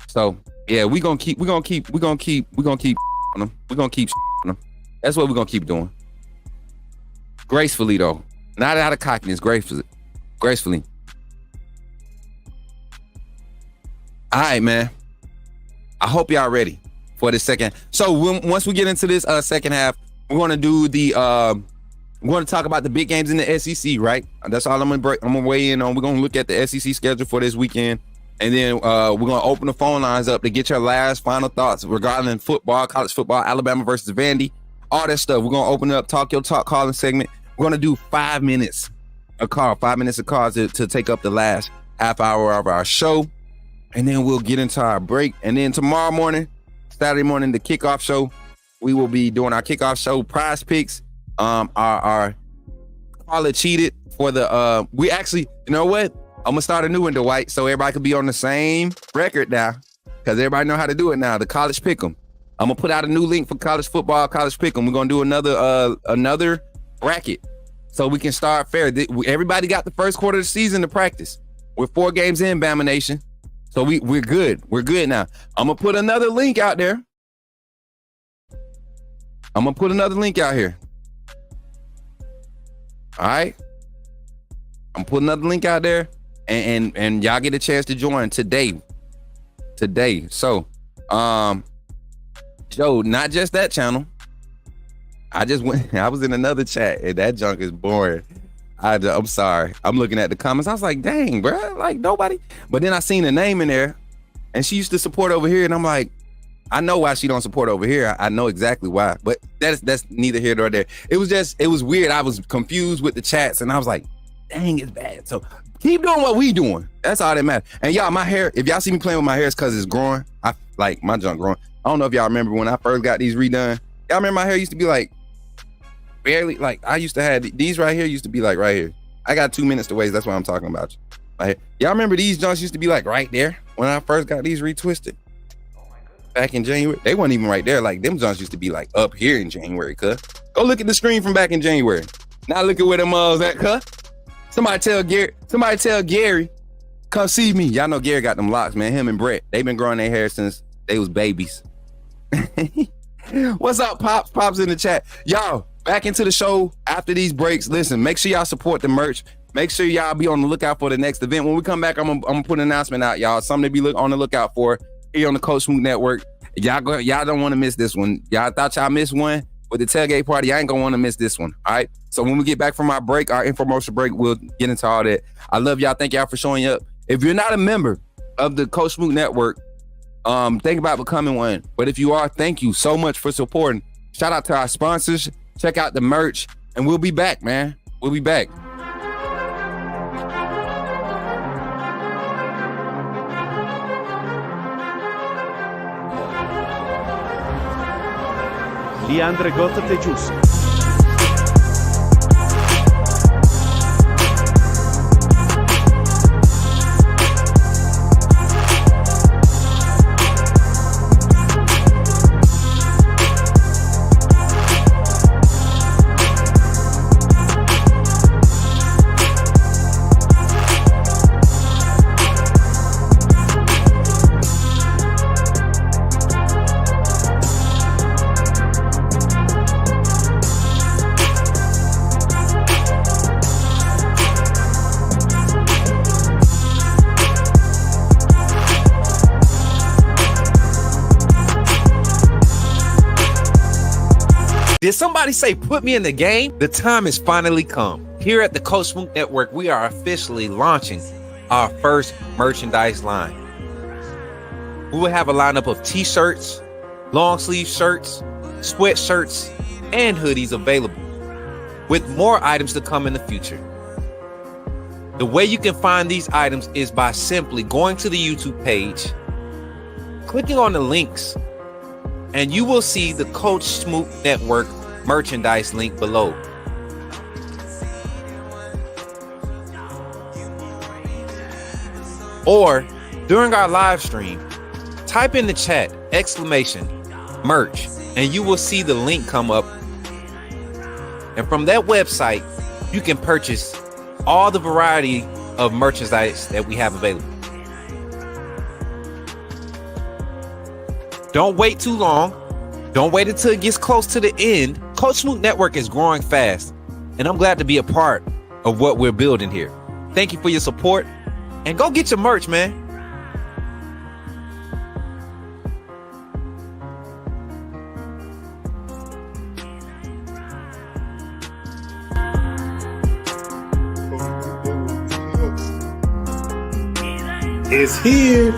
So yeah, we're gonna keep on them. We're gonna keep on them. That's what we're gonna keep doing. Gracefully though. Not out of cockiness, gracefully. All right, man. I hope y'all ready for the second. So once we get into this second half, we're gonna do we're gonna talk about the big games in the SEC, right? That's all I'm gonna weigh in on. We're gonna look at the SEC schedule for this weekend, and then we're gonna open the phone lines up to get your last final thoughts regarding football, college football, Alabama versus Vandy, all that stuff. We're gonna open it up, talk your talk calling segment. We're gonna do 5 minutes a call, 5 minutes of calls to take up the last half hour of our show. And then we'll get into our break. And then tomorrow morning, Saturday morning, the kickoff show, we will be doing our kickoff show prize picks. Our call it cheated for the we actually, you know what? I'm gonna start a new one, Dwight, so everybody can be on the same record now. Because everybody know how to do it now. The college pick'em. I'm gonna put out a new link for college football, college pick'em. We're gonna do another bracket so we can start fair. Everybody got the first quarter of the season to practice. We're 4 games in, Bama Nation. So we're good. We're good now. I'm gonna put another link out there. I'm gonna put another link out here. All right. I'm putting another link out there, and y'all get a chance to join today. So, Joe, not just that channel. I was in another chat, and that junk is boring. I'm sorry. I'm looking at the comments. I was like, dang, bro, like nobody. But then I seen a name in there, and she used to support over here, and I'm like, I know why she don't support over here. I know exactly why. But that's neither here nor there. It was weird. I was confused with the chats, and I was like, dang, it's bad. So keep doing what we doing. That's all that matters. And y'all, my hair, if y'all see me playing with my hair, it's because it's growing. I like my junk growing. I don't know if y'all remember when I first got these redone. Y'all remember my hair used to be like barely, like I used to have these right here used to be like right here. I got 2 minutes to waste. That's why I'm talking about you. Like, y'all remember these junks used to be like right there when I first got these retwisted back in January. They weren't even right there. Like them junks used to be like up here in January, cuz. Go look at the screen from back in January. Now look at where them at, cuz. Somebody tell Gary, come see me. Y'all know Gary got them locks, man. Him and Brett, they've been growing their hair since they was babies. What's up, Pops? Pops in the chat. Y'all, back into the show after these breaks. Listen, make sure y'all support the merch. Make sure y'all be on the lookout for the next event. When we come back, I'm gonna put an announcement out, y'all. Something to be on the lookout for here on the Coach Smook Network. Y'all don't want to miss this one. Y'all thought y'all missed one with the tailgate party. I ain't gonna want to miss this one. All right. So when we get back from our break, our infomercial break, we'll get into all that. I love y'all. Thank y'all for showing up. If you're not a member of the Coach Smook Network, think about becoming one. But if you are, thank you so much for supporting. Shout out to our sponsors. Check out the merch, and we'll be back, man. We'll be back. Leandre Gota Tejus. Did somebody say put me in the game? The time has finally come. Here at the Coach Smook Network, we are officially launching our first merchandise line. We will have a lineup of t-shirts, long sleeve shirts, sweatshirts, and hoodies available, with more items to come in the future. The way you can find these items is by simply going to the YouTube page, clicking on the links, and you will see the Coach Smook Network merchandise link below. Or during our live stream, type in the chat !merch, and you will see the link come up. And from that website, you can purchase all the variety of merchandise that we have available. Don't wait too long. Don't wait until it gets close to the end. Coach Smook Network is growing fast, and I'm glad to be a part of what we're building here. Thank you for your support, and go get your merch, man. is here.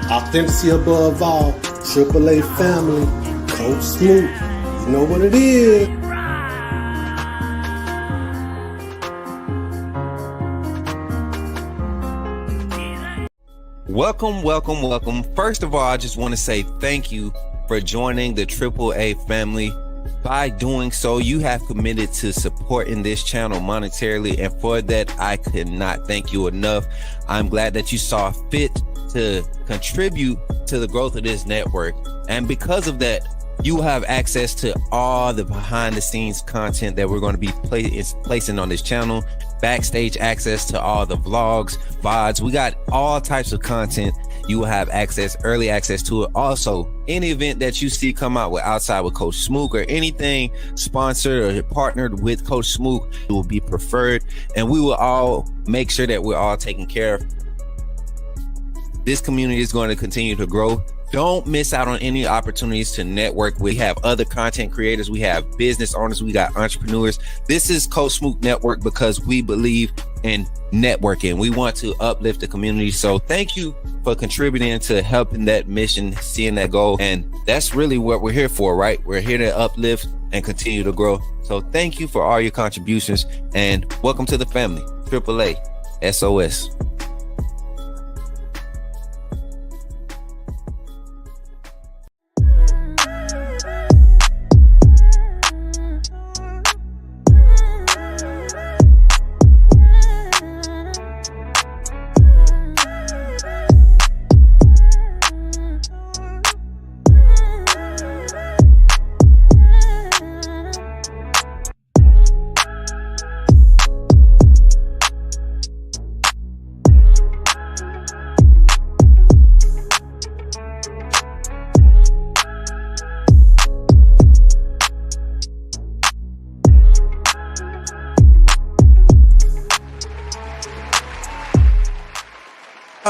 Authenticity above all. AAA family. Coach Smook. You know what it is. Welcome. First of all, I just want to say thank you for joining the AAA family. By doing so, you have committed to supporting this channel monetarily, and for that, I could not thank you enough. I'm glad that you saw fit to contribute to the growth of this network, and because of that, you have access to all the behind the scenes content that we're going to be placing on this channel, backstage access to all the vlogs, VODs. We got all types of content. You will have early access to it. Also, any event that you see come out with outside with Coach Smook, or anything sponsored or partnered with Coach Smook, it will be preferred, and we will all make sure that we're all taken care of. This community is going to continue to grow. Don't miss out on any opportunities to network. We have other content creators. We have business owners. We got entrepreneurs. This is Coach Smook Network because we believe in networking. We want to uplift the community. So thank you for contributing to helping that mission, seeing that goal. And that's really what we're here for, right? We're here to uplift and continue to grow. So thank you for all your contributions, and welcome to the family. AAA SOS.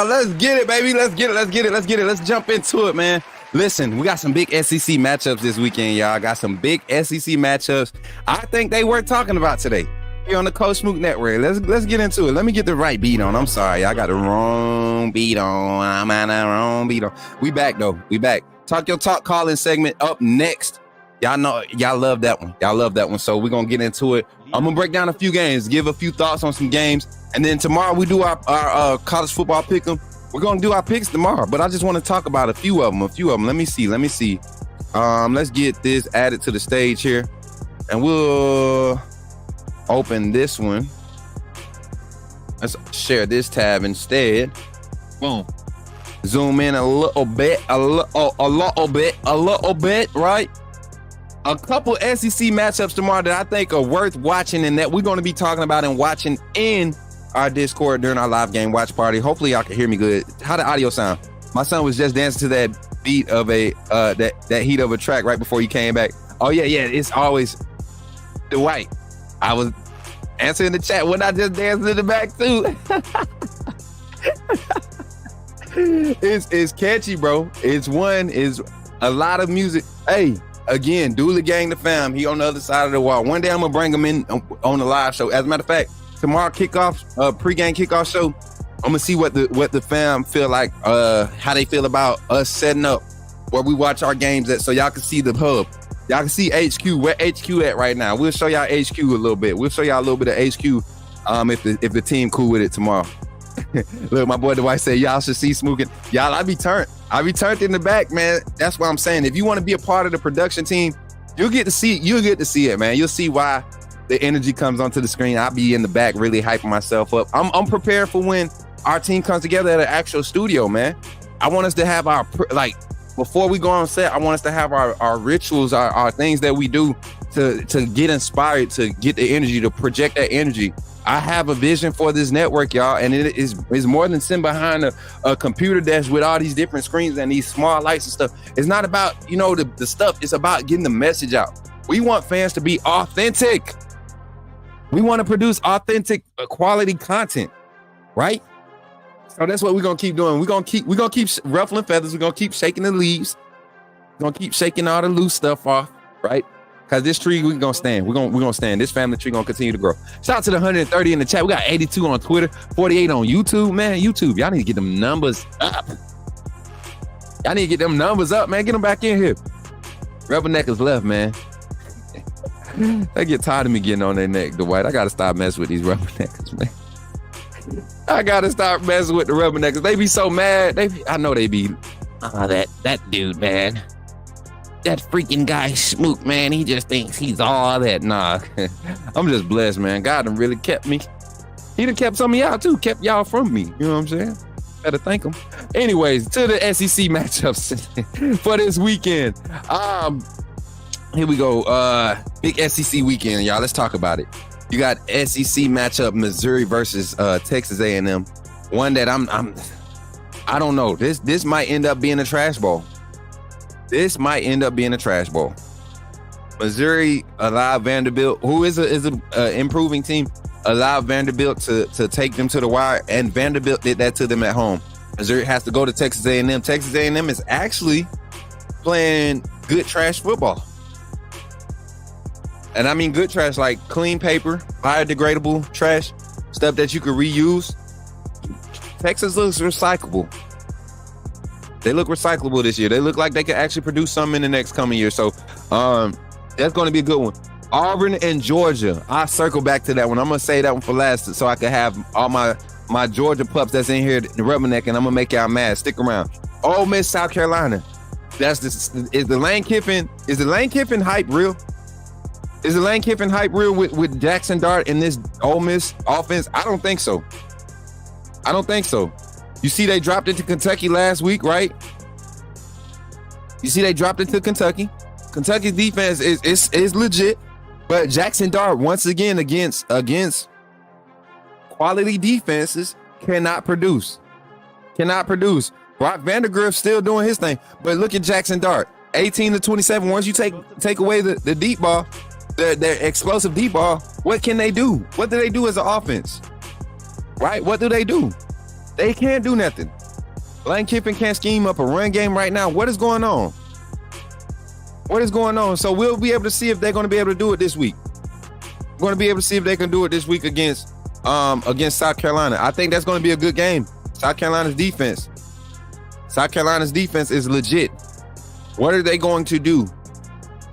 Let's get it, baby. Let's get it. Let's jump into it, man. Listen, we got some big SEC matchups this weekend, y'all. Got some big SEC matchups. I think they worth talking about today here on the Coach Smook Network. Let's get into it. Let me get the right beat on. I'm sorry, I got the wrong beat on. I'm on the wrong beat on. We back though. We back. Talk Your Talk calling segment up next. Y'all know y'all love that one. So we're gonna get into it. I'm gonna break down a few games, give a few thoughts on some games, and then tomorrow we do our college football pick 'em. We're gonna do our picks tomorrow, but I just want to talk about a few of them. Let me see. Let's get this added to the stage here, and we'll open this one. Let's share this tab instead. Boom. Zoom in a little bit, right? A couple SEC matchups tomorrow that I think are worth watching, and that we're going to be talking about and watching in our Discord during our live game watch party. Hopefully y'all can hear me good. How the audio sound? My son was just dancing to that beat of that heat of a track right before you came back. Oh yeah, it's always Dwight. I was answering the chat when I just danced in the back too. It's catchy, bro. It's a lot of music. Hey, again, Dooley gang the fam. He on the other side of the wall. One day I'm gonna bring him in on the live show. As a matter of fact, tomorrow pregame kickoff show, I'm gonna see what the fam feel like, how they feel about us setting up where we watch our games at, so y'all can see the hub. Y'all can see HQ, where HQ at right now. We'll show y'all HQ a little bit. We'll show y'all a little bit of HQ if the team cool with it tomorrow. Look, my boy Dwight said y'all should see Smook. Y'all, I be turned in the back, man. That's what I'm saying. If you want to be a part of the production team, you'll get to see it, man. You'll see why the energy comes onto the screen. I'll be in the back really hyping myself up. I'm prepared for when our team comes together at an actual studio, man. I want us to have our, before we go on set, I want us to have our rituals, our things that we do to get inspired, to get the energy, to project that energy. I have a vision for this network, y'all, and it is more than sitting behind a computer desk with all these different screens and these small lights and stuff. It's not about, the stuff. It's about getting the message out. We want fans to be authentic. We want to produce authentic, quality content, right? So that's what we're gonna keep doing. We're gonna keep ruffling feathers. We're gonna keep shaking the leaves. We're gonna keep shaking all the loose stuff off, right? Cause this tree we gonna stand. We're gonna stand. This family tree gonna continue to grow. Shout out to the 130 in the chat. We got 82 on Twitter, 48 on YouTube. Man, YouTube, y'all need to get them numbers up. Y'all need to get them numbers up, man. Get them back in here. Rubberneckers left, man. They get tired of me getting on their neck, Dwight. I gotta stop messing with these rubberneckers, man. I gotta stop messing with the rubberneckers. They be so mad. I know they be. That dude, man. That freaking guy, Smook, man, he just thinks he's all that. Nah, I'm just blessed, man. God done really kept me. He done kept some of y'all, too. Kept y'all from me. You know what I'm saying? Better thank him. Anyways, to the SEC matchups for this weekend. Here we go. Big SEC weekend, y'all. Let's talk about it. You got SEC matchup, Missouri versus Texas A&M. One that I don't know. This might end up being a trash ball. This might end up being a trash ball. Missouri allowed Vanderbilt, who is a improving team, allowed Vanderbilt to take them to the wire, and Vanderbilt did that to them at home. Missouri has to go to Texas A&M. Texas A&M is actually playing good trash football. And I mean good trash, like clean paper, biodegradable trash, stuff that you could reuse. Texas looks recyclable. They look recyclable this year. They look like they could actually produce something in the next coming year. So that's going to be a good one. Auburn and Georgia. I'll circle back to that one. I'm going to say that one for last so I can have all my Georgia pups that's in here, the rubberneck, and I'm going to make y'all mad. Stick around. Ole Miss, South Carolina. Is the Lane Kiffin hype real? Is the Lane Kiffin hype real with Jackson Dart in this Ole Miss offense? I don't think so. You see they dropped it to Kentucky last week, right? You see they dropped it to Kentucky. Kentucky's defense is legit, but Jackson Dart, once again, against quality defenses, cannot produce. Brock Vandegrift's still doing his thing, but look at Jackson Dart, 18 to 27. Once you take away the deep ball, their explosive deep ball, what can they do? What do they do as an offense? Right? What do they do? They can't do nothing. Lane Kiffin can't scheme up a run game right now. What is going on? So we'll be able to see if they're going to be able to do it this week. We're going to be able to see if they can do it this week against South Carolina. I think that's going to be a good game. South Carolina's defense is legit. What are they going to do?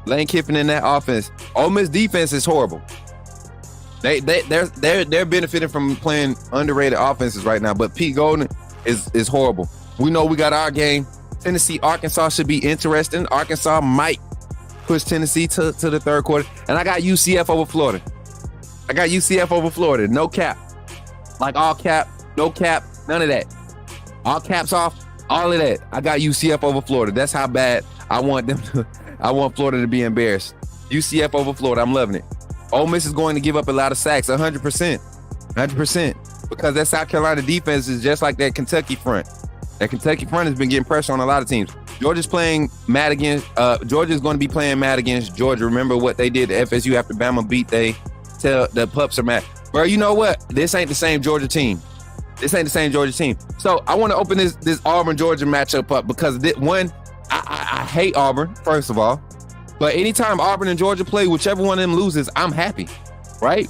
Lane Kiffin in that offense. Ole Miss defense is horrible. They're benefiting from playing underrated offenses right now, but Pete Golden is horrible. We know we got our game. Tennessee, Arkansas should be interesting. Arkansas might push Tennessee to the third quarter. And I got UCF over Florida. No cap. Like all cap, no cap, none of that. All caps off, all of that. I got UCF over Florida. That's how bad I want Florida to be embarrassed. UCF over Florida. I'm loving it. Ole Miss is going to give up a lot of sacks, 100%, because that South Carolina defense is just like that Kentucky front. That Kentucky front has been getting pressure on a lot of teams. Georgia's going to be playing mad against Georgia. Remember what they did to FSU after Bama beat they tell the pups are mad. Bro, you know what? This ain't the same Georgia team. So I want to open this Auburn-Georgia matchup up because I hate Auburn, first of all. But anytime Auburn and Georgia play, whichever one of them loses, I'm happy, right?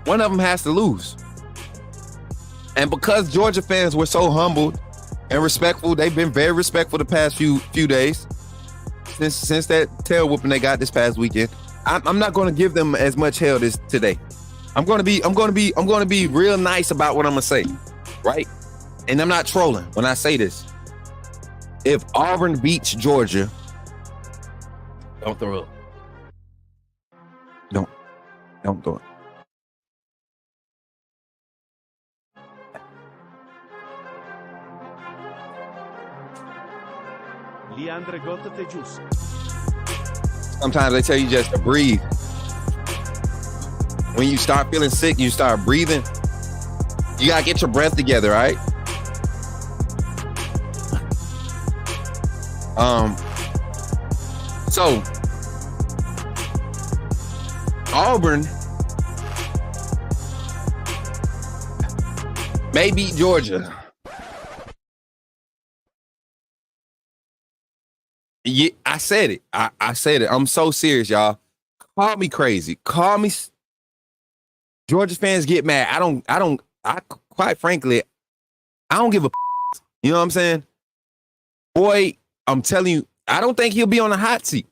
One of them has to lose. And because Georgia fans were so humbled and respectful, they've been very respectful the past few days since that tail whooping they got this past weekend. I'm not going to give them as much hell today. I'm going to be real nice about what I'm going to say, right? And I'm not trolling when I say this. If Auburn beats Georgia, don't throw it. Don't throw it. Sometimes they tell you just to breathe. When you start feeling sick, you start breathing. You gotta get your breath together, right? So Auburn may beat Georgia. Yeah, I said it. I said it. I'm so serious, y'all. Call me crazy. Call me. Georgia fans get mad. I quite frankly, I don't give a. You know what I'm saying? Boy, I'm telling you, I don't think he'll be on the hot seat.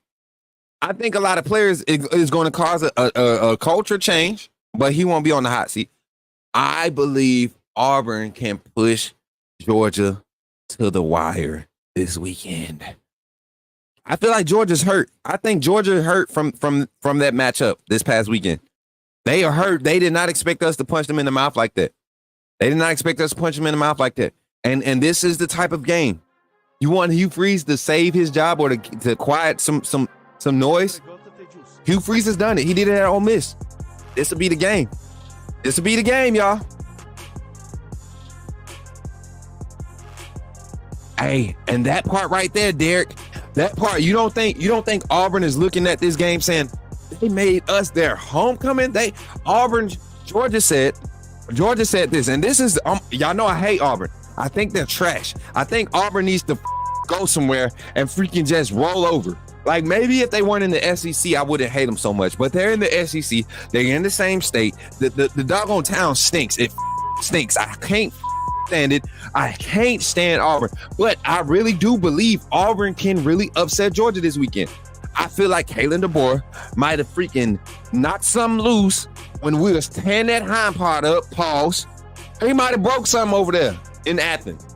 I think a lot of players is going to cause a culture change, but he won't be on the hot seat. I believe Auburn can push Georgia to the wire this weekend. I feel like Georgia's hurt. I think Georgia hurt from that matchup this past weekend. They are hurt. They did not expect us to punch them in the mouth like that. They did not expect us to punch them in the mouth like that. And this is the type of game. You want Hugh Freeze to save his job or to quiet some noise? Hugh Freeze has done it. He did it at Ole Miss. This will be the game. This will be the game, y'all. Hey, and that part right there, Derek, that part, you don't think Auburn is looking at this game saying they made us their homecoming? Georgia said this, and this is, y'all know I hate Auburn. I think they're trash. I think Auburn needs to go somewhere and freaking just roll over. Like, maybe if they weren't in the SEC, I wouldn't hate them so much. But they're in the SEC. They're in the same state. The doggone town stinks. It stinks. I can't stand it. I can't stand Auburn. But I really do believe Auburn can really upset Georgia this weekend. I feel like Kalen DeBoer might have freaking knocked something loose when we was tearing that hind part up. Pause. He might have broke something over there in Athens.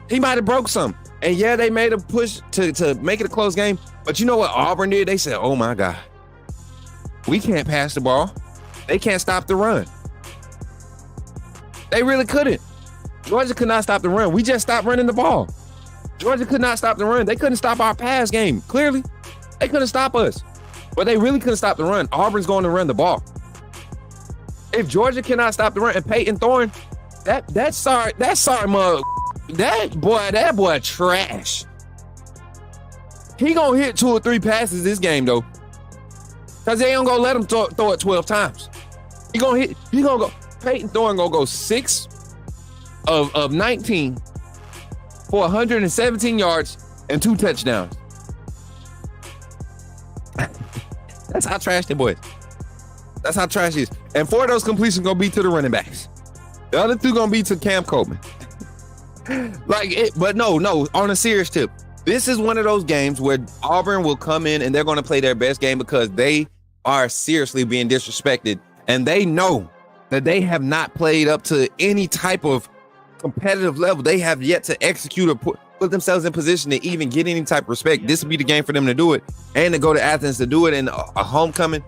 He might have broke something. And yeah, they made a push to make it a close game. But you know what Auburn did? They said, oh my God, we can't pass the ball. They can't stop the run. They really couldn't. Georgia could not stop the run. We just stopped running the ball. Georgia could not stop the run. They couldn't stop our pass game. Clearly, they couldn't stop us. But they really couldn't stop the run. Auburn's going to run the ball. If Georgia cannot stop the run, and Peyton Thorne, that boy trash. He gonna hit 2 or 3 passes this game though, cause they ain't gonna let him throw it 12 times. He gonna go. Peyton Thorne gonna go 6 of 19 for 117 yards and 2 touchdowns. That's how trash the boy is. That's how trash he is. And 4 of those completions gonna be to the running backs. The other 2 gonna be to Cam Coleman. But no, on a serious tip, this is one of those games where Auburn will come in and they're going to play their best game because they are seriously being disrespected. And they know that they have not played up to any type of competitive level. They have yet to execute or put themselves in position to even get any type of respect. This will be the game for them to do it and to go to Athens to do it in a homecoming.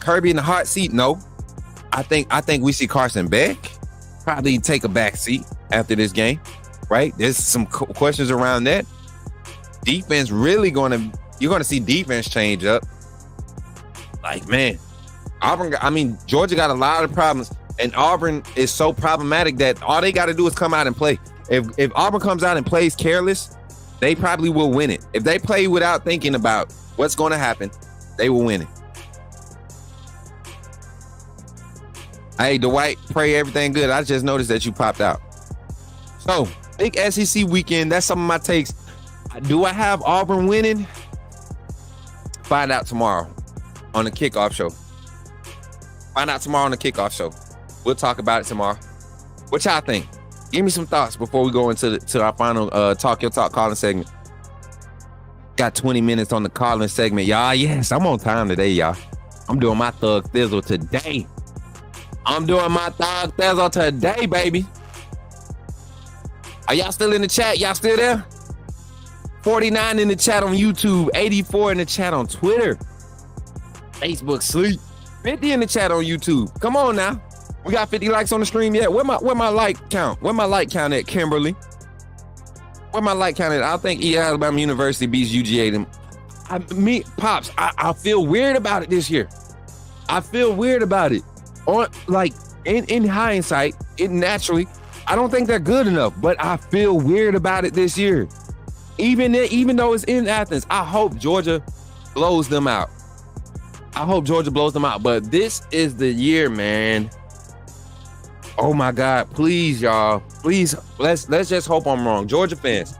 Kirby in the hot seat. No, I think we see Carson Beck probably take a back seat after this game, right? There's some questions around that. Defense really you're going to see defense change up. Like, man, Georgia got a lot of problems, and Auburn is so problematic that all they got to do is come out and play. If Auburn comes out and plays careless, they probably will win it. If they play without thinking about what's going to happen, they will win it. Hey, Dwight, pray everything good. I just noticed that you popped out. So, big SEC weekend. That's some of my takes. Do I have Auburn winning? Find out tomorrow on the kickoff show. We'll talk about it tomorrow. What y'all think? Give me some thoughts before we go into our final Talk Your Talk calling segment. Got 20 minutes on the calling segment, y'all. Yes, I'm on time today, y'all. I'm doing my thug thizzle today. Baby. Are y'all still in the chat? Y'all still there? 49 in the chat on YouTube, 84 in the chat on Twitter. Facebook sleep. 50 in the chat on YouTube. Come on now. We got 50 likes on the stream yet? Where my like count? Where my like count at, Kimberly? Where my like count at? I think Alabama University beats UGA. Pops, I feel weird about it this year. I feel weird about it. In hindsight, naturally, I don't think they're good enough, but I feel weird about it this year. Even though it's in Athens, I hope Georgia blows them out. But this is the year, man. Oh my God, please, y'all. Please, let's just hope I'm wrong. Georgia fans.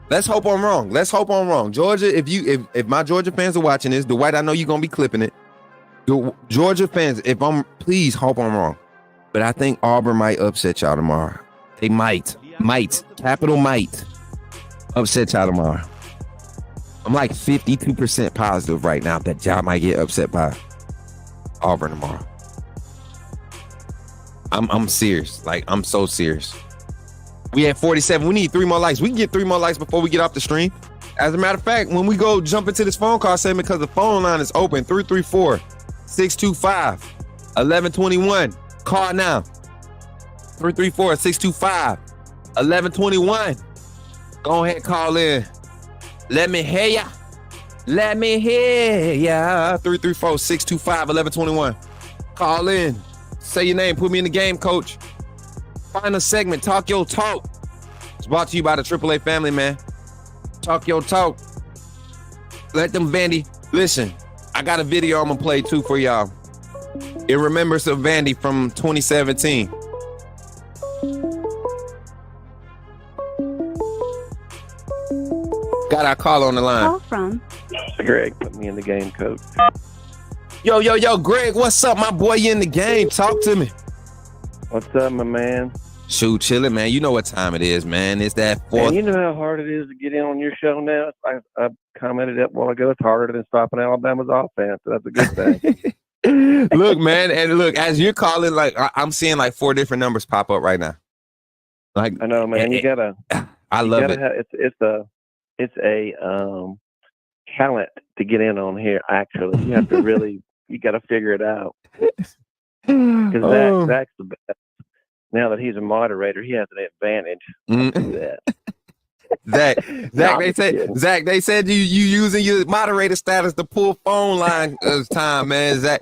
Let's hope I'm wrong. Let's hope I'm wrong. Georgia, if my Georgia fans are watching this, Dwight, I know you're gonna be clipping it. Georgia fans, please hope I'm wrong. But I think Auburn might upset y'all tomorrow. They might, capital might upset y'all tomorrow. I'm like 52% positive right now that y'all might get upset by Auburn tomorrow. I'm serious. Like, I'm so serious. We at 47. We need 3 more likes. We can get 3 more likes before we get off the stream. As a matter of fact, when we go jump into this phone call segment, because the phone line is open, 334-625-1121. Call now. 334-625-1121. Go ahead, call in. Let me hear ya. Let me hear ya. 334-625-1121. Call in. Say your name. Put me in the game, coach. Final segment. Talk your talk. It's brought to you by the AAA family, man. Talk your talk. Let them Vandy. Listen, I got a video I'm going to play too for y'all. It remembers of Vandy from 2017. Got our call on the line. Call from Greg, put me in the game, coach. Yo, Greg, what's up, my boy? You in the game? Talk to me. What's up, my man? Shoot, chilling, man. You know what time it is, man. It's that fourth. Man, you know how hard it is to get in on your show now? I commented that while ago. It's harder than stopping Alabama's offense. So that's a good thing. Look, man, and look, as you're calling, like I'm seeing like 4 different numbers pop up right now. Like I know, man. You gotta. I love it. It's a talent to get in on here. Actually, you have to really. You got to figure it out. Because Zach's the best. Now that he's a moderator, he has an advantage. Zach, they said you using your moderator status to pull phone line time, man. Zach,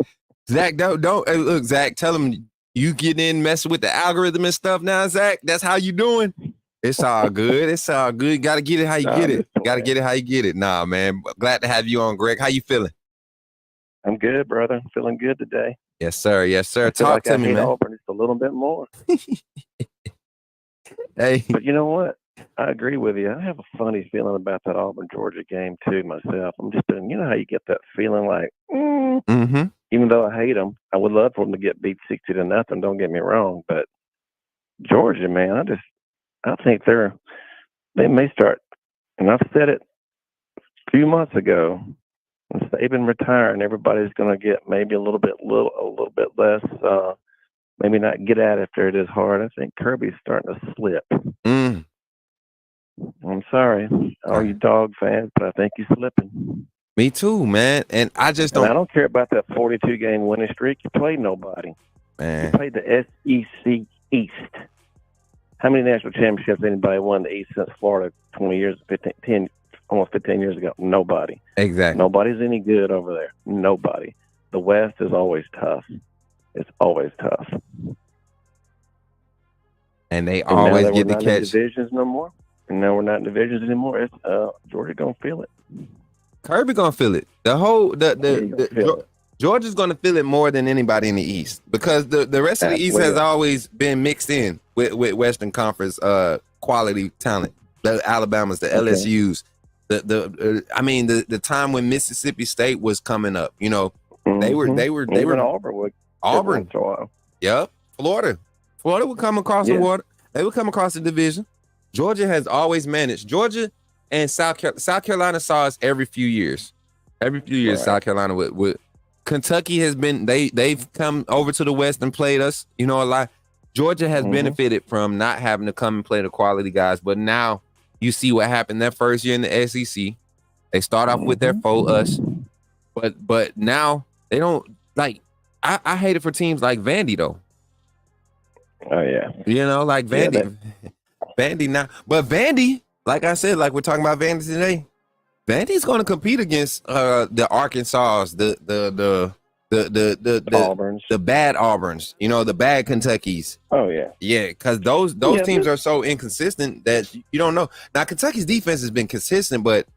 don't hey, look, Zach, tell him you getting in messing with the algorithm and stuff now, Zach. That's how you doing. It's all good. It's all good. Got to get it how you get it. Got to get it how you get it. Nah, man. Glad to have you on, Greg. How you feeling? I'm good, brother. Feeling good today. Yes, sir. Yes, sir. Talk to me, man. Auburn just a little bit more. Hey, but you know what? I agree with you. I have a funny feeling about that Auburn Georgia game too myself. I'm just you know how you get that feeling like, even though I hate them, I would love for them to get beat 60-0. Don't get me wrong, but Georgia, man, I think they may start. And I've said it a few months ago. Once Saban retiring, everybody's going to get maybe a little bit less. Maybe not get at it if it is hard. I think Kirby's starting to slip. I'm sorry, all you dog fans, but I think he's slipping. Me too, man. And I just don't. And I don't care about that 42-game winning streak. You played nobody. Man. You played the SEC East. How many national championships anybody won the East since Florida 20 years, 15, almost 15 years ago? Nobody. Exactly. Nobody's any good over there. Nobody. The West is always tough. It's always tough. And they always get the catch. Divisions no more. And now we're not in divisions anymore. It's Georgia gonna feel it. Kirby gonna feel it. Georgia's gonna feel it more than anybody in the East because the rest of the East has always been mixed in with Western Conference quality talent. The Alabamas, the LSU's, the time when Mississippi State was coming up. You know, they were Auburn. Yep. Florida would come across the water. They would come across the division. Georgia has always managed. Georgia and South Carolina saw us every few years. Every few years, right. South Carolina would. Kentucky has been. They've come over to the West and played us. You know, a lot. Georgia has benefited from not having to come and play the quality guys, but now you see what happened that first year in the SEC. They start off with their us, but now they don't like. I hate it for teams like Vandy though. Oh yeah, you know, like Vandy, Vandy now. But Vandy, like I said, like we're talking about Vandy today. Vandy's going to compete against the Arkansas, the Auburns, the bad Auburns. You know, the bad Kentuckys. Oh yeah, yeah, because those teams are so inconsistent that you don't know. Now Kentucky's defense has been consistent, but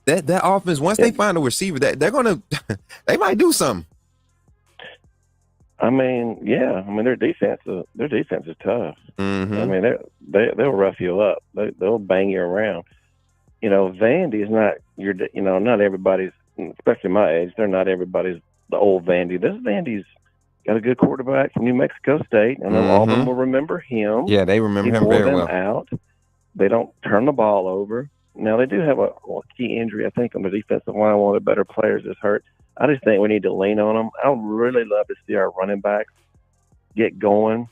that offense once they find a receiver, that they're gonna they might do something. I mean, yeah. I mean, their defense is tough. Mm-hmm. I mean, they'll rough you up. They'll bang you around. You know, Vandy is not not everybody's, especially my age. They're not everybody's the old Vandy. This Vandy's got a good quarterback from New Mexico State. I know all of them will remember him. Yeah, they remember him very well. Out. They don't turn the ball over. Now, they do have a key injury, I think, on the defensive line. One of the better players is hurt. I just think we need to lean on them. I would really love to see our running backs get going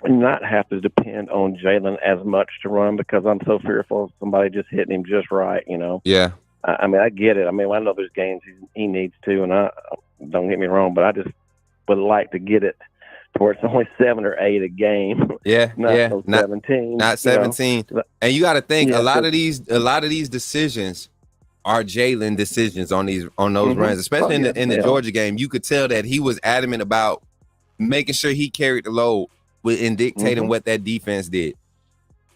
and not have to depend on Jalen as much to run, because I'm so fearful of somebody just hitting him just right, you know. Yeah. I mean, I get it. I mean, I know there's games he needs to, and I don't get me wrong, but I just would like to get it to where it's only 7 or 8 a game. Yeah, not 17. Not 17. You know? And you got to think Yeah, a lot of these decisions are Jalen decisions on those runs, especially in the Georgia game. You could tell that he was adamant about making sure he carried the load in dictating what that defense did.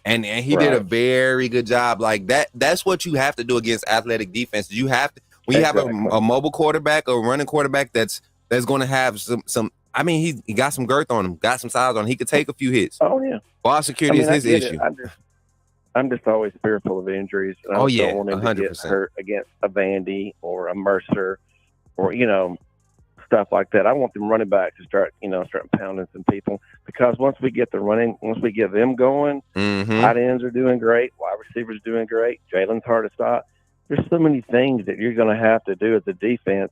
And he did a very good job. Like that's what you have to do against athletic defenses. You have to, when you have a mobile quarterback or running quarterback that's going to have some. I mean, he got some girth on him, got some size on him. He could take a few hits. Oh yeah, ball security is his issue. I'm just always fearful of injuries. And I don't want him 100%. to get hurt against a Vandy or a Mercer or stuff like that. I want them running back to start pounding some people, because once we get them going, tight ends are doing great, wide receivers doing great, Jalen's hard to stop. There's so many things that you're going to have to do as a defense.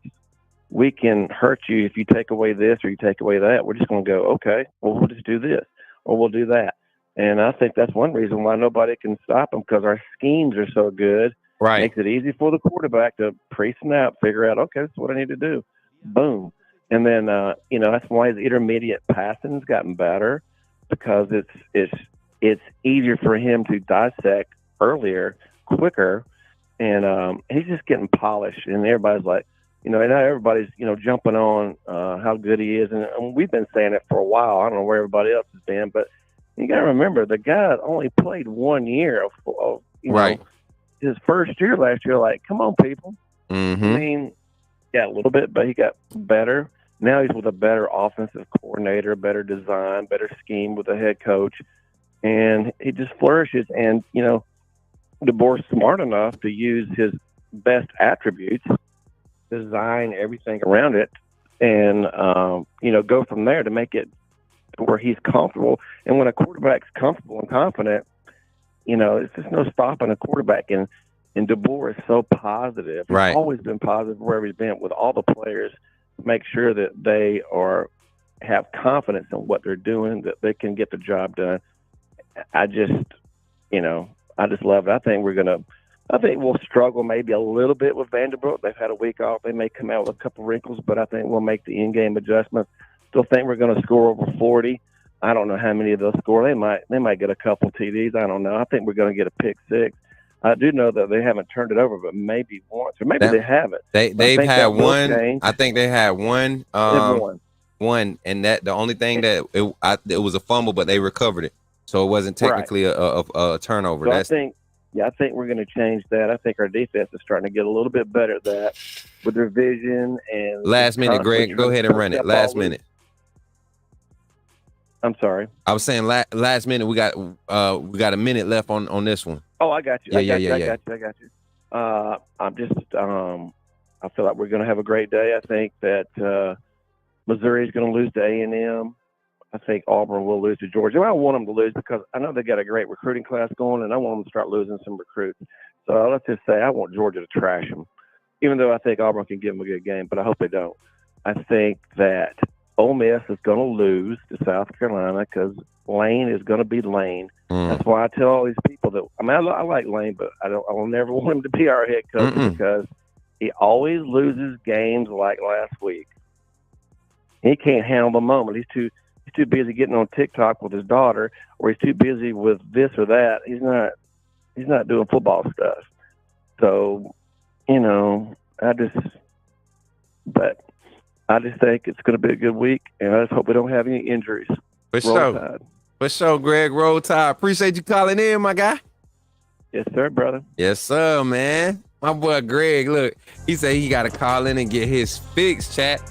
We can hurt you if you take away this or you take away that. We're just going to go, okay, well, we'll just do this or we'll do that. And I think that's one reason why nobody can stop them, because our schemes are so good. Right. Makes it easy for the quarterback to pre-snap, figure out, okay, this is what I need to do. Boom. And then, that's why his intermediate passing has gotten better, because it's easier for him to dissect earlier, quicker, and he's just getting polished. And everybody's like, now everybody's, jumping on how good he is. And we've been saying it for a while. I don't know where everybody else has been, but you got to remember, the guy only played 1 year of his first year last year. Like, come on, people. I mean, yeah, a little bit, but he got better. Now he's with a better offensive coordinator, better design, better scheme with a head coach, and he just flourishes. And, DeBoer's smart enough to use his best attributes, design everything around it, and, go from there to make it where he's comfortable. And when a quarterback's comfortable and confident, it's just no stopping a quarterback. And DeBoer is so positive. Right. He's always been positive wherever he's been with all the players. Make sure that they have confidence in what they're doing, that they can get the job done. I just love it. I think we'll struggle maybe a little bit with Vanderbilt. They've had a week off. They may come out with a couple wrinkles, but I think we'll make the in-game adjustments. Still think we're going to score over 40. I don't know how many of those score. They might get a couple TDs. I don't know. I think we're going to get a pick six. I do know that they haven't turned it over, but maybe once, or maybe they haven't. They've had one. I think they had one. One, and that the only thing that it was a fumble, but they recovered it, so it wasn't technically a turnover. So I think we're going to change that. I think our defense is starting to get a little bit better at that with their vision and last minute. Greg, go ahead and run it. Last minute. I'm sorry. I was saying last minute. We got a minute left on this one. Oh, I got you. I got you. I feel like we're going to have a great day. I think that Missouri is going to lose to A&M. I think Auburn will lose to Georgia. I want them to lose because I know they got a great recruiting class going, and I want them to start losing some recruits. So let's just say I want Georgia to trash them, even though I think Auburn can give them a good game, but I hope they don't. I think that Ole Miss is going to lose to South Carolina because Lane is going to be Lane. That's why I tell all these people that I like Lane, but I will never want him to be our head coach because he always loses games like last week. He can't handle the moment. He's too busy getting on TikTok with his daughter, or he's too busy with this or that. He's not doing football stuff. So, I just think it's going to be a good week, and I just hope we don't have any injuries. For sure, Greg. Roll Tide. Appreciate you calling in, my guy. Yes, sir, brother. Yes, sir, man. My boy Greg, look, he said he got to call in and get his fix, chat.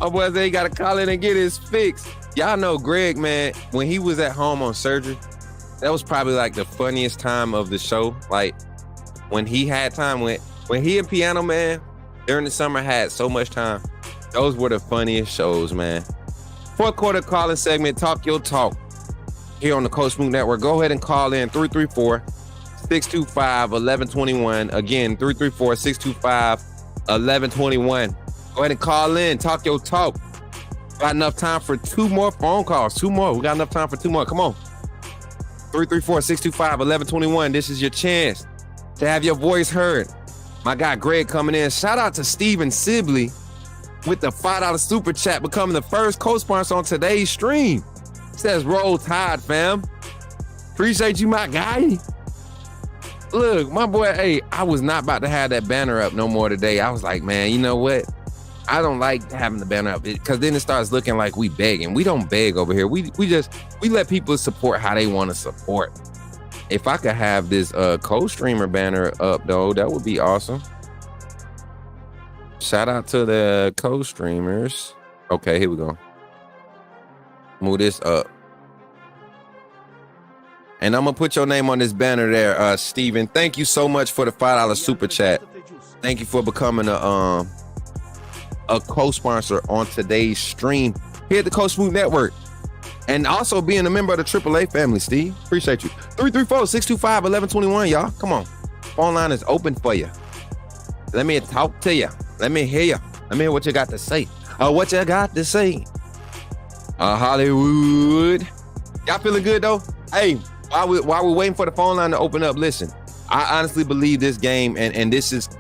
My boy said he got to call in and get his fix. Y'all know Greg, man, when he was at home on surgery, that was probably like the funniest time of the show. Like when he had time, when he and Piano Man during the summer had so much time, those were the funniest shows, man. Fourth quarter calling segment, Talk Your Talk, here on the Coach Smook Network. Go ahead and call in 334-625-1121. Again, 334-625-1121. Go ahead and call in, talk your talk. Got enough time for 2 more phone calls. 2 more. We got enough time for 2 more. Come on. 334-625-1121. This is your chance to have your voice heard. My guy Greg coming in. Shout out to Steven Sibley with the $5 super chat, becoming the first co-sponsor on today's stream. Says Roll Tide, fam. Appreciate you, my guy. Look, my boy, hey, I was not about to have that banner up no more today. I was like, man, you know what? I don't like having the banner up because then it starts looking like we begging. We don't beg over here. We let people support how they want to support. If I could have this co-streamer banner up though, that would be awesome. Shout out to the co-streamers. Okay, here we go. Move this up. And I'm gonna put your name on this banner there, Steven. Thank you so much for the $5 super chat. Thank you for becoming a co-sponsor on today's stream here at the Coach Smook Network. And also being a member of the AAA family, Steve. Appreciate you. 334-625-1121, y'all. Come on. Phone line is open for you. Let me talk to you. Let me hear you. Let me hear what you got to say. What you got to say. Hollywood. Y'all feeling good, though? Hey, while we're waiting for the phone line to open up, listen. I honestly believe this game, and this is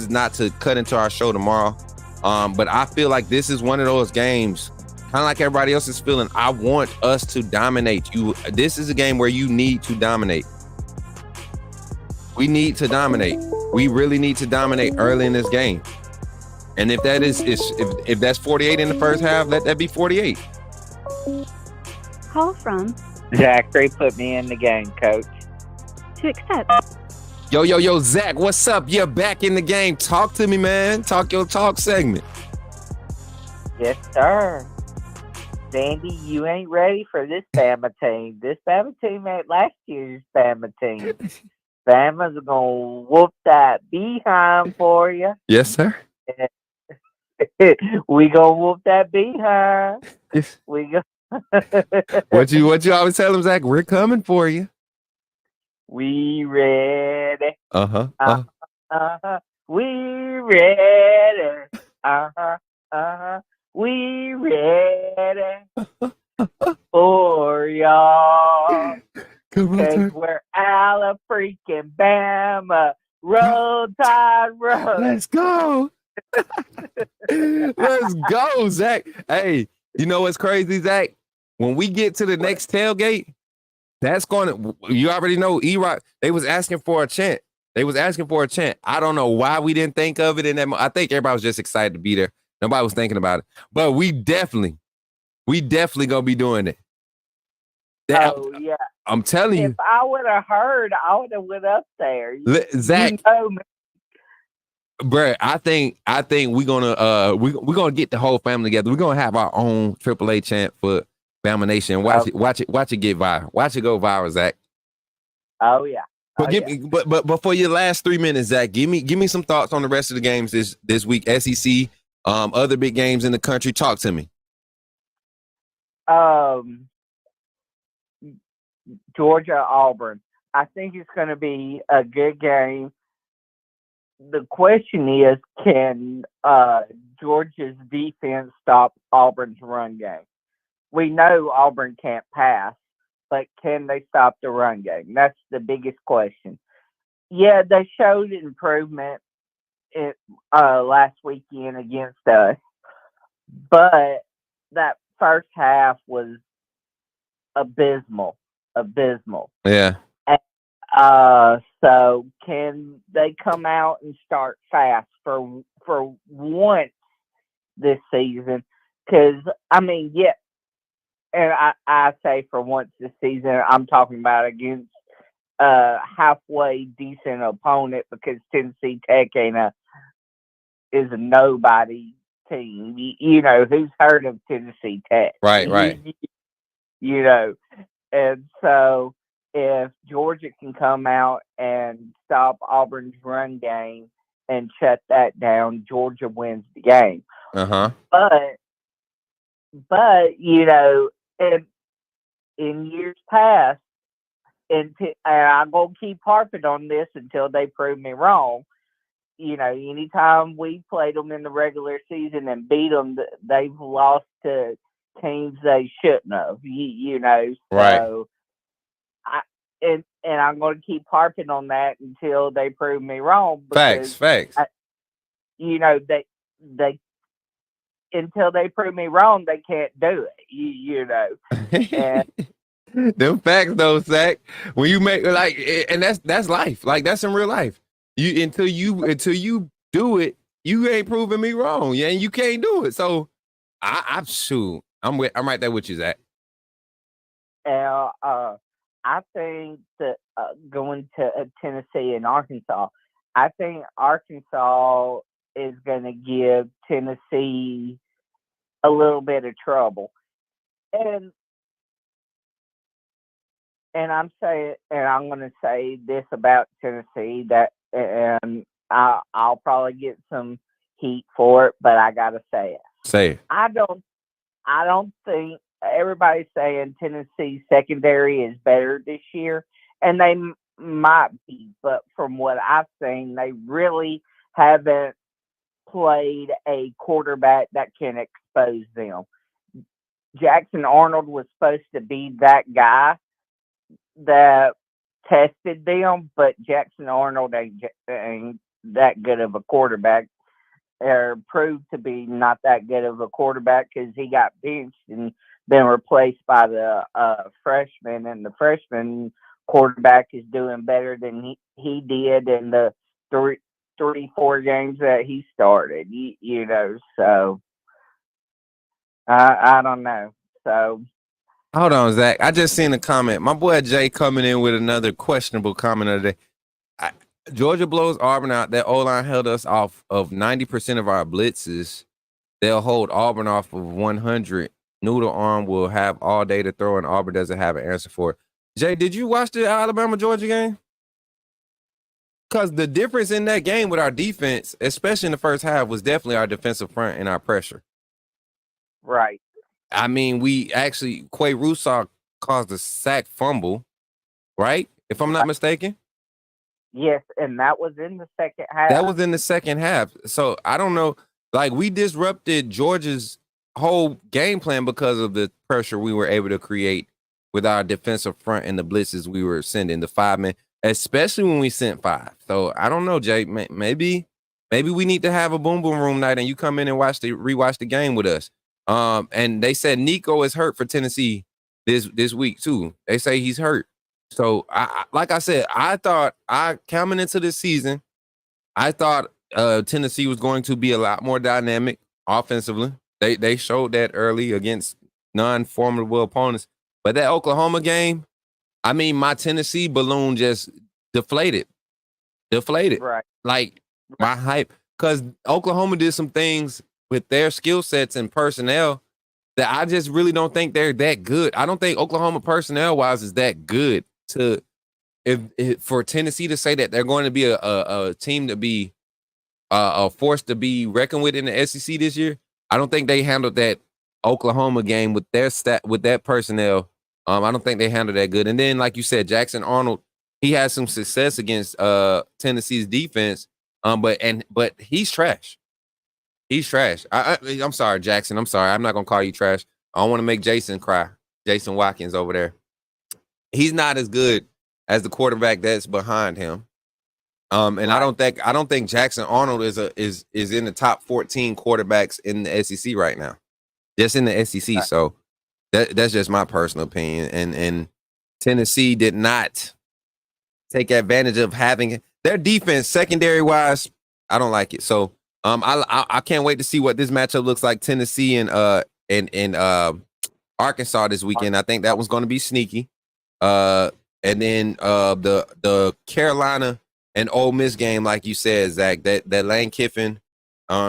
not to cut into our show tomorrow, but I feel like this is one of those games, kind of like everybody else is feeling. I want us to dominate. This is a game where you need to dominate. We need to dominate. We really need to dominate early in this game. And if that is if that's 48 in the first half, let that be 48. Call from Zachary put me in the game, Coach. to accept. Yo, Zach, what's up? You're back in the game. Talk to me, man. Talk your talk segment. Yes, sir. Vandy, you ain't ready for this Bama team. This Bama team ain't last year's Bama team. Bama's gonna whoop that behind for you. Yes, sir. We gonna whoop that behind. Yes. We go. What you always tell them, Zach? We're coming for you. We ready. Uh-huh. We ready. We ready for y'all. Come on, we're Ala freaking Bama. Roll Tide, roll. Let's go. Let's go, Zach. Hey, you know what's crazy, Zach? When we get to the next tailgate, that's going to, you already know, E-Rock, they was asking for a chant. I don't know why we didn't think of it in that. I think everybody was just excited to be there. Nobody was thinking about it. But we definitely going to be doing it. Oh, yeah. I'm telling you. If I would have heard, I would have went up there. Zach, you know me. Bruh, I think we're gonna get the whole family together. We're gonna have our own AAA chant for Bama Nation. Watch it get viral. Watch it go viral, Zach. Oh yeah. But for your last 3 minutes, Zach, give me some thoughts on the rest of the games this week. SEC, other big games in the country. Talk to me. Georgia Auburn. I think it's going to be a good game. The question is, can Georgia's defense stop Auburn's run game? We know Auburn can't pass, but can they stop the run game? That's the biggest question. Yeah, they showed improvement last weekend against us, but that first half was abysmal. Yeah. So can they come out and start fast for once this season? Because and I say for once this season, I'm talking about against halfway decent opponent, because Tennessee Tech is a nobody team. Who's heard of Tennessee Tech? Right. And so if Georgia can come out and stop Auburn's run game and shut that down, Georgia wins the game. But in years past, and I'm gonna keep harping on this until they prove me wrong. Anytime we played them in the regular season and beat them, they've lost to teams they shouldn't have. Right. So and I'm going to keep harping on that until they prove me wrong. Facts. They until they prove me wrong, they can't do it. And Them facts though, Zach. When you make and that's life. Like that's in real life. Until you do it, you ain't proving me wrong. Yeah, and you can't do it. So I'm right there with you, Zach. I think that going to Tennessee and Arkansas, I think Arkansas is going to give Tennessee a little bit of trouble. And I'm going to say this about Tennessee and I'll probably get some heat for it, but I got to say it. Say it. I don't think everybody's saying Tennessee's secondary is better this year, and they might be, but from what I've seen, they really haven't played a quarterback that can expose them. Jackson Arnold was supposed to be that guy that tested them, but Jackson Arnold ain't that good of a quarterback, or proved to be not that good of a quarterback because he got benched and been replaced by the freshman, and the freshman quarterback is doing better than he did in the 4 games that he started. So I don't know. So hold on, Zach. I just seen a comment. My boy Jay coming in with another questionable comment of the day. Georgia blows Auburn out. That O-line held us off of 90% of our blitzes. They'll hold Auburn off of 100. Noodle arm will have all day to throw, and Auburn doesn't have an answer for it. Jay, did you watch the Alabama-Georgia game? Because the difference in that game with our defense, especially in the first half, was definitely our defensive front and our pressure. Right. I mean, Quay Russaw caused a sack fumble, right? If I'm not mistaken. Yes, and that was in the second half. That was in the second half. So I don't know. Like, we disrupted Georgia's whole game plan because of the pressure we were able to create with our defensive front and the blitzes we were sending, the 5-man, especially when we sent 5. So I don't know, Jay. Maybe we need to have a boom boom room night and you come in and rewatch the game with us. And they said Nico is hurt for Tennessee this week too. They say he's hurt. So like I said, coming into this season, I thought Tennessee was going to be a lot more dynamic offensively. They showed that early against non-formidable opponents. But that Oklahoma game, I mean, my Tennessee balloon just deflated. Right. Like my hype, because Oklahoma did some things with their skill sets and personnel that I just really don't think they're that good. I don't think Oklahoma personnel-wise is that good for Tennessee to say that they're going to be a team to be a force to be reckoned with in the SEC this year. I don't think they handled that Oklahoma game with that personnel. I don't think they handled that good. And then, like you said, Jackson Arnold, he had some success against Tennessee's defense. But he's trash. He's trash. I'm sorry, Jackson. I'm sorry. I'm not gonna call you trash. I don't want to make Jason cry. Jason Watkins over there. He's not as good as the quarterback that's behind him. And right. I don't think Jackson Arnold is in the top 14 quarterbacks in the SEC right now. Just in the SEC. Right. So that's just my personal opinion. And Tennessee did not take advantage of having their defense secondary wise. I don't like it. So I can't wait to see what this matchup looks like. Tennessee and Arkansas this weekend. I think that was going to be sneaky. And then the Carolina and Ole Miss game, like you said, Zach, that Lane Kiffin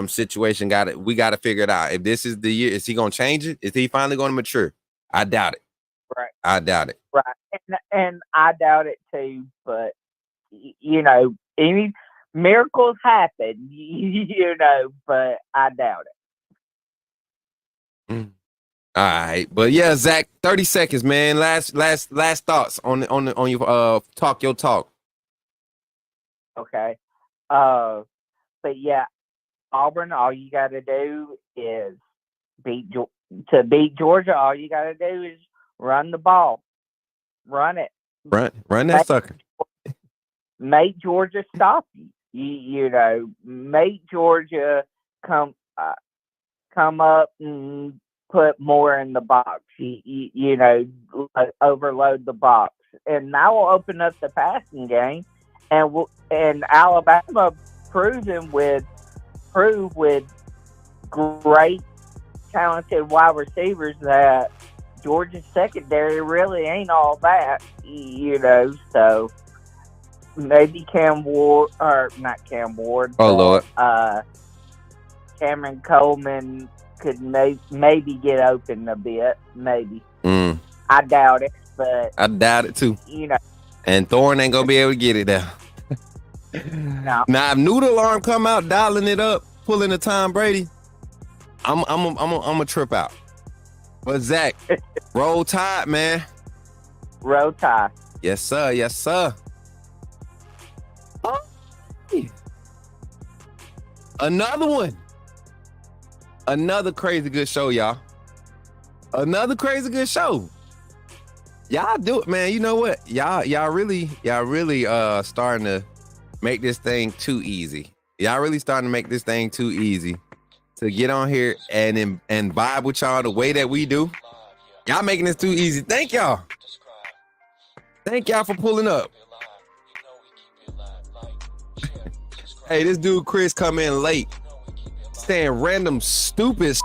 situation. We got to figure it out. If this is the year, is he going to change it? Is he finally going to mature? I doubt it. Right. I doubt it. Right. And I doubt it too, but any miracles happen, but I doubt it. All right. But yeah, Zach, 30 seconds, man. Last thoughts on your talk your talk. Okay. But yeah, Auburn, all you got to do is beat Georgia. All you got to do is run the ball, run it, run that sucker. Make Georgia stop you. Make Georgia come up and put more in the box. Overload the box, and that will open up the passing game. And Alabama proved with great, talented wide receivers that Georgia's secondary really ain't all that, So maybe not Cam Ward. Oh, Lord. Cameron Coleman could maybe get open a bit, maybe. I doubt it, but I doubt it too. And Thorne ain't gonna be able to get it there. No. Now, if Noodle Arm come out dialing it up, pulling a Tom Brady, I'm a trip out. But Zach, roll Tide, man. Roll Tide. Yes, sir. Yes, sir. Oh. Another one. Another crazy good show, y'all. Another crazy good show. Y'all do it, man. You know what? Y'all really starting to make this thing too easy. Y'all really starting to make this thing too easy to get on here and vibe with y'all the way that we do. Y'all making this too easy. Thank y'all. Thank y'all for pulling up. Hey, this dude Chris come in late saying random stupid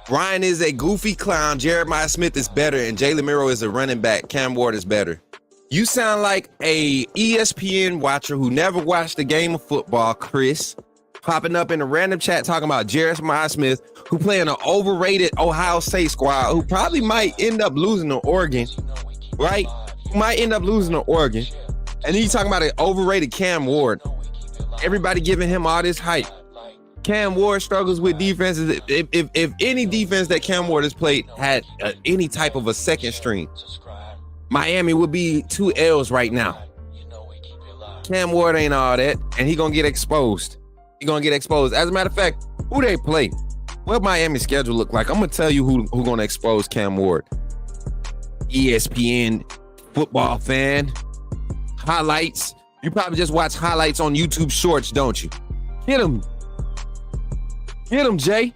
Ryan is a goofy clown. Jeremiah Smith is better, and Jalen Miro is a running back. Cam Ward is better. You sound like a ESPN watcher who never watched a game of football, Chris, popping up in a random chat talking about Jeremiah Smith, who play in an overrated Ohio State squad, who probably might end up losing to Oregon, right? Might end up losing to Oregon. And then you talking about an overrated Cam Ward. Everybody giving him all this hype. Cam Ward struggles with defenses. If any defense that Cam Ward has played had any type of a second string, Miami would be 2 L's right now. Cam Ward ain't all that, and he gonna get exposed. He gonna get exposed. As a matter of fact, who they play? What Miami schedule look like? I'm gonna tell you who gonna expose Cam Ward. ESPN football fan. Highlights. You probably just watch highlights on YouTube Shorts, don't you? Get him. Get him, Jay.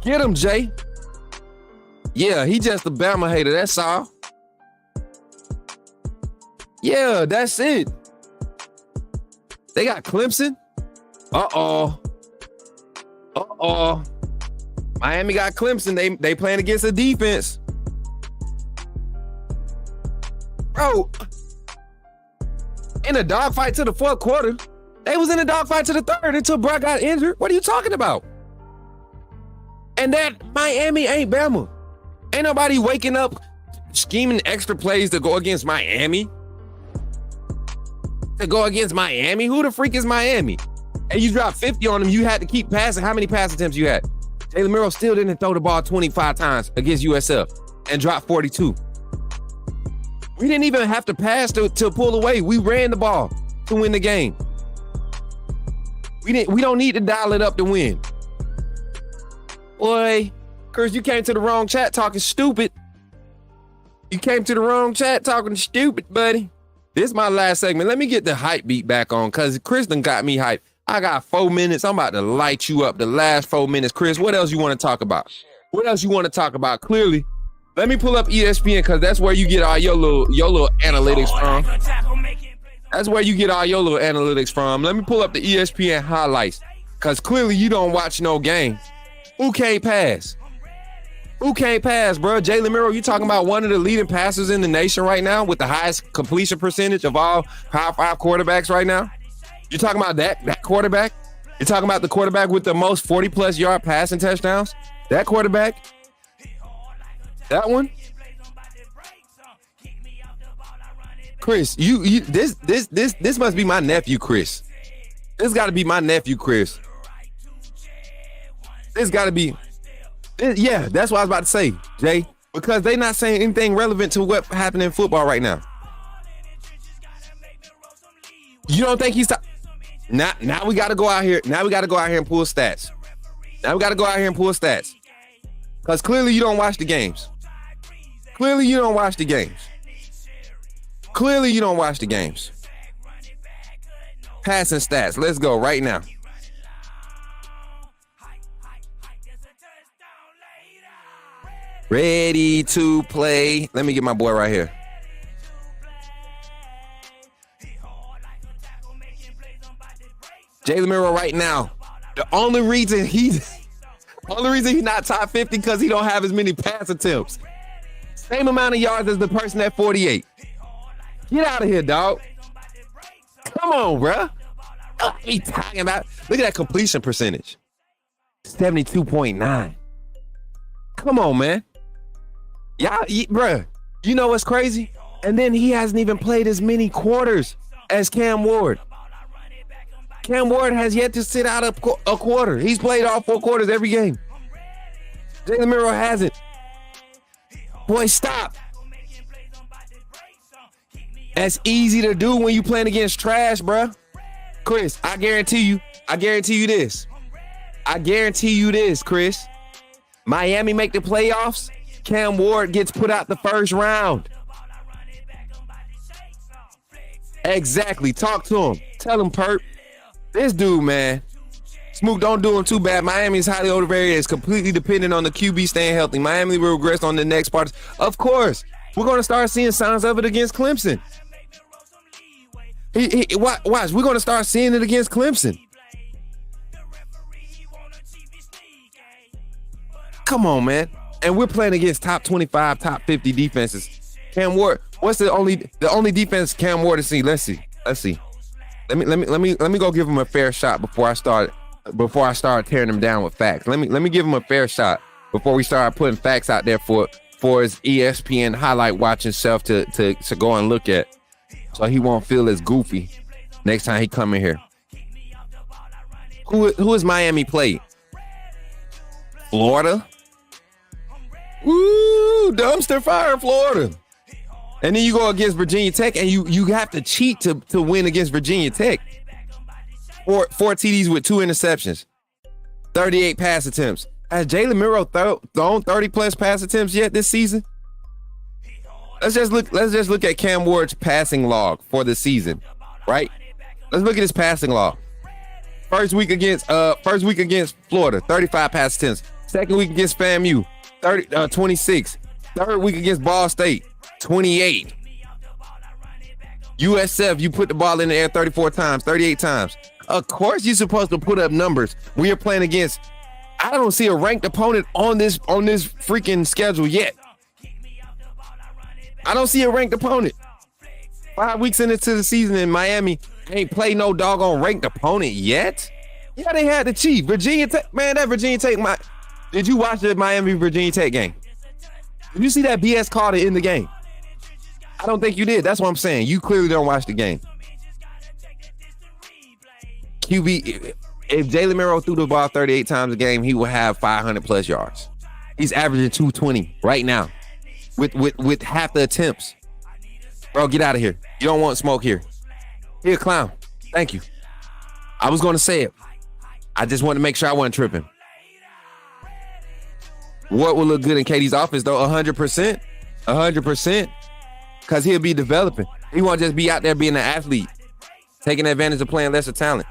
Get him, Jay. Yeah, he just a Bama hater, that's all. Yeah, that's it. They got Clemson. Uh-oh. Miami got Clemson. They playing against a defense. Bro, in a dogfight to the fourth quarter. They was in a dogfight to the third until Brock got injured. What are you talking about? And that Miami ain't Bama. Ain't nobody waking up scheming extra plays to go against Miami. Who the freak is Miami? And you dropped 50 on them. You had to keep passing. How many pass attempts you had? Jalen Miro still didn't throw the ball 25 times against USF and dropped 42. We didn't even have to pass to pull away. We ran the ball to win the game. We don't need to dial it up to win. Boy, Chris, you came to the wrong chat talking stupid. You came to the wrong chat talking stupid, buddy. This is my last segment. Let me get the hype beat back on because Chris done got me hyped. I got 4 minutes. I'm about to light you up the last 4 minutes. Chris, what else you want to talk about? Clearly, let me pull up ESPN because that's where you get all your little analytics from. That's where you get all your little analytics from. Let me pull up the ESPN highlights because clearly you don't watch no game. Who can't pass? Bro? Jalen Miro, you talking about one of the leading passers in the nation right now with the highest completion percentage of all Power 5 quarterbacks right now? You talking about that quarterback? You're talking about the quarterback with the most 40-plus yard passing touchdowns? That quarterback? That one? Chris, this must be my nephew, Chris. This got to be my nephew, Chris. This got to be. Yeah, that's what I was about to say, Jay. Because they not saying anything relevant to what happened in football right now. You don't think he's now we got to go out here. Now we got to go out here and pull stats. Because clearly you don't watch the games. Clearly you don't watch the games. Passing stats. Let's go right now. Ready to play. Let me get my boy right here. Jalen Miro right now. The only reason he's not top 50 because he don't have as many pass attempts. Same amount of yards as the person at 48. Get out of here, dog. Come on, bruh. What are you talking about? Look at that completion percentage. 72.9. Come on, man. Y'all, bruh, you know what's crazy? And then he hasn't even played as many quarters as Cam Ward. Cam Ward has yet to sit out a quarter. He's played all 4 quarters every game. Jalen Miro hasn't. Boy, stop. That's easy to do when you playing against trash, bruh. Chris, I guarantee you this, Chris. Miami make the playoffs. Cam Ward gets put out the first round. Exactly. Talk to him. Tell him, Perp. This dude, man. Smook, don't do him too bad. Miami is highly overrated. It's completely dependent on the QB staying healthy. Miami will regress on the next part. Of course. We're going to start seeing signs of it against Clemson. Watch. We're going to start seeing it against Clemson. Come on, man. And we're playing against top 25, top 50 defenses. Cam Ward, what's the only defense Cam Ward has seen? Let's see. Let me go give him a fair shot before I start tearing him down with facts. Let me give him a fair shot before we start putting facts out there for his ESPN highlight watching self to go and look at, so he won't feel as goofy next time he come in here. Who has Miami played? Florida. Ooh, dumpster fire, Florida. And then you go against Virginia Tech, and you have to cheat to win against Virginia Tech. Four TDs with 2 interceptions, 38 pass attempts. Has Jalen Miro thrown 30+ pass attempts yet this season? Let's just look at Cam Ward's passing log for the season, right? Let's look at his passing log. First week against Florida, 35 pass attempts. Second week against FAMU, 26. Third week against Ball State, 28. USF, you put the ball in the air 34 times, 38 times. Of course you're supposed to put up numbers when you're playing against. I don't see a ranked opponent on this freaking schedule yet. I don't see a ranked opponent. 5 weeks into the season in Miami, ain't played no doggone ranked opponent yet. Yeah, they had the Chief. Virginia Tech, man, that Virginia Tech. Did you watch the Miami Virginia Tech game? Did you see that BS call to end the game? I don't think you did. That's what I'm saying. You clearly don't watch the game. QB, if Jalen Miro threw the ball 38 times a game, he will have 500+ yards. He's averaging 220 right now with half the attempts. Bro, get out of here. You don't want smoke here. Here, clown. Thank you. I was going to say it. I just wanted to make sure I wasn't tripping. What will look good in KD's offense, though? 100%. 100%. Because he'll be developing. He won't just be out there being an athlete, taking advantage of playing lesser talent.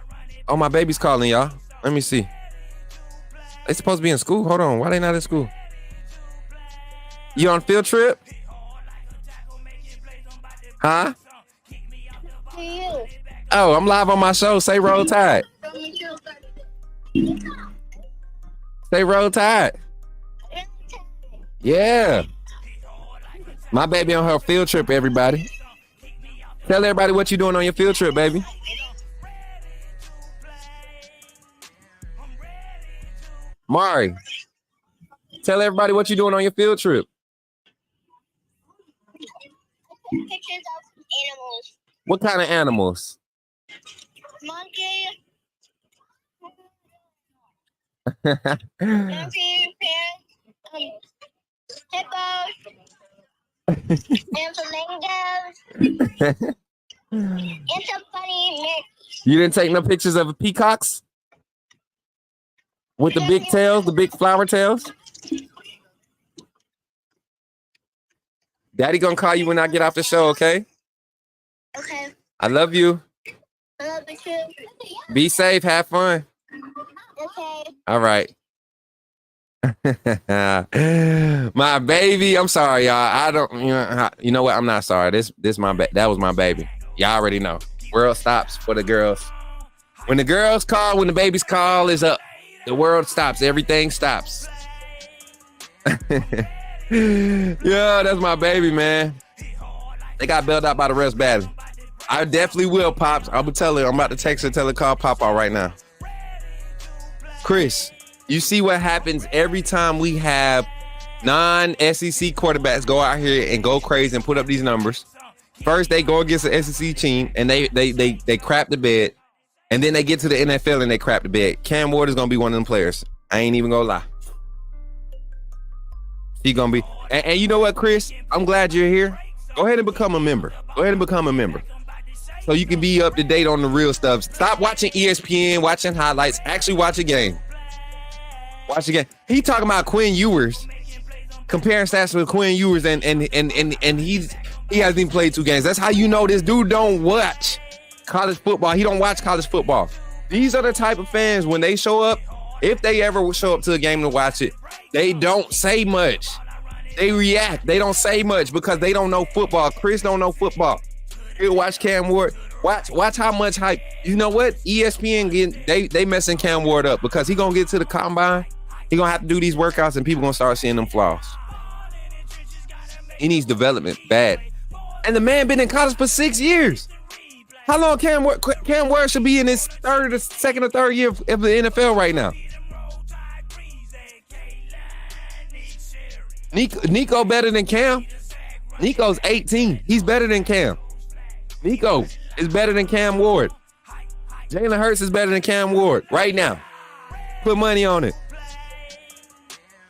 Oh, my baby's calling, y'all. Let me see. They supposed to be in school? Hold on. Why they not in school? You on field trip? Huh? Oh, I'm live on my show. Say Roll Tide. Say Roll Tide. Yeah. My baby on her field trip, everybody. Tell everybody what you doing on your field trip, baby. Mari, tell everybody what you're doing on your field trip. Pictures of animals. What kind of animals? Monkey. Monkey, parrot, hippos, and flamingos, and some funny mix. You didn't take no pictures of peacocks? With the big tails, the big flower tails? Daddy gonna call you when I get off the show, okay? Okay. I love you. I love you too. Be safe, have fun. Okay. All right. My baby. I'm sorry, y'all. I don't. You know what? I'm not sorry. This that was my baby. Y'all already know. World stops for the girls. When the girls call, when the babies call is up, the world stops. Everything stops. Yeah, that's my baby, man. They got bailed out by the rest badly. I definitely will, Pops. I'm about to text her, tell her call Pop out right now. Chris, you see what happens every time we have non-SEC quarterbacks go out here and go crazy and put up these numbers. First, they go against the SEC team and they crap the bed. And then they get to the NFL and they crap the bed. Cam Ward is going to be one of them players. I ain't even going to lie. He going to be. And you know what, Chris? I'm glad you're here. Go ahead and become a member. So you can be up to date on the real stuff. Stop watching ESPN, watching highlights. Actually watch a game. He talking about Quinn Ewers, comparing stats with Quinn Ewers, and he hasn't even played 2 games. That's how you know this dude don't watch college football. He don't watch college football. These are the type of fans, when they show up, if they ever show up to a game to watch it, they don't say much. They react. They don't say much because they don't know football. Chris don't know football. He'll watch Cam Ward. Watch how much hype. You know what? ESPN they messing Cam Ward up because he gonna get to the combine. He gonna have to do these workouts and people gonna start seeing them flaws. He needs development bad. And the man been in college for 6 years. How long Cam Ward should be in his second or third year of the NFL right now? Nico better than Cam. Nico's 18. He's better than Cam. Nico is better than Cam Ward. Jalen Hurts is better than Cam Ward right now. Put money on it.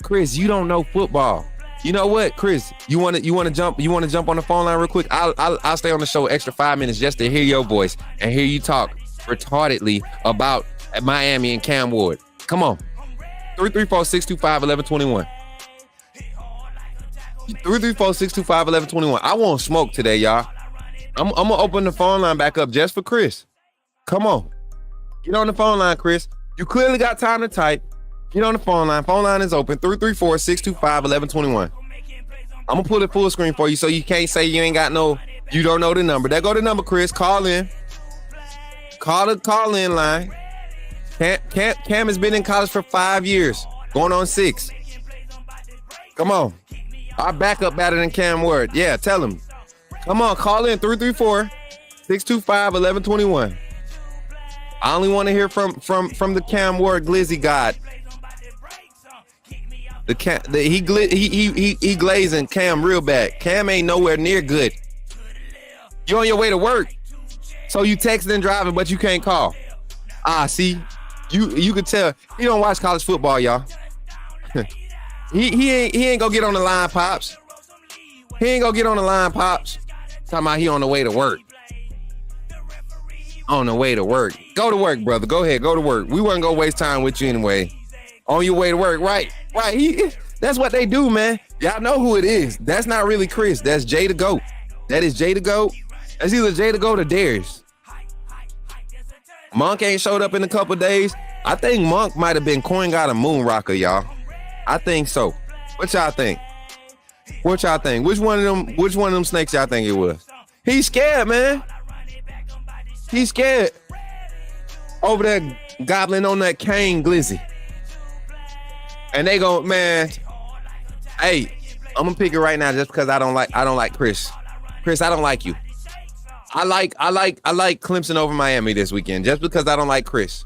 Chris, you don't know football. You know what, Chris? You want to jump on the phone line real quick? I'll stay on the show extra 5 minutes just to hear your voice and hear you talk retardedly about Miami and Cam Ward. Come on. 334-625-1121. 334-625-1121. I want smoke today, y'all. I'm gonna open the phone line back up just for Chris. Come on. Get on the phone line, Chris. You clearly got time to type. Get on the phone line. Phone line is open. 334-625-1121. I'm gonna pull it full screen for you so you can't say you don't know the number. There go the number, Chris. Call in. Call the call-in line. Cam has been in college for 5 years, going on 6. Come on. Our backup better than Cam Ward. Yeah, tell him. Come on, call in 334-625-1121. I only want to hear from the Cam Ward glizzy god. He glazing Cam real bad. Cam ain't nowhere near good. You on your way to work, so you texting and driving, but you can't call. See, you could tell he don't watch college football, y'all. he ain't gonna get on the line, Pops. He ain't gonna get on the line, Pops. Talking about he on the way to work. On the way to work. Go to work, brother. Go ahead, go to work. We wasn't gonna waste time with you anyway. On your way to work, right? That's what they do, man. Y'all know who it is. That's not really Chris. That's Jay the GOAT. That is Jay the GOAT. That's either Jay the GOAT or Darius. Monk ain't showed up in a couple days. I think Monk might have been coin got a moon rocker, y'all. I think so. What y'all think? Which one of them snakes y'all think it was? He's scared, man. He's scared. Over there gobbling on that cane glizzy. And they go, man, hey, I'm gonna pick it right now just because I don't like Chris. Chris, I don't like you. I like Clemson over Miami this weekend just because I don't like Chris.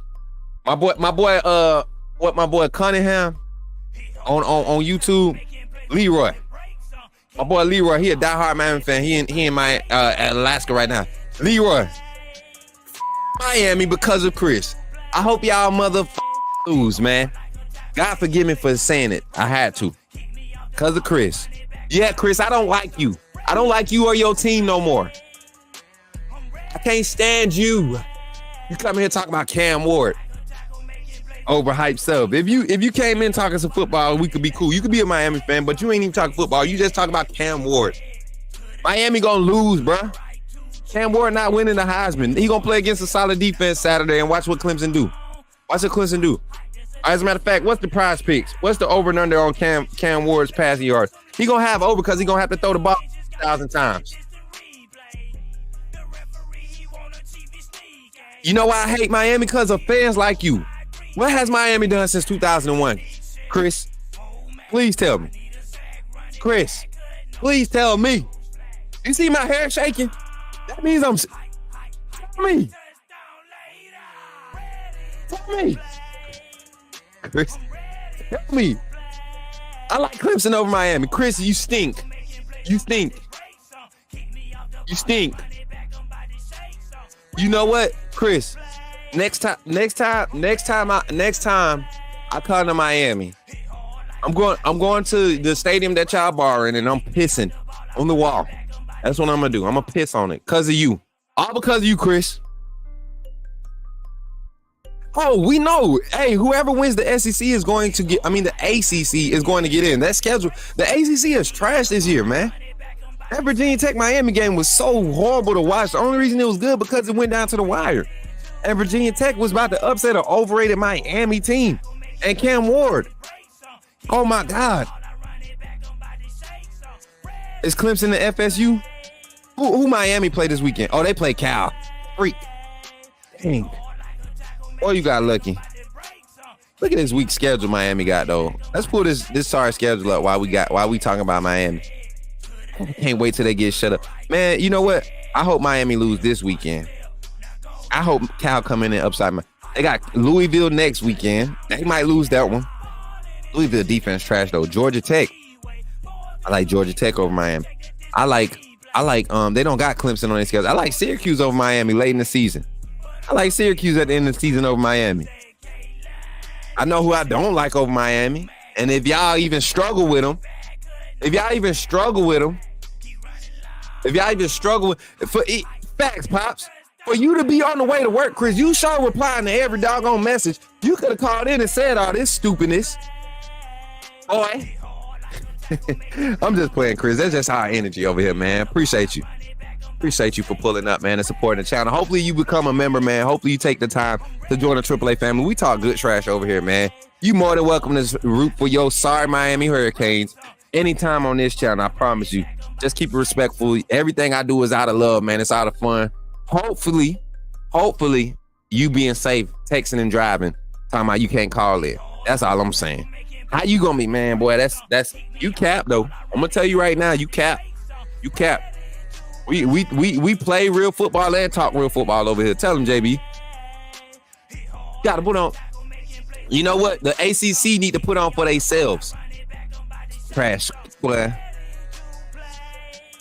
My boy what my boy Cunningham on YouTube, Leroy. My boy Leroy, he a diehard Miami fan. He in my Alaska right now. Leroy, Miami because of Chris. I hope y'all lose, man. God forgive me for saying it. I had to. Because of Chris. Yeah, Chris, I don't like you. I don't like you or your team no more. I can't stand you. You come here talking about Cam Ward. Overhyped stuff. If you came in talking some football, we could be cool. You could be a Miami fan, but you ain't even talking football. You just talk about Cam Ward. Miami gonna lose, bruh. Cam Ward not winning the Heisman. He gonna play against a solid defense Saturday and watch what Clemson do. Watch what Clemson do. As a matter of fact, what's the prize picks? What's the over and under on Cam Ward's passing yards? He gonna have over because he gonna have to throw the ball 1,000 times. You know why I hate Miami? Because of fans like you. What has Miami done since 2001? Chris, please tell me. Chris, please tell me. You see my hair shaking? That means I'm... Tell me. Tell me. Chris, tell me. I like Clemson over Miami. Chris, you stink. You stink. You stink. You know what, Chris? Next time I come to Miami, I'm going to the stadium that y'all borrowing and I'm pissing on the wall. That's what I'm gonna do. I'm gonna piss on it because of you. All because of you, Chris. Oh, we know. Hey, whoever wins the SEC is going to get. I mean, the ACC is going to get in. That schedule. The ACC is trash this year, man. That Virginia Tech Miami game was so horrible to watch. The only reason it was good because it went down to the wire. And Virginia Tech was about to upset an overrated Miami team. And Cam Ward. Oh my God. Is Clemson the FSU? Who Miami played this weekend? Oh, they played Cal. Freak. Dang. Oh, you got lucky. Look at this week schedule Miami got though. Let's pull this sorry schedule up while we talking about Miami. I can't wait till they get shut up. Man, you know what? I hope Miami lose this weekend. I hope Cal come in and upside my. They got Louisville next weekend. They might lose that one. Louisville defense trash though. Georgia Tech. I like Georgia Tech over Miami. I like they don't got Clemson on their schedule. I like Syracuse over Miami late in the season. I like Syracuse at the end of the season over Miami. I know who I don't like over Miami. And if y'all even struggle with them, facts, Pops. For you to be on the way to work, Chris, you sure replying to every doggone message. You could have called in and said all this stupidness. Boy. I'm just playing, Chris. That's just our energy over here, man. Appreciate you. Appreciate you for pulling up, man, and supporting the channel. Hopefully you become a member, man. Hopefully you take the time to join the AAA family. We talk good trash over here, man. You more than welcome to root for your sorry Miami Hurricanes anytime on this channel. I promise you. Just keep it respectful. Everything I do is out of love, man. It's out of fun. Hopefully you being safe, texting and driving, talking about you can't call it. That's all I'm saying. How you gonna be, man, boy? That's you cap though. I'm gonna tell you right now, you cap. You cap. We play real football and talk real football over here. Tell them, JB. Gotta put on. You know what? The ACC need to put on for themselves. Trash, boy.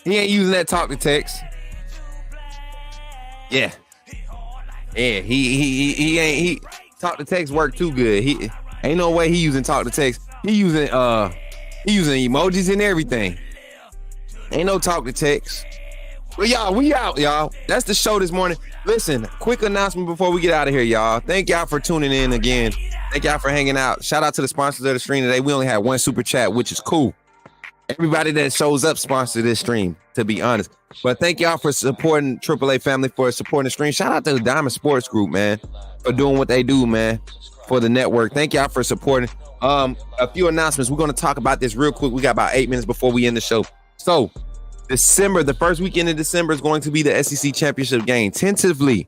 He ain't using that talk to text. Yeah. He talk to text work too good. He ain't no way he using talk to text. He using emojis and everything. Ain't no talk to text. Well, y'all, we out, y'all. That's the show this morning. Listen, quick announcement before we get out of here, y'all. Thank y'all for tuning in again. Thank y'all for hanging out. Shout out to the sponsors of the stream today. We only had one super chat, which is cool. Everybody that shows up sponsored this stream, to be honest. But thank y'all for supporting AAA family, for supporting the stream. Shout out to the Diamond Sports Group, man, for doing what they do, man, for the network. Thank y'all for supporting. A few announcements. We're going to talk about this real quick. We got about 8 minutes before we end the show. So, December, the first weekend of December is going to be the SEC championship game. Tentatively,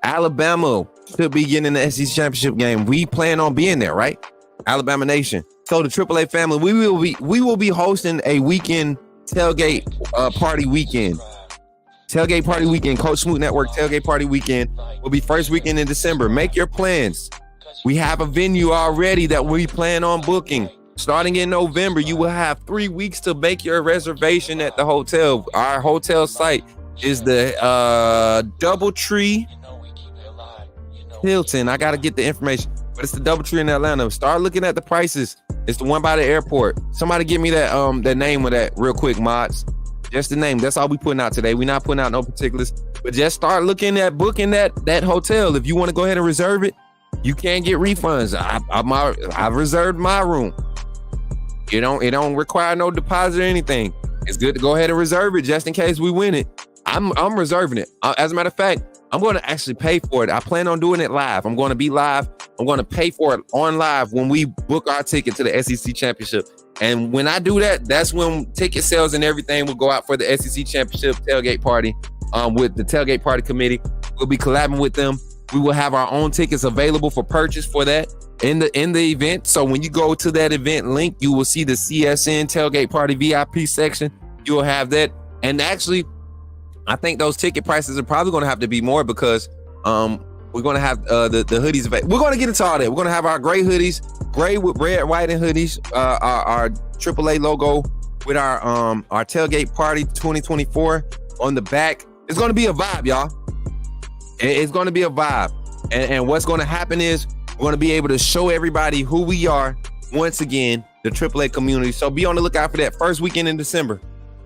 Alabama should be getting the SEC championship game. We plan on being there, right? Alabama Nation. So the AAA family, we will be hosting a weekend tailgate party weekend. Tailgate party weekend. Coach Smook Network tailgate party weekend will be first weekend in December. Make your plans. We have a venue already that we plan on booking. Starting in November, you will have 3 weeks to make your reservation at the hotel. Our hotel site is the Doubletree Hilton. I got to get the information, but it's the Doubletree in Atlanta. Start looking at the prices. It's the one by the airport. Somebody give me that the name of that real quick, mods. Just the name. That's all we putting out today. We're not putting out no particulars, but just start looking at booking that hotel. If you want to go ahead and reserve it, you can't get refunds. I've reserved my room. It don't require no deposit or anything. It's good to go ahead and reserve it just in case we win it. I'm reserving it. As a matter of fact, I'm going to actually pay for it. I plan on doing it live. I'm going to be live. I'm going to pay for it on live when we book our ticket to the SEC Championship. And when I do that, that's when ticket sales and everything will go out for the SEC Championship tailgate party with the tailgate party committee. We'll be collabing with them. We will have our own tickets available for purchase for that in the event. So when you go to that event link, you will see the CSN tailgate party VIP section. You will have that. And actually, I think those ticket prices are probably going to have to be more because we're going to have the hoodies. We're going to get into all that. We're going to have our gray hoodies, gray with red, white, and hoodies. Our AAA logo with our tailgate party 2024 on the back. It's going to be a vibe, y'all. It's going to be a vibe. And what's going to happen is we're going to be able to show everybody who we are once again, the AAA community. So be on the lookout for that first weekend in December.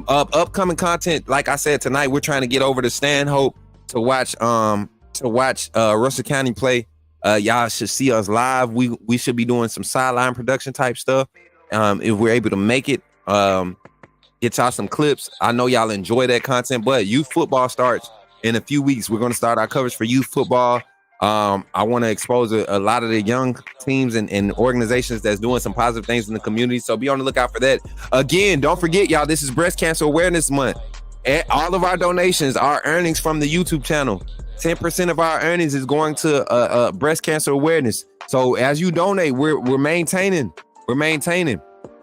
Upcoming content, like I said, tonight we're trying to get over to Stanhope to watch Russell County play. Y'all should see us live. We should be doing some sideline production type stuff. If we're able to make it, get y'all some clips. I know y'all enjoy that content, but youth football starts in a few weeks. We're going to start our coverage for youth football. I want to expose a lot of the young teams and organizations that's doing some positive things in the community. So be on the lookout for that. Again, don't forget, y'all, this is Breast Cancer Awareness Month. And all of our donations are earnings from the YouTube channel. 10% of our earnings is going to breast cancer awareness. So as you donate, we're maintaining. We're maintaining.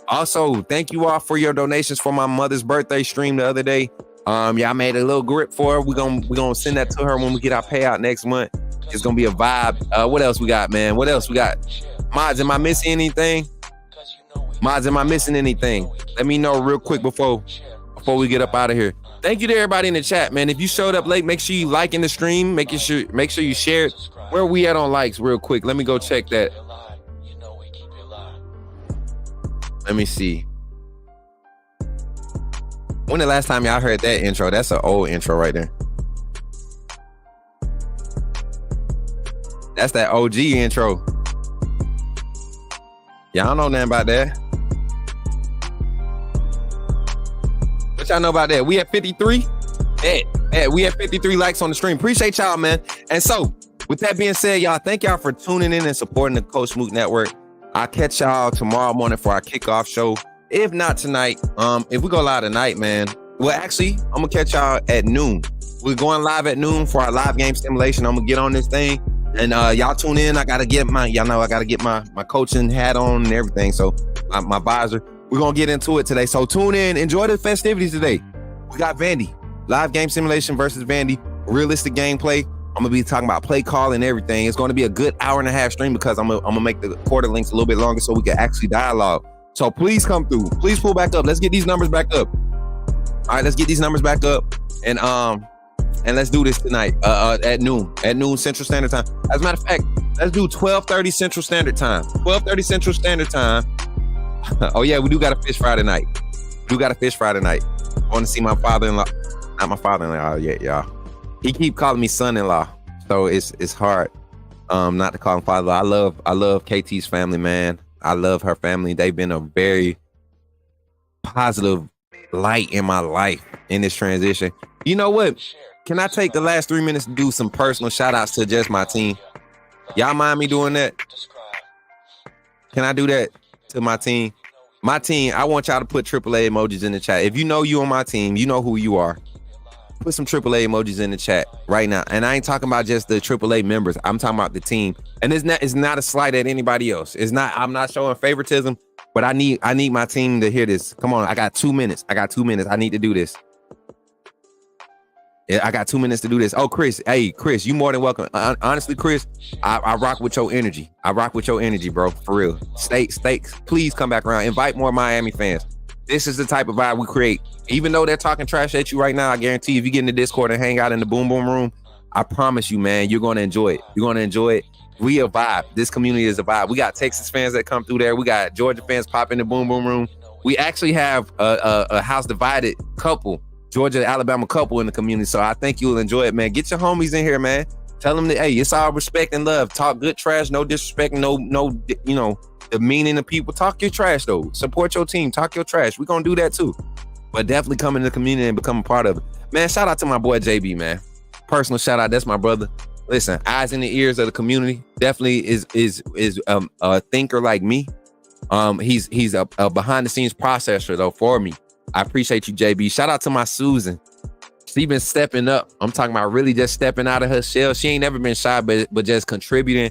Also, thank you all for your donations for my mother's birthday stream the other day. Y'all made a little grip for her. We're gonna send that to her when we get our payout next month. It's gonna be a vibe. What else we got, man? What else we got? Mods, am I missing anything? Mods, am I missing anything? Let me know real quick before we get up out of here. Thank you to everybody in the chat, man. If you showed up late, make sure you like in the stream. Make sure you share it. Where are we at on likes real quick? Let me go check that. Let me see. When the last time y'all heard that intro? That's an old intro right there. That's that OG intro. Y'all know nothing about that. What y'all know about that? We at 53? We at 53 likes on the stream. Appreciate y'all, man. And so, with that being said, y'all, thank y'all for tuning in and supporting the Coach Smook Network. I'll catch y'all tomorrow morning for our kickoff show. If not tonight, if we go live tonight, man. Well, actually, I'm gonna catch y'all at noon. We're going live at noon for our live game simulation. I'm gonna get on this thing. And y'all tune in. I gotta get my coaching hat on and everything. So my visor. We're gonna get into it today. So tune in. Enjoy the festivities today. We got Vandy. Live game simulation versus Vandy. Realistic gameplay. I'm gonna be talking about play call and everything. It's gonna be a good hour and a half stream because I'm gonna make the quarter links a little bit longer so we can actually dialogue. So please come through. Please pull back up. Let's get these numbers back up. All right, let's get these numbers back up. And let's do this tonight at noon Central Standard Time. As a matter of fact, let's do 12:30 Central Standard Time. 12:30 Central Standard Time. Oh yeah, we do got a fish Friday night. I want to see my father-in-law. Not my father-in-law yet, y'all. He keep calling me son-in-law, so it's hard not to call him father. I love KT's family, man. I love her family. They've been a very positive light in my life in this transition. You know what? Can I take the last 3 minutes to do some personal shout outs to just my team? Y'all mind me doing that? Can I do that to my team? My team, I want y'all to put AAA emojis in the chat. If you know you on my team, you know who you are. Put some AAA emojis in the chat right now. And I ain't talking about just the AAA members. I'm talking about the team. And it's not a slight at anybody else. I'm not showing favoritism, but I need my team to hear this. Come on, I got 2 minutes. I need to do this. I got 2 minutes to do this. Oh, Chris. Hey, Chris, you more than welcome. Honestly, Chris, I rock with your energy. I rock with your energy, bro. For real. Stakes, please come back around. Invite more Miami fans. This is the type of vibe we create. Even though they're talking trash at you right now, I guarantee if you get in the Discord and hang out in the Boom Boom Room, I promise you, man, you're going to enjoy it. You're going to enjoy it. We a vibe. This community is a vibe. We got Texas fans that come through there. We got Georgia fans pop in the Boom Boom Room. We actually have a house divided couple, Georgia, Alabama couple in the community. So I think you'll enjoy it, man. Get your homies in here, man. Tell them that, hey, it's all respect and love. Talk good trash, no disrespect, no, you know, demeaning the people. Talk your trash, though. Support your team. Talk your trash. We're going to do that, too. But definitely come in the community and become a part of it. Man, shout out to my boy, JB, man. Personal shout out. That's my brother. Listen, eyes in the ears of the community. Definitely is a thinker like me. He's a behind the scenes processor, though, for me. I appreciate you, JB. Shout out to my Susan. She been stepping up. I'm talking about really just stepping out of her shell. She ain't never been shy, but just contributing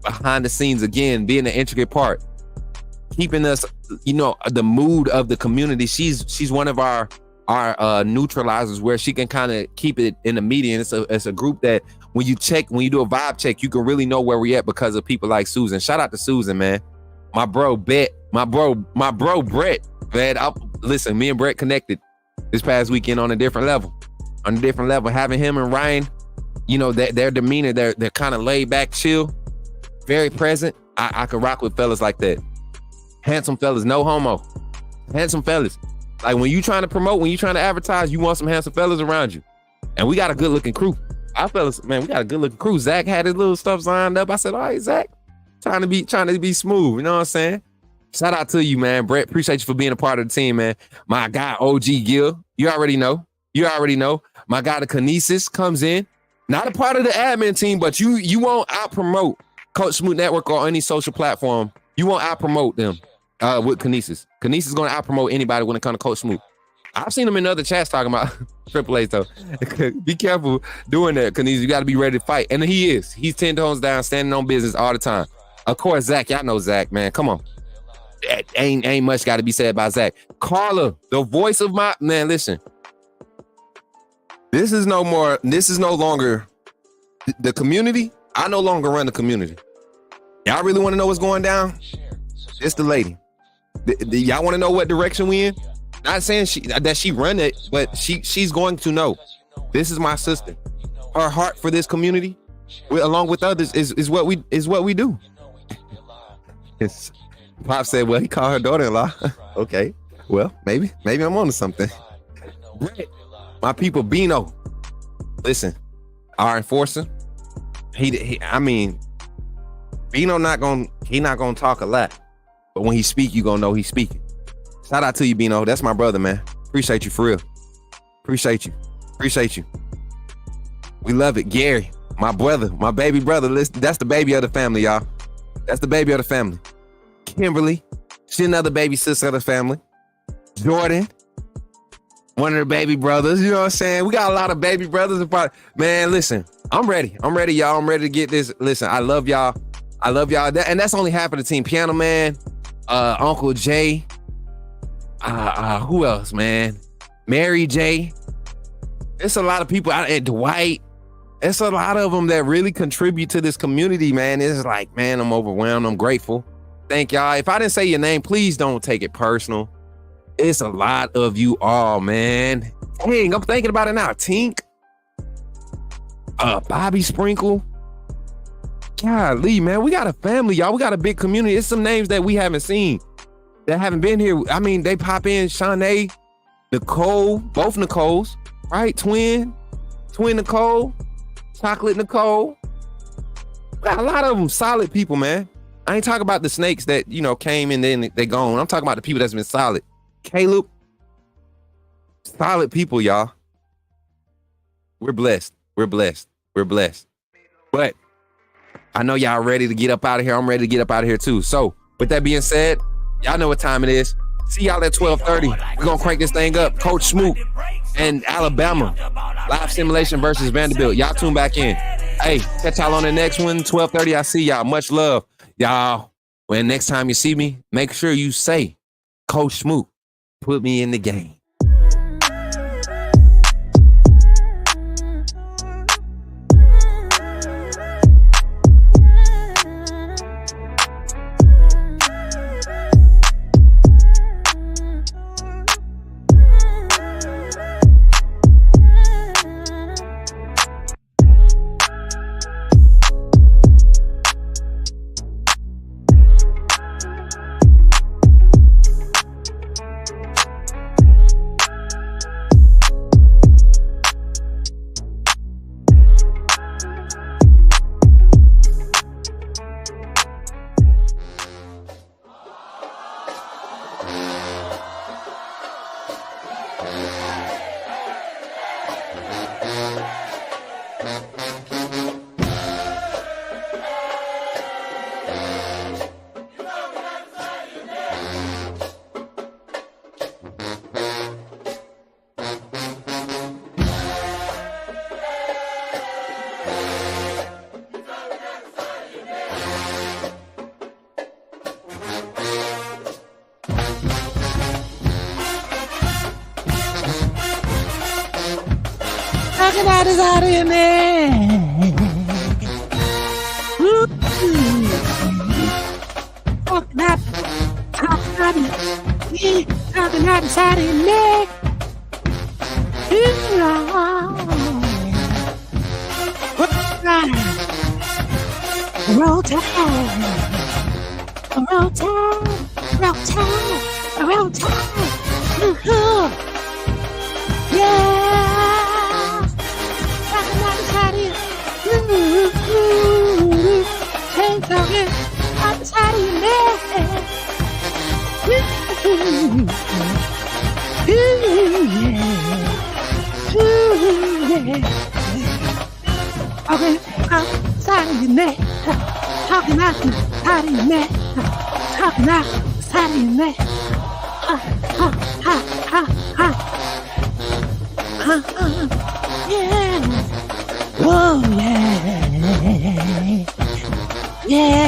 behind the scenes again, being an intricate part, keeping us, you know, the mood of the community. She's one of our neutralizers where she can kind of keep it in the median. It's a group that when you do a vibe check, you can really know where we at because of people like Susan. Shout out to Susan, man. My bro Brett, man. Listen, me and Brett connected this past weekend on a different level. Having him and Ryan, you know, their demeanor, they're kind of laid back, chill, very present. I can rock with fellas like that. Handsome fellas, no homo. Handsome fellas. Like when you trying to promote, when you trying to advertise, you want some handsome fellas around you. And we got a good looking crew. Our fellas, man, we got a good looking crew. Zach had his little stuff lined up. I said, all right, Zach, trying to be smooth. You know what I'm saying? Shout out to you, man. Brett, appreciate you for being a part of the team, man. My guy, OG Gil, you already know. My guy, the Kinesis, comes in. Not a part of the admin team, but you won't out-promote Coach Smook Network or any social platform. You won't out-promote them with Kinesis. Kinesis is going to out-promote anybody when it comes to Coach Smook. I've seen him in other chats talking about Triple H, though. Be careful doing that, Kinesis. You got to be ready to fight. And he is. He's 10 tones down, standing on business all the time. Of course, Zach. Y'all know Zach, man. Come on. Ain't much got to be said about Zach. Carla, the voice of my... Man, listen. This is no longer the community. I no longer run the community. Y'all really want to know what's going down? It's the lady. Y'all want to know what direction we in? Not saying that she run it, but she's going to know. This is my sister. Her heart for this community, along with others, is what we do. Pop said, well, he called her daughter-in-law. Okay. Well, maybe I'm on to something. Brett, my people, Bino. Listen, our enforcer. Bino not gonna talk a lot, but when he speak, you gonna know he's speaking. Shout out to you, Bino. That's my brother, man. Appreciate you for real. Appreciate you. We love it. Gary, my brother, my baby brother. Listen, that's the baby of the family, y'all. That's the baby of the family. Kimberly, she's another baby sister of the family. Jordan, one of the baby brothers. You know what I'm saying? We got a lot of baby brothers. Man, listen, I'm ready, y'all. I'm ready to get this. Listen, I love y'all. And that's only half of the team. Piano Man, Uncle Jay. Who else, man? Mary J. It's a lot of people out at Dwight. It's a lot of them that really contribute to this community, man. It's like, man, I'm overwhelmed. I'm grateful. Thank y'all. If I didn't say your name, please don't take it personal. It's a lot of you all, man. Dang, I'm thinking about it now. Tink. Bobby Sprinkle. Golly, man. We got a family, y'all. We got a big community. It's some names that we haven't seen, that haven't been here. I mean, they pop in. Shanae, Nicole, both Nicoles, right? Twin Nicole, Chocolate Nicole. Got a lot of them solid people, man. I ain't talking about the snakes that, you know, came and then they gone. I'm talking about the people that's been solid. Caleb, solid people, y'all. We're blessed. But I know y'all ready to get up out of here. I'm ready to get up out of here too. So with that being said, y'all know what time it is. See y'all at 12:30. We're gonna crank this thing up. Coach Smook and Alabama. Live simulation versus Vanderbilt. Y'all tune back in. Hey, catch y'all on the next one, 12:30. I see y'all. Much love. Y'all, when next time you see me, make sure you say, Coach Smook, put me in the game. Talking out his out in there. Ooh. Talking out his out in there. Roll tide, roll tide, roll tide, roll tide. Yeah, talking out his out in. Hey, talking out his out in there. Okay, outside of your neck, talking out the side of your neck, talking out the side of your neck. Yeah. Whoa, yeah. Yeah.